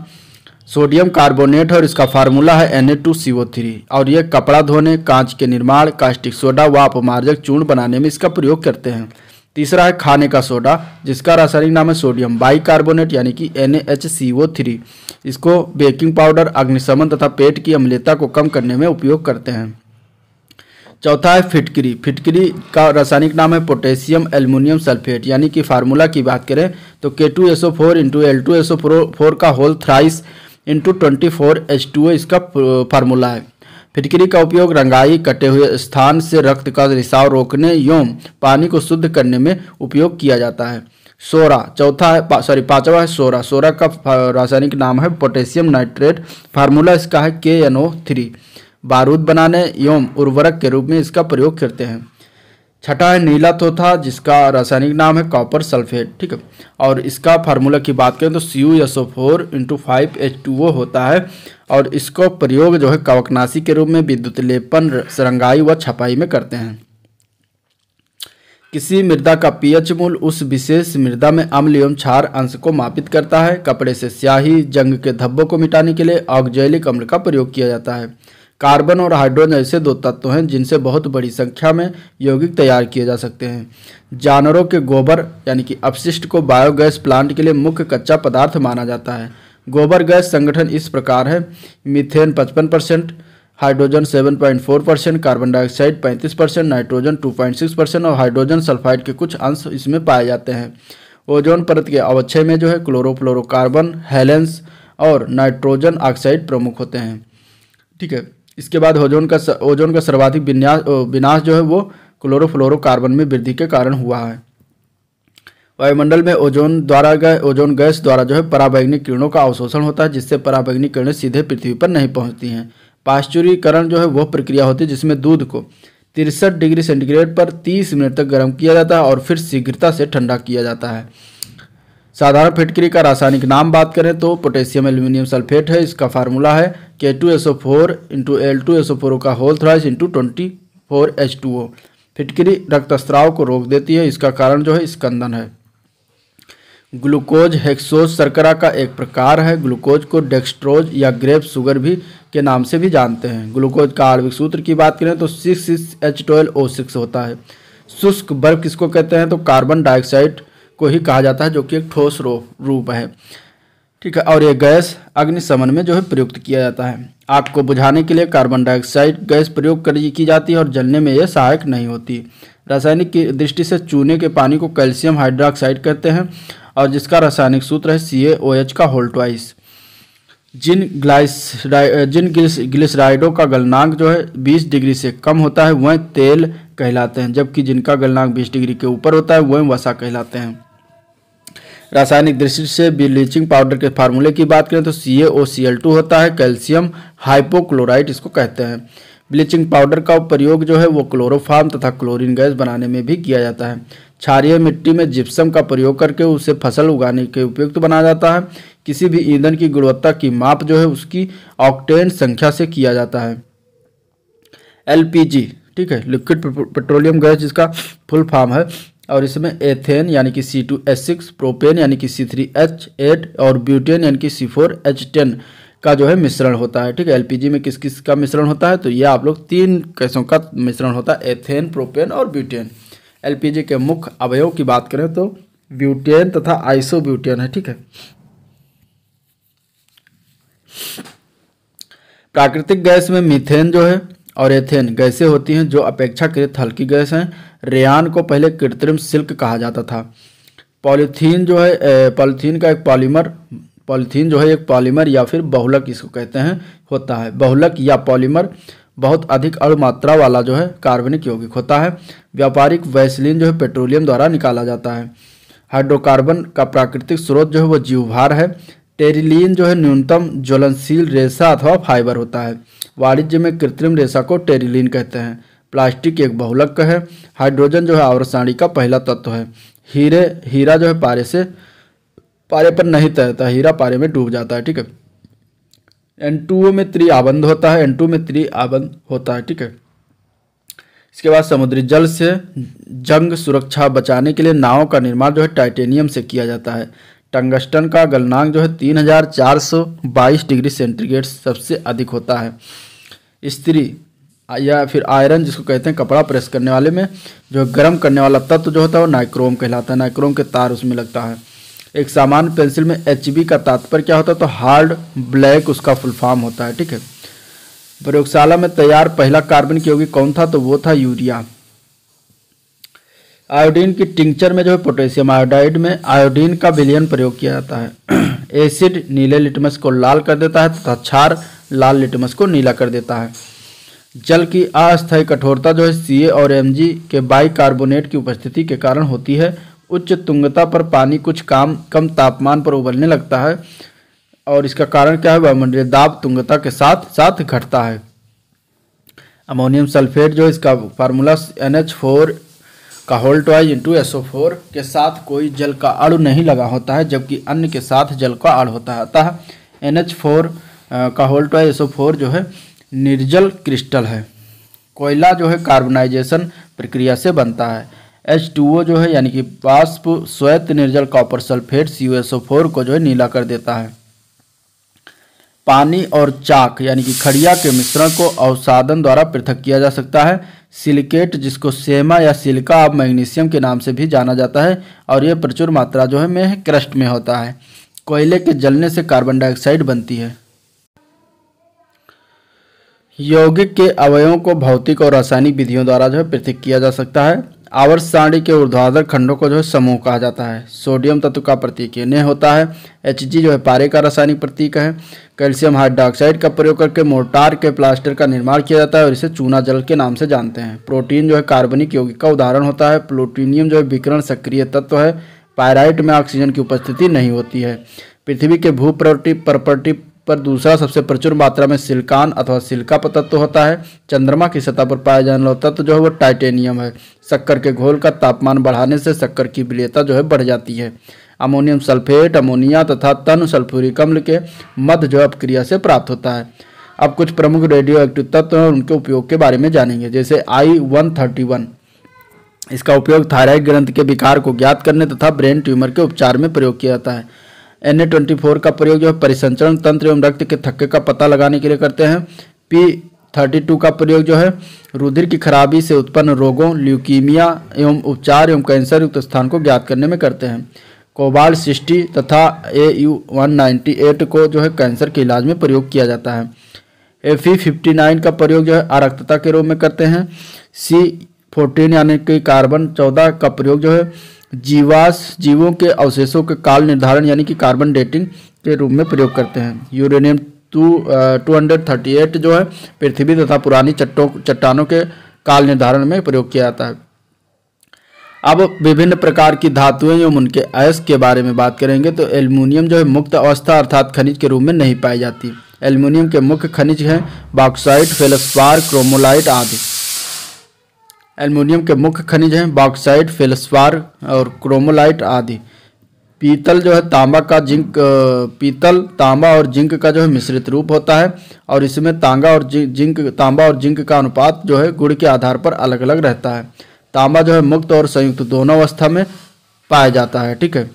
सोडियम कार्बोनेट है और इसका फार्मूला है Na2CO3। और ये कपड़ा धोने, कांच के निर्माण, कास्टिक सोडा व अपमार्जक चूर्ण बनाने में इसका प्रयोग करते हैं। तीसरा है खाने का सोडा जिसका रासायनिक नाम है सोडियम बाइकार्बोनेट यानी कि NaHCO3। इसको बेकिंग पाउडर, अग्निशमन तथा पेट की अम्लता को कम करने में उपयोग करते हैं। चौथा है फिटकरी का रासायनिक नाम है पोटेशियम एल्युमिनियम सल्फेट यानी कि फार्मूला की बात करें तो K2SO4 × L2SO4 का होल थ्राइस × 24H2O इसका फार्मूला है। फिटकरी का उपयोग रंगाई, कटे हुए स्थान से रक्त का रिसाव रोकने एवं पानी को शुद्ध करने में उपयोग किया जाता है। पांचवा है सोरा का रासायनिक नाम है पोटेशियम नाइट्रेट। फार्मूला इसका है KNO3। बारूद बनाने एवं उर्वरक के रूप में इसका प्रयोग करते हैं। छठा है नीला तोथा जिसका रासायनिक नाम है कॉपर सल्फेट। ठीक है। और इसका फार्मूला की बात करें तो CuSO4 × 5H2O होता है और इसको प्रयोग जो है कवकनाशी के रूप में, विद्युत लेपन, रंगाई व छपाई में करते हैं। किसी मृदा का pH मूल्य उस विशेष मृदा में अम्ल एवं क्षार अंश को मापित करता है। कपड़े से स्याही, जंग के धब्बों को मिटाने के लिए ऑक्जेलिक अम्ल का प्रयोग किया जाता है। कार्बन और हाइड्रोजन ऐसे 2 तत्व हैं जिनसे बहुत बड़ी संख्या में यौगिक तैयार किए जा सकते हैं। जानवरों के गोबर यानी कि अपशिष्ट को बायोगैस प्लांट के लिए मुख्य कच्चा पदार्थ माना जाता है। गोबर गैस संगठन इस प्रकार है: methane 55%, hydrogen 7.4%, carbon dioxide 35%, nitrogen 2.6% और हाइड्रोजन सल्फाइड के कुछ अंश इसमें पाए जाते हैं। ओजोन परत के अवक्षय में जो है क्लोरोफ्लोरोकार्बन, हेलेंस और नाइट्रोजन ऑक्साइड प्रमुख होते हैं। ठीक है, इसके बाद ओजोन का सर्वाधिक विनाश जो है वो क्लोरोफ्लोरोकार्बन में वृद्धि के कारण हुआ है। वायुमंडल में ओजोन गैस द्वारा जो है पराबैंगनी किरणों का अवशोषण होता है, जिससे पराबैंगनी किरणें सीधे पृथ्वी पर नहीं पहुंचती हैं। पाश्चुरीकरण जो है वह प्रक्रिया होती है जिसमें दूध को 63 डिग्री सेंटीग्रेड पर 30 मिनट तक गर्म किया जाता है और फिर शीघ्रता से ठंडा किया जाता है। साधारण फिटकरी का रासायनिक नाम बात करें तो पोटेशियम एल्यूमिनियम सल्फेट है। इसका फार्मूला है K2SO4 × L2SO4 का होल थ्राइस × 24H2O। फिटकरी रक्तस्राव को रोक देती है। इसका कारण जो है स्कंदन है। ग्लूकोज हेक्सोज शर्करा का एक प्रकार है। ग्लूकोज को डेक्सट्रोज या ग्रेप शुगर भी के नाम से भी जानते हैं। ग्लूकोज का आणविक सूत्र की बात करें तो 6,6H12O6 होता है। शुष्क बर्फ किसको कहते हैं तो कार्बन डाइऑक्साइड को ही कहा जाता है, जो कि एक ठोस रूप है। ठीक है, और ये गैस अग्निशमन में जो है प्रयुक्त किया जाता है। आग को बुझाने के लिए कार्बन डाइऑक्साइड गैस प्रयोग की जाती है और जलने में यह सहायक नहीं होती। रासायनिक की दृष्टि से चूने के पानी को कैल्शियम हाइड्रोक्साइड कहते हैं और जिसका रासायनिक सूत्र है CaOH का होल ट्वाइस। जिन ग्लिसराइडों का गलनांक जो है 20 डिग्री से कम होता है वह तेल कहलाते हैं, जबकि जिनका गलनांक 20 डिग्री के ऊपर होता है वह वसा कहलाते हैं। रासायनिक दृष्टि से ब्लीचिंग पाउडर के फार्मूले की बात करें तो CaOCl2 होता है। कैल्शियम हाइपोक्लोराइट इसको कहते हैं। ब्लीचिंग पाउडर का प्रयोग जो है वो क्लोरोफॉर्म तथा क्लोरीन गैस बनाने में भी किया जाता है। क्षारीय मिट्टी में जिप्सम का प्रयोग करके उसे फसल उगाने के उपयुक्त बनाया जाता है। किसी भी ईंधन की गुणवत्ता की माप जो है उसकी ऑक्टेन संख्या से किया जाता है। LPG, ठीक है, लिक्विड पेट्रोलियम गैस जिसका फुल फॉर्म है, और इसमें एथेन यानी कि C2H6, प्रोपेन यानी कि C3H8 और ब्यूटेन यानी कि C4H10 का जो है मिश्रण होता है। ठीक है, LPG में किस किस का मिश्रण होता है तो ये आप लोग 3 गैसों का मिश्रण होता है, एथेन, प्रोपेन और ब्यूटेन। LPG के मुख्य अवयव की बात करें तो ब्यूटेन तथा आइसोब्यूटेन है। ठीक है, प्राकृतिक गैस में मीथेन जो है और एथेन गैसें होती हैं जो अपेक्षाकृत हल्की गैस हैं। रेयान को पहले कृत्रिम सिल्क कहा जाता था। पॉलीथीन जो है पॉलीथीन जो है एक पॉलीमर या फिर बहुलक इसको कहते हैं होता है। बहुलक या पॉलीमर बहुत अधिक अणुमात्रा वाला जो है कार्बनिक यौगिक होता है। व्यापारिक वैसलीन जो है पेट्रोलियम द्वारा निकाला जाता है। हाइड्रोकार्बन का प्राकृतिक स्रोत जो है वो जीवभार है। टेरिलीन जो है न्यूनतम ज्वलनशील रेशा अथवा फाइबर होता है। वाणिज्य में कृत्रिम रेशा को टेरिलीन कहते हैं। प्लास्टिक एक बहुलक है। हाइड्रोजन जो है आवर्त सारणी का पहला तत्व है। हीरा जो है पारे पर नहीं तैरता, हीरा पारे में डूब जाता है। ठीक है, N2O में त्रिआबंध होता है, N2 में त्रिआबंध होता है। ठीक है, इसके बाद समुद्री जल से जंग सुरक्षा बचाने के लिए नावों का निर्माण जो है टाइटेनियम से किया जाता है। टंगस्टन का गलनांक जो है 3422 डिग्री सेंटीग्रेड सबसे अधिक होता है। स्त्री या फिर आयरन जिसको कहते हैं कपड़ा प्रेस करने वाले में जो गर्म करने वाला तत्व जो होता है वो नाइक्रोम कहलाता है। नाइक्रोम के तार उसमें लगता है। एक सामान्य पेंसिल में HB का तात्पर्य क्या होता है तो हार्ड ब्लैक उसका फुल फॉर्म होता है। ठीक है, प्रयोगशाला में तैयार पहला कार्बनिक यौगिक कौन था तो वो था यूरिया। आयोडीन की टिंचर में जो है पोटेशियम आयोडाइड में आयोडीन का विलयन प्रयोग किया जाता है। एसिड नीले लिटमस को लाल कर देता है तथा क्षार लाल लिटमस को नीला कर देता है। जल की अस्थायी कठोरता जो है Ca और Mg के बाइकार्बोनेट की उपस्थिति के कारण होती है। उच्च तुंगता पर पानी कुछ कम तापमान पर उबलने लगता है और इसका कारण क्या है वायुमंडलीय दाब तुंगता के साथ साथ घटता है। अमोनियम सल्फेट जो इसका फार्मूला NH4 का होल ट्वाइस इंटू SO4 के साथ कोई जल का अणु नहीं लगा होता है, जबकि अन्य के साथ जल का अणु होता है। अतः NH4 का होल ट्वाइस SO4 जो है निर्जल क्रिस्टल है। कोयला जो है कार्बनाइजेशन प्रक्रिया से बनता है। H2O जो है यानी कि वाष्प श्वेत निर्जल कॉपर सल्फेट CuSO4 को जो है नीला कर देता है। पानी और चाक यानी कि खड़िया के मिश्रण को अवसादन द्वारा पृथक किया जा सकता है। सिलिकेट जिसको सेमा या सिलिका ऑफ मैग्नीशियम के नाम से भी जाना जाता है और यह प्रचुर मात्रा जो है में क्रस्ट में होता है। कोयले के जलने से कार्बन डाइऑक्साइड बनती है। यौगिक के अवयवों को भौतिक और रासायनिक विधियों द्वारा जो है पृथक किया जा सकता है। आवर्त सारणी के ऊर्ध्वाधर खंडों को जो है समूह कहा जाता है। सोडियम तत्व का प्रतीक Na होता है। Hg जो है पारे का रासायनिक प्रतीक है। कैल्शियम हाइड्रोक्साइड का प्रयोग करके मोर्टार के प्लास्टर का निर्माण किया जाता है और इसे चूना जल के नाम से जानते हैं। प्रोटीन जो है कार्बनिक यौगिक का उदाहरण होता है। प्लूटोनियम जो है विकिरण सक्रिय तत्व है। पायराइट में ऑक्सीजन की उपस्थिति नहीं होती है। पृथ्वी के भू प्रॉपर्टी पर दूसरा सबसे प्रचुर मात्रा में सिलिकॉन अथवा सिलिका तत्व होता है। चंद्रमा की सतह पर पाया जाने वाला तत्व जो है वो टाइटेनियम है। शक्कर के घोल का तापमान बढ़ाने से शक्कर की विलेयता जो है बढ़ जाती है। अमोनियम सल्फेट अमोनिया तथा तन सल्फ्यूरिक अम्ल के मध्य जो अपक्रिया से प्राप्त होता है। अब कुछ प्रमुख रेडियो एक्टिव तत्व और उनके उपयोग के बारे में जानेंगे। जैसे I-131, इसका उपयोग थायराइड ग्रंथि के विकार को ज्ञात करने तथा ब्रेन ट्यूमर के उपचार में प्रयोग किया जाता है। Na-24 का प्रयोग जो है परिसंचरण तंत्र एवं रक्त के थक्के का पता लगाने के लिए करते हैं। P-32 का प्रयोग जो है रुधिर की खराबी से उत्पन्न रोगों, ल्यूकीमिया एवं उपचार एवं कैंसर युक्त स्थान को ज्ञात करने में करते हैं। कोबाल्ट 60 तथा Au-198 को जो है कैंसर के इलाज में प्रयोग किया जाता है। Fe-59 का प्रयोग जो है अरक्तता के रूप में करते हैं। C-14 यानी कि कार्बन 14 का प्रयोग जो है जीवों के अवशेषों के काल निर्धारण यानी कि कार्बन डेटिंग के रूप में प्रयोग करते हैं। यूरेनियम 238 जो है पृथ्वी तथा पुरानी चट्टानों के काल निर्धारण में प्रयोग किया जाता है। अब विभिन्न प्रकार की धातुएं एवं उनके अयस्क के बारे में बात करेंगे तो एल्युमिनियम जो है मुक्त अवस्था अर्थात खनिज के रूप में नहीं पाई जाती। एल्युमिनियम के मुख्य खनिज हैं बॉक्साइट, फेल्सपार, क्रोमोलाइट आदि। एल्युमिनियम के मुख्य खनिज हैं बॉक्साइट, फेल्सपार और क्रोमोलाइट आदि। पीतल जो है पीतल तांबा और जिंक का जो है मिश्रित रूप होता है और इसमें तांबा और जिंक का अनुपात जो है गुण के आधार पर अलग अलग रहता है। तांबा जो है मुक्त और संयुक्त दोनों अवस्था में पाया जाता है। ठीक है,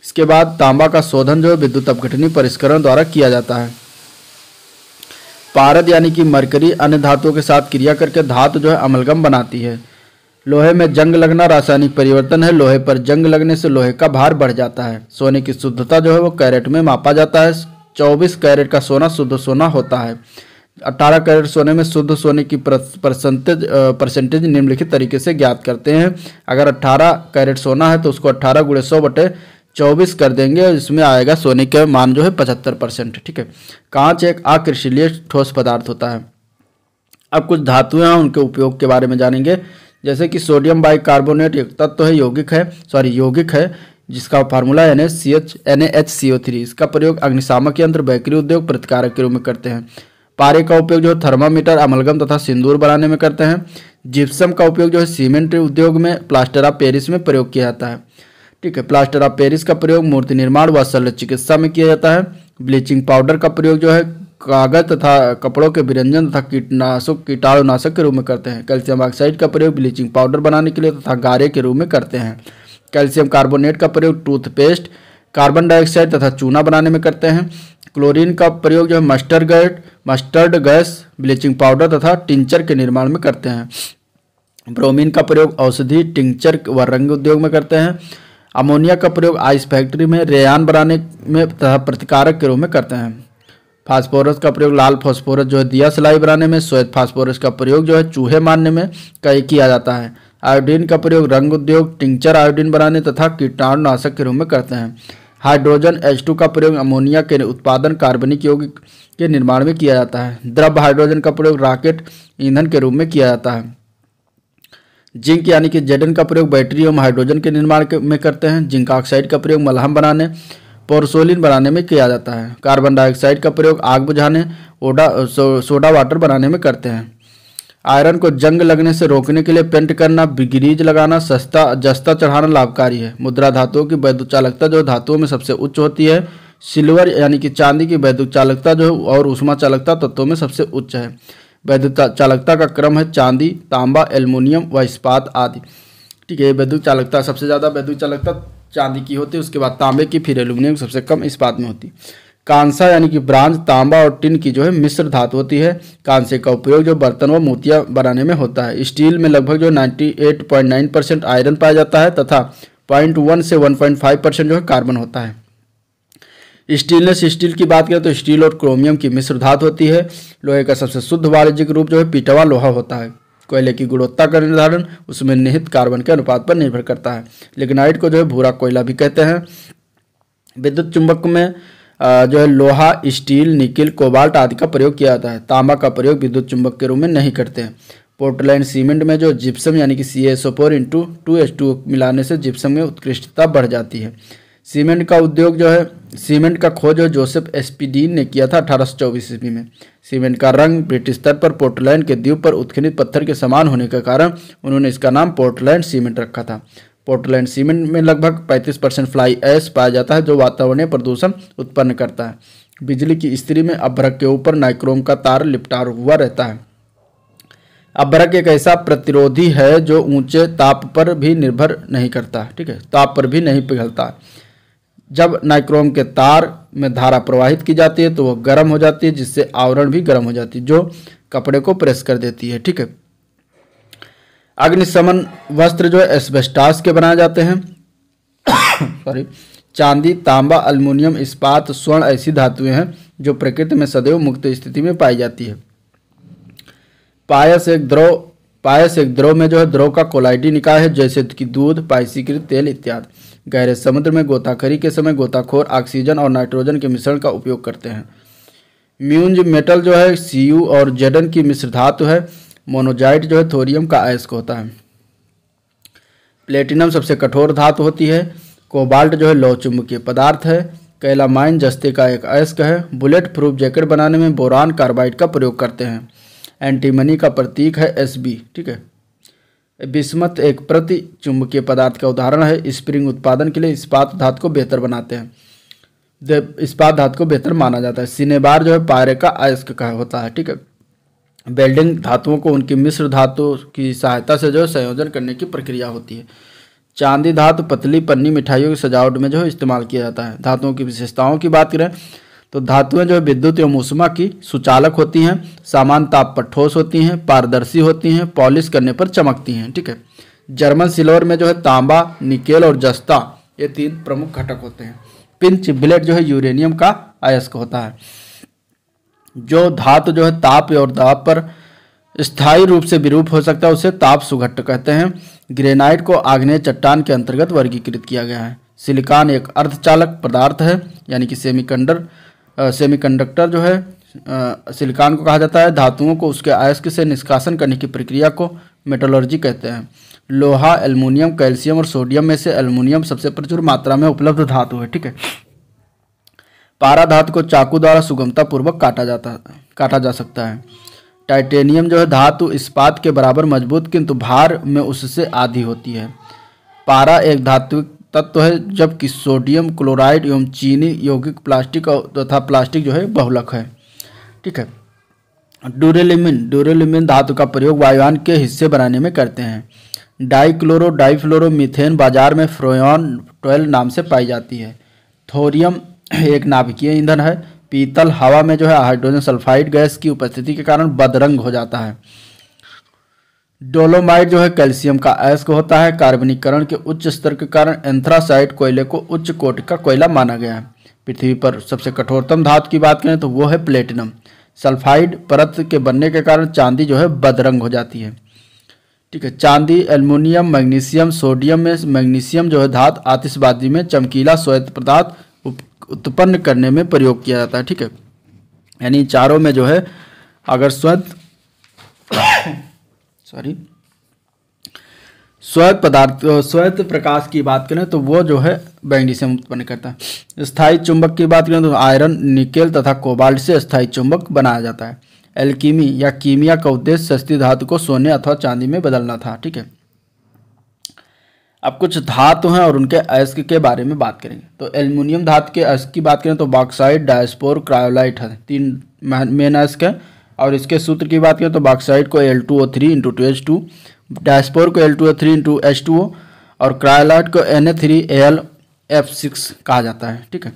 इसके बाद तांबा का शोधन जो है विद्युत अपघटनी परिष्करण द्वारा किया जाता है। पारद यानी कि मरकरी अन्य धातुओं के साथ क्रिया करके धातु जो है अमलगम बनाती है। लोहे में जंग लगना रासायनिक परिवर्तन है। लोहे पर जंग लगने से लोहे का भार बढ़ जाता है। सोने की शुद्धता जो है वो कैरेट में मापा जाता है। 24 कैरेट का सोना शुद्ध सोना होता है। 18 कैरेट सोने में शुद्ध सोने की परसेंटेज निम्नलिखित तरीके से ज्ञात करते हैं। अगर 18 कैरेट सोना है तो उसको 18 × 100/24 कर देंगे और इसमें आएगा सोने का मान जो है 75%। ठीक है, कांच एक अक्रिस्टलीय ठोस पदार्थ होता है। अब कुछ धातुएं हैं उनके उपयोग के बारे में जानेंगे। जैसे कि सोडियम बाइकार्बोनेट एक तत्व है, यौगिक है जिसका फार्मूला NaHCO3। इसका प्रयोग अग्निशामक यंत्र, बेकरी उद्योग, प्रतिकारक के रूप में करते हैं। पारे का उपयोग जो है थर्मामीटर, अमलगम तथा सिंदूर बनाने में करते हैं। जिप्सम का उपयोग जो है सीमेंट उद्योग में, प्लास्टर ऑफ पेरिस में प्रयोग किया जाता है। ठीक है, प्लास्टर ऑफ पेरिस का प्रयोग मूर्ति निर्माण व शल्य चिकित्सा में किया जाता है। ब्लीचिंग पाउडर का प्रयोग जो है कागज तथा कपड़ों के विरंजन तथा कीटाणुनाशक के रूप में करते हैं। कैल्शियम ऑक्साइड का प्रयोग ब्लीचिंग पाउडर बनाने के लिए तथा गारे के रूप में करते हैं। कैल्शियम कार्बोनेट का प्रयोग टूथपेस्ट, कार्बन डाइऑक्साइड तथा चूना बनाने में करते हैं। क्लोरीन का प्रयोग जो है मस्टर्ड गैस, ब्लीचिंग पाउडर तथा टिंचर के निर्माण में करते हैं। ब्रोमीन का प्रयोग औषधि, टिंचर व रंग उद्योग में करते हैं। अमोनिया का प्रयोग आइस फैक्ट्री में, रेयान बनाने में तथा प्रतिकारक के रूप में करते हैं। फास्फोरस का प्रयोग लाल फास्फोरस जो है दिया सिलाई बनाने में, श्वेत फास्फोरस का प्रयोग जो है चूहे मारने में किया जाता है। आयोडीन का प्रयोग रंग उद्योग, टिंचर आयोडीन बनाने तथा कीटाणुनाशक के रूप में करते हैं। हाइड्रोजन H2 का प्रयोग अमोनिया के उत्पादन, कार्बनिक यौगिक के निर्माण में किया जाता है। द्रव हाइड्रोजन का प्रयोग रॉकेट ईंधन के रूप में किया जाता है। जिंक यानी कि Zn का प्रयोग बैटरी एवं हाइड्रोजन के निर्माण में करते हैं। जिंक ऑक्साइड का प्रयोग मलहम बनाने, पोर्सोलिन बनाने में किया जाता है। कार्बन डाइऑक्साइड का प्रयोग आग बुझाने, सोडा वाटर बनाने में करते हैं। आयरन को जंग लगने से रोकने के लिए पेंट करना, ग्रीज लगाना, जस्ता चढ़ाना लाभकारी है। मुद्रा धातुओं की वैद्युत चालकता जो धातुओं में सबसे उच्च होती है। सिल्वर यानी कि चांदी की वैद्युत चालकता जो और ऊष्मा चालकता तत्वों में सबसे उच्च है। वैद्युत चालकता का क्रम है चांदी, तांबा, एल्युमिनियम व इस्पात आदि। ठीक है, वैद्युत चालकता सबसे ज़्यादा वैद्युत चालकता चांदी की होती है, उसके बाद तांबे की, फिर एल्युमिनियम सबसे कम इस्पात में होती। कांसा यानी कि ब्रांज, तांबा और टिन की जो है मिश्र धातु होती है। कांसे का उपयोग जो बर्तन व मोतियां बनाने में होता है। स्टील में लगभग जो 98.9% आयरन पाया जाता है तथा 0.1 से 1.5% जो है कार्बन होता है। स्टीलनेस स्टील की बात करें तो स्टील और क्रोमियम की मिश्र धातु होती है। लोहे का सबसे शुद्ध वाणिज्यिक रूप जो है पीटवा लोहा होता है। कोयले की गुणवत्ता का निर्धारण उसमें निहित कार्बन के अनुपात पर निर्भर करता है। लिग्नाइट को जो है भूरा कोयला भी कहते हैं। विद्युत चुंबक में जो है लोहा, स्टील, निकिल, कोबाल्ट आदि का प्रयोग किया जाता है। तांबा का प्रयोग विद्युत चुंबक के रूप में नहीं करते हैं। पोर्टलैंड सीमेंट में जो जिप्सम यानी कि CaSO4 मिलाने से जिप्सम में उत्कृष्टता बढ़ जाती है। सीमेंट का उद्योग जो है, सीमेंट का खोज जो जोसेफ एस्पिडीन ने किया था 1824 ईस्वी में। सीमेंट का रंग ब्रिटिश स्तर पर पोर्टलैंड के द्वीप पर उत्खनित पत्थर के समान होने के कारण उन्होंने इसका नाम पोर्टलैंड सीमेंट रखा था। पोर्टलैंड सीमेंट में लगभग 35% फ्लाई ऐश पाया जाता है जो वातावरणीय प्रदूषण उत्पन्न करता है। बिजली की इस्त्री में अभ्रक के ऊपर नाइक्रोम का तार लिपटा हुआ रहता है। अभ्रक एक ऐसा प्रतिरोधी है जो ऊंचे ताप पर भी निर्भर नहीं करता, ठीक है, ताप पर भी नहीं पिघलता। जब नाइक्रोम के तार में धारा प्रवाहित की जाती है तो वह गर्म हो जाती है, जिससे आवरण भी गर्म हो जाती है जो कपड़े को प्रेस कर देती है, ठीक है। अग्निशमन वस्त्र जो है एस्बेस्टास के बनाए जाते हैं। सॉरी। चांदी, तांबा, अल्युमिनियम, इस्पात, स्वर्ण ऐसी धातुएं हैं जो प्रकृति में सदैव मुक्त स्थिति में पाई जाती है। पायस एक द्रव में जो है द्रव का कोलाइडी निकाय है, जैसे कि दूध, पाइसीकृत तेल इत्यादि। गहरे समुद्र में गोताखोरी के समय गोताखोर ऑक्सीजन और नाइट्रोजन के मिश्रण का उपयोग करते हैं। म्यूंज मेटल जो है Cu और Zn की मिश्र धातु है। मोनोजाइट जो है थोरियम का अयस्क होता है। प्लेटिनम सबसे कठोर धातु होती है। कोबाल्ट जो है लौह चुंबकीय पदार्थ है। कैलामाइन जस्ते का एक अयस्क है। बुलेट प्रूफ जैकेट बनाने में बोरान कार्बाइड का प्रयोग करते हैं। एंटीमनी का प्रतीक है Sb, ठीक है। बिस्मथ एक प्रति चुंबकीय पदार्थ का उदाहरण है। स्प्रिंग उत्पादन के लिए इस्पात धातु को बेहतर बनाते हैं। इस्पात धातु को बेहतर माना जाता है। सिनेबार जो है पायरे का अयस्क का होता है, ठीक है। वेल्डिंग धातुओं को उनकी मिश्र धातु की सहायता से जो है संयोजन करने की प्रक्रिया होती है। चांदी धातु पतली पन्नी मिठाइयों की सजावट में जो है इस्तेमाल किया जाता है। धातुओं की विशेषताओं की बात करें तो धातुएं जो है विद्युत एवं ऊष्मा की सुचालक होती हैं, समान ताप पर ठोस होती हैं, पारदर्शी होती हैं, पॉलिश करने पर चमकती हैं, ठीक है। जर्मन सिल्वर में जो है तांबा, निकेल और जस्ता ये 3 प्रमुख घटक होते हैं। पिंच ब्लेड जो है यूरेनियम का अयस्क होता है। जो धातु जो है ताप और दाब पर स्थायी रूप से विरूप हो सकता है उसे ताप सुघट्ट कहते हैं। ग्रेनाइट को आग्नेय चट्टान के अंतर्गत वर्गीकृत किया गया है। सिलिकॉन एक अर्धचालक पदार्थ है, यानी कि सेमीकंडक्टर जो है सिलिकॉन को कहा जाता है। धातुओं को उसके अयस्क से निष्कासन करने की प्रक्रिया को मेटलर्जी कहते हैं। लोहा, एल्युमिनियम, कैल्शियम और सोडियम में से एल्युमिनियम सबसे प्रचुर मात्रा में उपलब्ध धातु है, ठीक है। पारा धातु को चाकू द्वारा सुगमतापूर्वक काटा जा सकता है। टाइटेनियम जो है धातु इस्पात के बराबर मजबूत किंतु भार में उससे आधी होती है। पारा एक धातु तत्व है, जबकि सोडियम क्लोराइड एवं चीनी यौगिक प्लास्टिक तथा प्लास्टिक जो है बहुलक है, ठीक है। ड्यूरेलिमिन धातु का प्रयोग वायुयान के हिस्से बनाने में करते हैं। डाइफ्लोरो मीथेन बाजार में फ्रोयॉन 12 नाम से पाई जाती है। थोरियम एक नाभिकीय ईंधन है। पीतल हवा में जो है हाइड्रोजन सल्फाइड गैस की उपस्थिति के कारण बदरंग हो जाता है। डोलोमाइट जो है कैल्शियम का अयस्क होता है। कार्बनीकरण के उच्च स्तर के कारण एंथ्रासाइट कोयले को उच्च कोटि का कोयला माना गया है। पृथ्वी पर सबसे कठोरतम धातु की बात करें तो वो है प्लेटिनम। सल्फाइड परत के बनने के कारण चांदी जो है बदरंग हो जाती है, ठीक है। चांदी, एल्युमिनियम, मैग्नीशियम, सोडियम में मैग्नीशियम जो है धातु आतिशबाजी में चमकीला श्वेत पदार्थ उत्पन्न करने में प्रयोग किया जाता है, ठीक है। यानी चारों में जो है अगर श्वेत प्रकाश की बात करें तो वो जो है मैग्नीशियम उत्पन्न करता है। स्थायी चुंबक की बात करें तो आयरन, निकेल तथा कोबाल्ट से स्थायी चुंबक बनाया जाता है। एल्कीमी या कीमिया का उद्देश्य सस्ती धातु को सोने अथवा चांदी में बदलना था, ठीक है। अब कुछ धातु हैं और उनके अयस्क के बारे में बात करेंगे। तो एल्युमिनियम धातु के अयस्क की बात करें तो बॉक्साइट, डायस्पोर, क्रायोलाइट है, 3 मेन अयस्क है। और इसके सूत्र की बात करें तो बॉक्साइट को Al2O3 × 2H2, डायस्पोर को Al2O3 × H2O और क्रायोलाइट को Na3AlF6 कहा जाता है, ठीक है।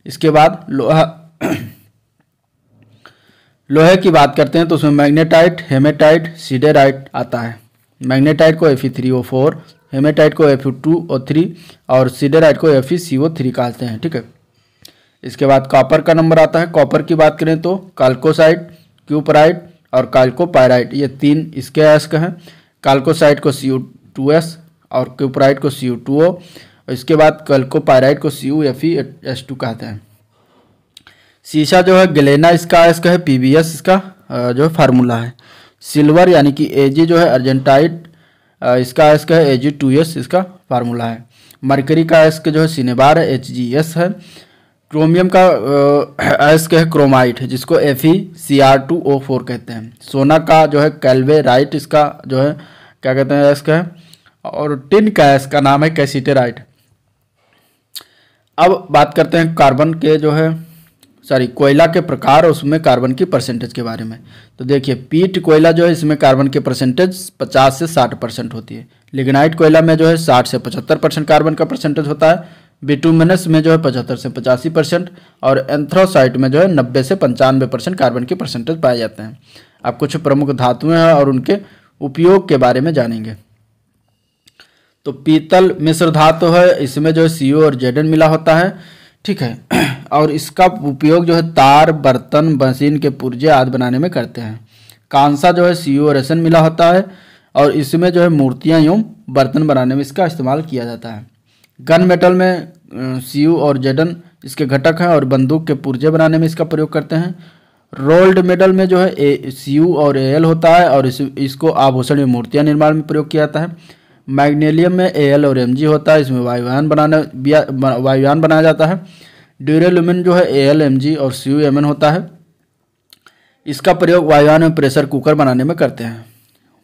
इसके बाद लोहे की बात करते हैं तो उसमें मैग्नेटाइट, हेमेटाइट, सिडेराइट आता है। मैग्नेटाइट को Fe3O4, हेमेटाइट को Fe2O3 और सिडेराइट को FeCO3 कहते हैं, ठीक है। इसके बाद कॉपर का नंबर आता है। कॉपर की बात करें तो काल्कोसाइट, क्यूपराइट और काल्कोपाइराइट, ये 3 इसके अयस्क हैं। काल्कोसाइट को Cu2s और क्यूपराइट को Cu2o, और इसके बाद काल्कोपाइराइट को CuFeS2 कहते हैं। शीशा जो है गलेना इसका अयस्क है, PbS इसका जो है फार्मूला है। सिल्वर यानी कि Ag जो है अर्जेंटाइट, इसका अयस्क है Ag2s इसका फार्मूला है। मरकरी का अयस्क जो है सिनेबार है, HgS है। क्रोमियम का अयस्क है क्रोमाइट, जिसको FeCr2O4 कहते हैं। सोना का जो है कैल्वेराइट, इसका जो है क्या कहते हैं अयस्क है। और टिन का अयस्क का नाम है कैसिटेराइट। अब बात करते हैं कार्बन के जो है कोयला के प्रकार और उसमें कार्बन की परसेंटेज के बारे में। तो देखिए पीट कोयला जो है इसमें कार्बन की परसेंटेज 50 से 60% होती है। लिग्नाइट कोयला में जो है 60 से 75% कार्बन का परसेंटेज होता है। बिटुमिनस में जो है 75 से 85% और एंथ्रासाइट में जो है 90 से 95% कार्बन की परसेंटेज पाए जाते हैं। अब कुछ प्रमुख धातुएं हैं और उनके उपयोग के बारे में जानेंगे। तो पीतल मिश्र धातु है, इसमें जो है Cu और Zn मिला होता है, ठीक है। और इसका उपयोग जो है तार, बर्तन, मशीन के पुर्जे आदि बनाने में करते हैं। कांसा जो है Cu और Sn मिला होता है और इसमें जो है मूर्तियाँ एवं बर्तन बनाने में इसका इस्तेमाल किया जाता है। गन मेटल में Cu और Zn इसके घटक हैं और बंदूक के पुर्जे बनाने में इसका प्रयोग करते हैं। रोल्ड मेटल में जो है Cu और Al होता है और इसको आभूषण एवं मूर्तियाँ निर्माण में प्रयोग किया जाता है। मैग्नीशियम में Al और Mg होता है, इसमें वायुयान बनाया जाता है। ड्यूरेलुमिन जो है Al, Mg और CuMn होता है, इसका प्रयोग वायुयान में प्रेशर कुकर बनाने में करते हैं।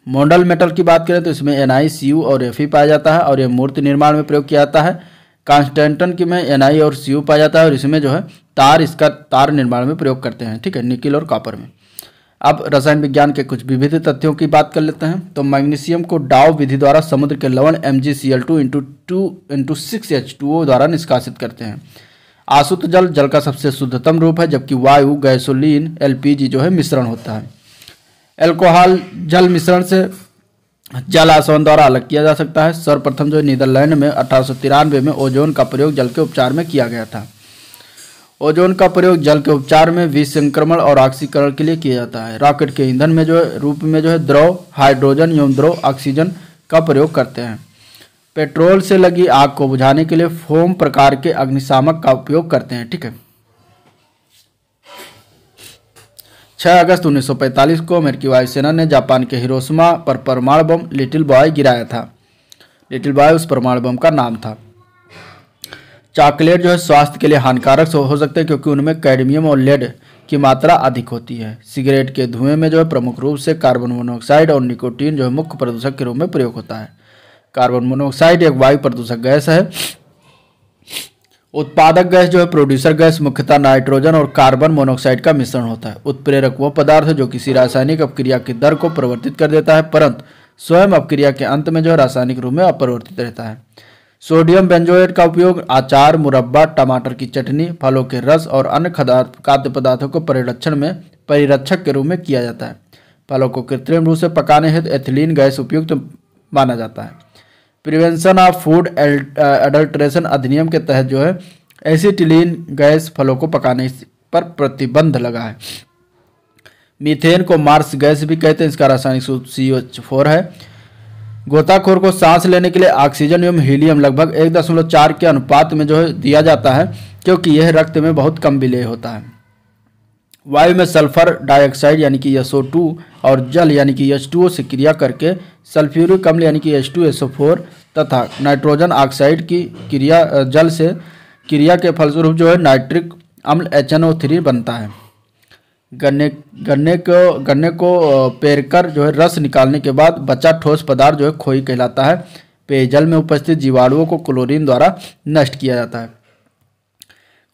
मॉडल मेटल की बात करें तो इसमें Ni, Cu और Fe पाया जाता है और यह मूर्ति निर्माण में प्रयोग किया जाता है। कांस्टेंटन की में Ni और Cu पाया जाता है और इसमें जो है तार निर्माण में प्रयोग करते हैं, ठीक है, निकिल और कॉपर में। अब रसायन विज्ञान के कुछ विविध तथ्यों की बात कर लेते हैं। तो मैग्नीशियम को डाव विधि द्वारा समुद्र के लवण MgCl2 द्वारा निष्कासित करते हैं। आसुत जल का सबसे शुद्धतम रूप है, जबकि वायु, गैसोलीन, LPG जो है मिश्रण होता है। एल्कोहल जल मिश्रण से जल आसवन द्वारा अलग किया जा सकता है। सर्वप्रथम जो नीदरलैंड में 1893 में ओजोन का प्रयोग जल के उपचार में किया गया था। ओजोन का प्रयोग जल के उपचार में विसंक्रमण और ऑक्सीकरण के लिए किया जाता है। रॉकेट के ईंधन में जो है रूप में जो है द्रव हाइड्रोजन एवं द्रव ऑक्सीजन का प्रयोग करते हैं। पेट्रोल से लगी आग को बुझाने के लिए फोम प्रकार के अग्निशामक का उपयोग करते हैं, ठीक है। 6 अगस्त 1945 को अमेरिकी वायुसेना ने जापान के हिरोशिमा पर परमाणु बम लिटिल बॉय गिराया था। लिटिल बॉय उस परमाणु बम का नाम था। चॉकलेट जो है स्वास्थ्य के लिए हानिकारक हो सकते हैं क्योंकि उनमें कैडमियम और लेड की मात्रा अधिक होती है। सिगरेट के धुएं में जो है प्रमुख रूप से कार्बन मोनोऑक्साइड और निकोटीन जो है मुख्य प्रदूषक के रूप में प्रयोग होता है। कार्बन मोनोऑक्साइड एक वायु प्रदूषक गैस है। उत्पादक गैस जो है प्रोड्यूसर गैस मुख्यतः नाइट्रोजन और कार्बन मोनोऑक्साइड का मिश्रण होता है। उत्प्रेरक वह पदार्थ है जो किसी रासायनिक अपक्रिया की दर को परिवर्तित कर देता है, परंतु स्वयं अपक्रिया के अंत में जो है रासायनिक रूप में अपरिवर्तित रहता है। सोडियम बेंजोएट का उपयोग अचार, मुरब्बा, टमाटर की चटनी, फलों के रस और अन्य खाद्य पदार्थों को परिरक्षक के रूप में किया जाता है। फलों को कृत्रिम रूप से पकाने हेतु एथिलीन गैस उपयुक्त माना जाता है। प्रिवेंशन ऑफ फूड एडल्ट्रेशन अधिनियम के तहत जो है एसिटिलीन गैस फलों को पकाने पर प्रतिबंध लगा है। मीथेन को मार्स गैस भी कहते हैं, इसका रासायनिक सूत्र CH4 है। गोताखोर को सांस लेने के लिए ऑक्सीजन एवं हीलियम लगभग 1.4 के अनुपात में जो है दिया जाता है, क्योंकि यह रक्त में बहुत कम विलेय होता है। वायु में सल्फर डाइऑक्साइड यानी कि SO2 और जल यानी कि H2O से क्रिया करके सल्फ्यूरिक अम्ल यानी कि H2SO4 तथा नाइट्रोजन ऑक्साइड की जल से क्रिया के फलस्वरूप जो है नाइट्रिक अम्ल HNO3 बनता है। गन्ने को पेरकर जो है रस निकालने के बाद बचा ठोस पदार्थ जो है खोई कहलाता है। पेयजल में उपस्थित जीवाणुओं को क्लोरीन द्वारा नष्ट किया जाता है।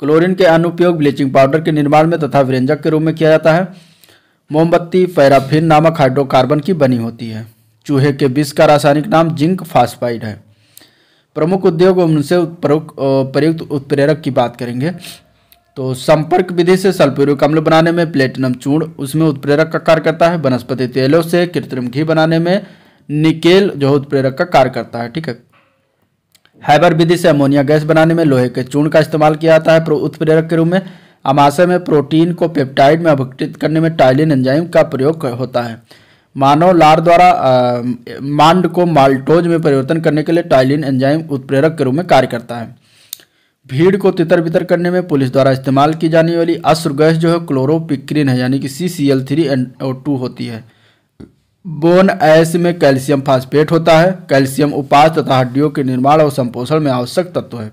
क्लोरीन के अनुपयोग ब्लीचिंग पाउडर के निर्माण में तथा व्यंजक के रूप में किया जाता है। मोमबत्ती पैराफिन नामक हाइड्रोकार्बन की बनी होती है। चूहे के विष का रासायनिक नाम जिंक फास्फाइड है। प्रमुख उद्योग उनसे प्रयुक्त उत्प्रेरक की बात करेंगे तो संपर्क विधि से सल्फ्यूरिक अम्ल बनाने में प्लेटिनम चूर्ण उसमें उत्प्रेरक का कार्य करता है। वनस्पति तेलों से कृत्रिम घी बनाने में निकेल जो उत्प्रेरक का कार्य करता है, ठीक है। हैबर विधि से अमोनिया गैस बनाने में लोहे के चूर्ण का इस्तेमाल किया जाता है उत्प्रेरक के रूप में। आमाशय में प्रोटीन को पेप्टाइड में अपघटित करने में टाइलिन एंजाइम का प्रयोग होता है। मानव लार द्वारा मांड को माल्टोज में परिवर्तन करने के लिए टाइलिन एंजाइम उत्प्रेरक के रूप में कार्य करता है। भीड़ को तितर बितर करने में पुलिस द्वारा इस्तेमाल की जाने वाली अश्रु गैस जो है क्लोरोपिक्रिन है, यानी कि CCl3NO2 होती है। बोन ऐश में कैल्शियम फास्फेट होता है। कैल्शियम उपास्थि तथा हड्डियों के निर्माण और संपोषण में आवश्यक तत्व है।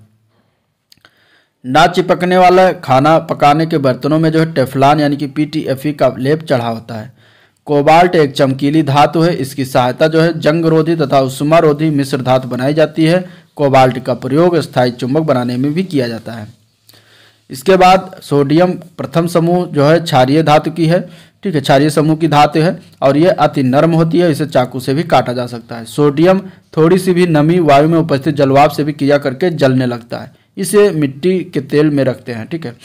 ना चिपकने वाला खाना पकाने के बर्तनों में जो है टेफ्लॉन यानी कि PTFE का लेप चढ़ा होता है। कोबाल्ट एक चमकीली धातु है। इसकी सहायता जो है जंग रोधी तथा उष्मा रोधी मिश्र धातु बनाई जाती है। कोबाल्ट का प्रयोग स्थायी चुंबक बनाने में भी किया जाता है। इसके बाद सोडियम प्रथम समूह जो है क्षारीय धातु की है, ठीक है, क्षारीय समूह की धातु है और यह अति नर्म होती है। इसे चाकू से भी काटा जा सकता है। सोडियम थोड़ी सी भी नमी वायु में उपस्थित जलवाष्प से भी क्रिया करके जलने लगता है। इसे मिट्टी के तेल में रखते हैं, ठीक है।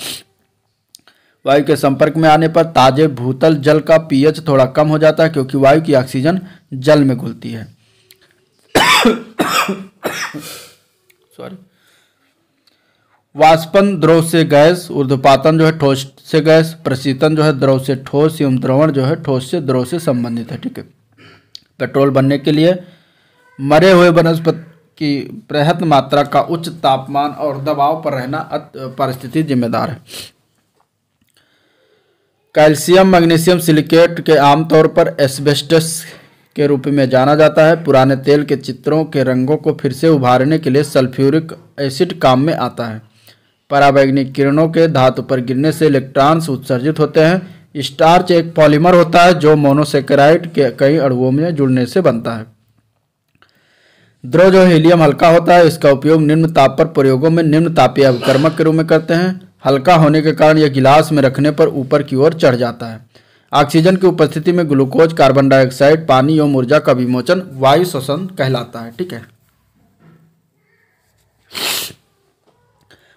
वायु के संपर्क में आने पर ताजे भूतल जल का pH थोड़ा कम हो जाता है क्योंकि वायु की ऑक्सीजन जल में घुलती है। सॉरी। वाष्पन द्रव से गैस, ऊर्ध्वपातन जो है ठोस से गैस, प्रशीतन जो है द्रव से ठोस एवं द्रवण जो है ठोस से द्रव से संबंधित है, ठीक है। पेट्रोल बनने के लिए मरे हुए वनस्पति की बृहत मात्रा का उच्च तापमान और दबाव पर रहना परिस्थिति जिम्मेदार है। कैल्शियम मैग्नीशियम सिलिकेट के आमतौर पर एस्बेस्टस के रूप में जाना जाता है। पुराने तेल के चित्रों के रंगों को फिर से उभारने के लिए सल्फ्यूरिक एसिड काम में आता है। पराबैंगनी किरणों के धातु पर गिरने से इलेक्ट्रॉन्स उत्सर्जित होते हैं। स्टार्च एक पॉलीमर होता है जो मोनोसेकेराइड के कई अणुओं में जुड़ने से बनता है। द्रव जो हीलियम हल्का होता है। इसका उपयोग निम्न ताप पर प्रयोगों में निम्न तापीय अभिकर्मक के रूप में करते हैं। हल्का होने के कारण यह गिलास में रखने पर ऊपर की ओर चढ़ जाता है। ऑक्सीजन की उपस्थिति में ग्लूकोज, कार्बन डाइऑक्साइड, पानी एवं ऊर्जा का विमोचन वायु श्वसन कहलाता है, ठीक है।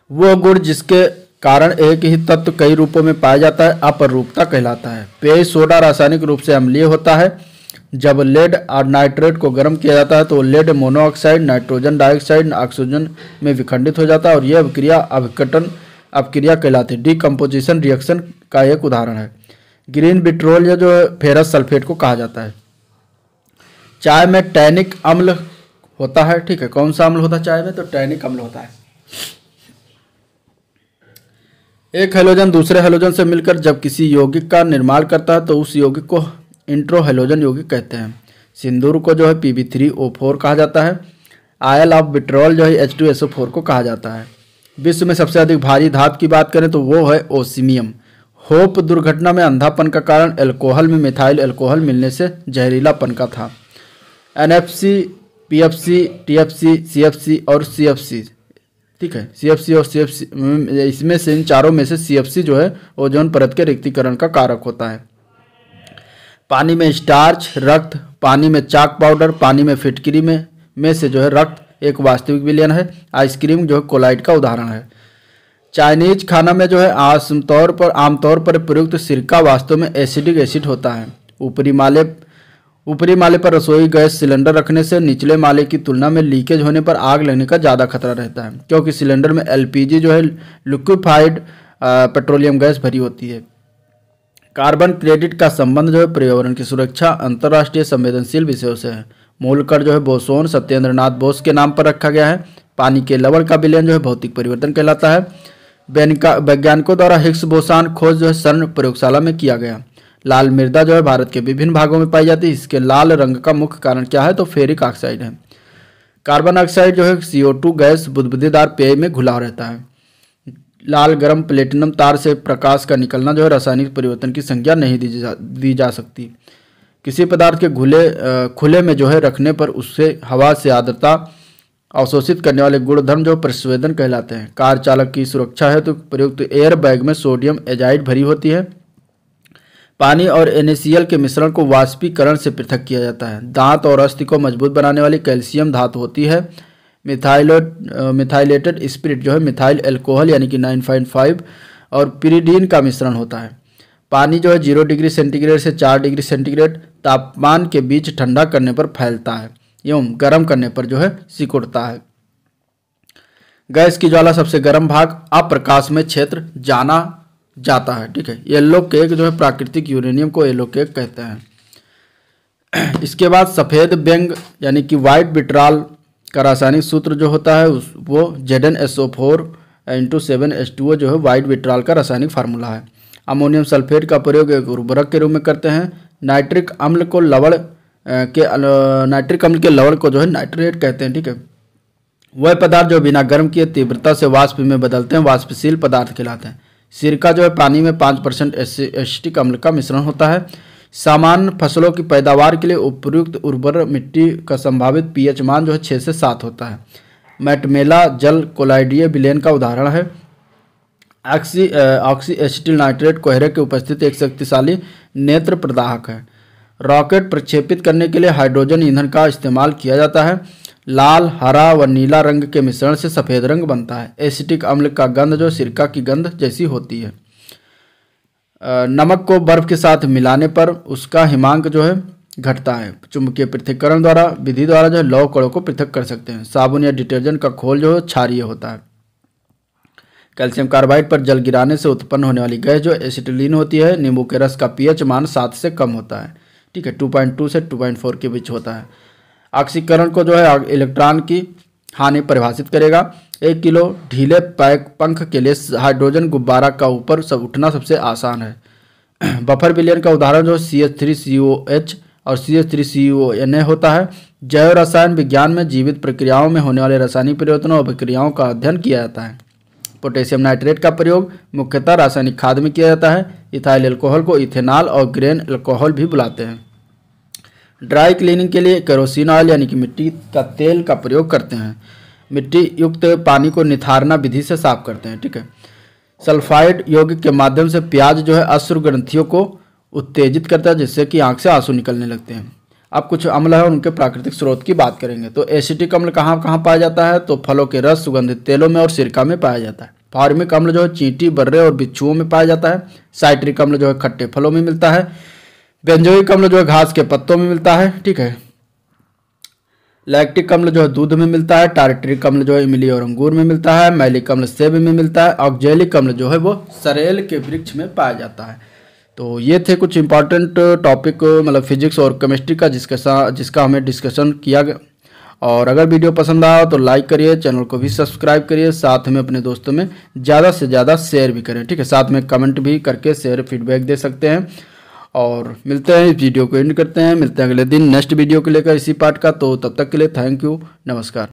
वो गुण जिसके कारण एक ही तत्व कई रूपों में पाया जाता है अपरूपता कहलाता है। पेय सोडा रासायनिक रूप से अम्लीय होता है। जब लेड और नाइट्रेट को गर्म किया जाता है तो lead monoxide nitrogen dioxide oxygen में विखंडित हो जाता है और यह अभिक्रिया अभिकटन अपक्रिया कहलाती है। डीकम्पोजिशन रिएक्शन का एक उदाहरण है। ग्रीन विट्रोल या जो फेरस सल्फेट को कहा जाता है। चाय में टैनिक अम्ल होता है, ठीक है। कौन सा अम्ल होता है चाय में? तो टैनिक अम्ल होता है। एक हैलोजन दूसरे हैलोजन से मिलकर जब किसी यौगिक का निर्माण करता है तो उस यौगिक को इंट्रोहैलोजन यौगिक कहते हैं। सिंदूर को जो है Pb3O4 कहा जाता है। आयल ऑफ विट्रोल जो है H2SO4 को कहा जाता है। विश्व में सबसे अधिक भारी धातु की बात करें तो वो है ओसीमियम। होप दुर्घटना में अंधापन का कारण अल्कोहल में मिथाइल अल्कोहल मिलने से जहरीलापन का था। NFC, PFC, TFC, CFC और CFC, ठीक है। CFC और CFC इसमें से इन चारों में से CFC जो है ओजोन परत के रिक्तीकरण का कारक होता है। पानी में स्टार्च, रक्त, पानी में चाक पाउडर, पानी में फिटकरी में से जो है रक्त एक वास्तविक विलयन है। आइसक्रीम जो है कोलाइड का उदाहरण है। चाइनीज खाना में जो है आमतौर पर प्रयुक्त सिरका वास्तव में एसिडिक एसिड होता है। ऊपरी माले पर रसोई गैस सिलेंडर रखने से निचले माले की तुलना में लीकेज होने पर आग लगने का ज़्यादा खतरा रहता है क्योंकि सिलेंडर में LPG जो है लिक्विफाइड पेट्रोलियम गैस भरी होती है। कार्बन क्रेडिट का संबंध जो है पर्यावरण की सुरक्षा अंतर्राष्ट्रीय संवेदनशील विषयों से है। मूलकर जो है बोसोन सत्येंद्र नाथ बोस के नाम पर रखा गया है। पानी के लवण का विलयन जो है भौतिक परिवर्तन कहलाता है। वैज्ञानिकों द्वारा हिग्स बोसान खोज जो है CERN प्रयोगशाला में किया गया। लाल मृदा जो है भारत के विभिन्न भागों में पाई जाती है। इसके लाल रंग का मुख्य कारण क्या है? तो फेरिक ऑक्साइड है। कार्बन ऑक्साइड जो है CO2 गैस बुदबुदेदार पेय में घुला रहता है। लाल गर्म प्लेटिनम तार से प्रकाश का निकलना जो है रासायनिक परिवर्तन की संज्ञा नहीं दी जा सकती। किसी पदार्थ के खुले में जो है रखने पर उससे हवा से आर्द्रता अवशोषित करने वाले गुणधर्म जो प्रस्वेदन कहलाते हैं। कार चालक की सुरक्षा है तो प्रयुक्त एयर बैग में सोडियम एजाइड भरी होती है। पानी और NaCl के मिश्रण को वाष्पीकरण से पृथक किया जाता है। दांत और अस्थि को मजबूत बनाने वाली कैल्शियम धातु होती है। मिथाइलेटेड स्पिरिट जो है मिथाइल अल्कोहल यानी कि 9.5 और पिरिडीन का मिश्रण होता है। पानी जो है 0 डिग्री सेंटीग्रेड से 4 डिग्री सेंटीग्रेड तापमान के बीच ठंडा करने पर फैलता है एवं गर्म करने पर जो है सिकुड़ता है। गैस की ज्वाला सबसे गर्म भाग अप्रकाशमय क्षेत्र जाना जाता है। ठीक है, येलो केक जो है प्राकृतिक यूरेनियम को येलो केक कहते हैं। इसके बाद सफ़ेद व्यंग यानी कि वाइट विट्राल का रासायनिक सूत्र जो होता है वो ZnSO4 × 7H2O जो है वाइट विट्राल का रासायनिक फार्मूला है। अमोनियम सल्फेट का प्रयोग एक उर्वरक के रूप में करते हैं। नाइट्रिक अम्ल को लवण नाइट्रिक अम्ल के लवण को जो है नाइट्रेट कहते हैं। ठीक है, वह पदार्थ जो बिना गर्म किए तीव्रता से वाष्प में बदलते हैं वाष्पशील पदार्थ कहलाते हैं। सिरका जो है पानी में 5% एसिटिक अम्ल का मिश्रण होता है। सामान्य फसलों की पैदावार के लिए उपयुक्त उर्वर मिट्टी का संभावित pH मान जो है 6 से 7 होता है। मैटमेला जल कोलाइडीय विलयन का उदाहरण है। ऑक्सी एसिटिल नाइट्रेट कोहरे की उपस्थिति एक शक्तिशाली नेत्र प्रदाहक है। रॉकेट प्रक्षेपित करने के लिए हाइड्रोजन ईंधन का इस्तेमाल किया जाता है। लाल, हरा व नीला रंग के मिश्रण से सफ़ेद रंग बनता है। एसिटिक अम्ल का गंध जो सिरका की गंध जैसी होती है। नमक को बर्फ के साथ मिलाने पर उसका हिमांक जो है घटता है। चुंबकीय पृथक्करण द्वारा विधि द्वारा जो है लौह कणों को पृथक कर सकते हैं। साबुन या डिटर्जेंट का खोल जो है क्षारीय होता है। कैल्शियम कार्बाइड पर जल गिराने से उत्पन्न होने वाली गैस जो एसिटिलीन होती है। नींबू के रस का pH मान 7 से कम होता है। ठीक है, 2.2 से 2.4 के बीच होता है। ऑक्सीकरण को जो है इलेक्ट्रॉन की हानि परिभाषित करेगा। 1 किलो ढीले पंख के लिए हाइड्रोजन गुब्बारा का ऊपर उठना सबसे आसान है। बफर विलयन का उदाहरण जो CH3COH और CH3CONA होता है। जैव रसायन विज्ञान में जीवित प्रक्रियाओं में होने वाले रासायनिक परिवर्तनों और प्रक्रियाओं का अध्ययन किया जाता है। पोटेशियम नाइट्रेट का प्रयोग मुख्यतः रासायनिक खाद में किया जाता है। इथाइल अल्कोहल को इथेनॉल और ग्रेन अल्कोहल भी बुलाते हैं। ड्राई क्लीनिंग के लिए केरोसिन ऑयल यानी कि मिट्टी का तेल का प्रयोग करते हैं। मिट्टी युक्त पानी को निथारना विधि से साफ करते हैं। ठीक है, सल्फाइड यौगिक के माध्यम से प्याज जो है अश्रु ग्रंथियों को उत्तेजित करता है जिससे कि आंख से आंसू निकलने लगते हैं। अब कुछ अम्ल है उनके प्राकृतिक स्रोत की बात करेंगे। तो एसिटिक अम्ल कहाँ कहाँ पाया जाता है? तो फलों के रस, सुगंधित तेलों में और सिरका में पाया जाता है। फार्मिक अम्ल जो है चींटी, बर्रे और बिच्छुओं में पाया जाता है। साइट्रिक अम्ल जो है खट्टे फलों में मिलता है। बेंजोइक अम्ल जो है घास के पत्तों में मिलता है। ठीक है, लैक्टिक अम्ल जो है दूध में मिलता है। टार्टरिक अम्ल जो है इमली और अंगूर में मिलता है। मैलिक अम्ल सेब में मिलता है। ऑक्जेलिक अम्ल जो है वो सरेल के वृक्ष में पाया जाता है। तो ये थे कुछ इंपॉर्टेंट टॉपिक मतलब फिजिक्स और केमिस्ट्री का जिसका हमें डिस्कशन किया गया। और अगर वीडियो पसंद आया तो लाइक करिए, चैनल को भी सब्सक्राइब करिए, साथ में अपने दोस्तों में ज़्यादा से ज़्यादा शेयर भी करें। ठीक है, साथ में कमेंट भी करके शेयर फीडबैक दे सकते हैं। और मिलते हैं, इस वीडियो को एंड करते हैं। मिलते हैं अगले दिन नेक्स्ट वीडियो को लेकर इसी पार्ट का। तो तब तक के लिए थैंक यू, नमस्कार।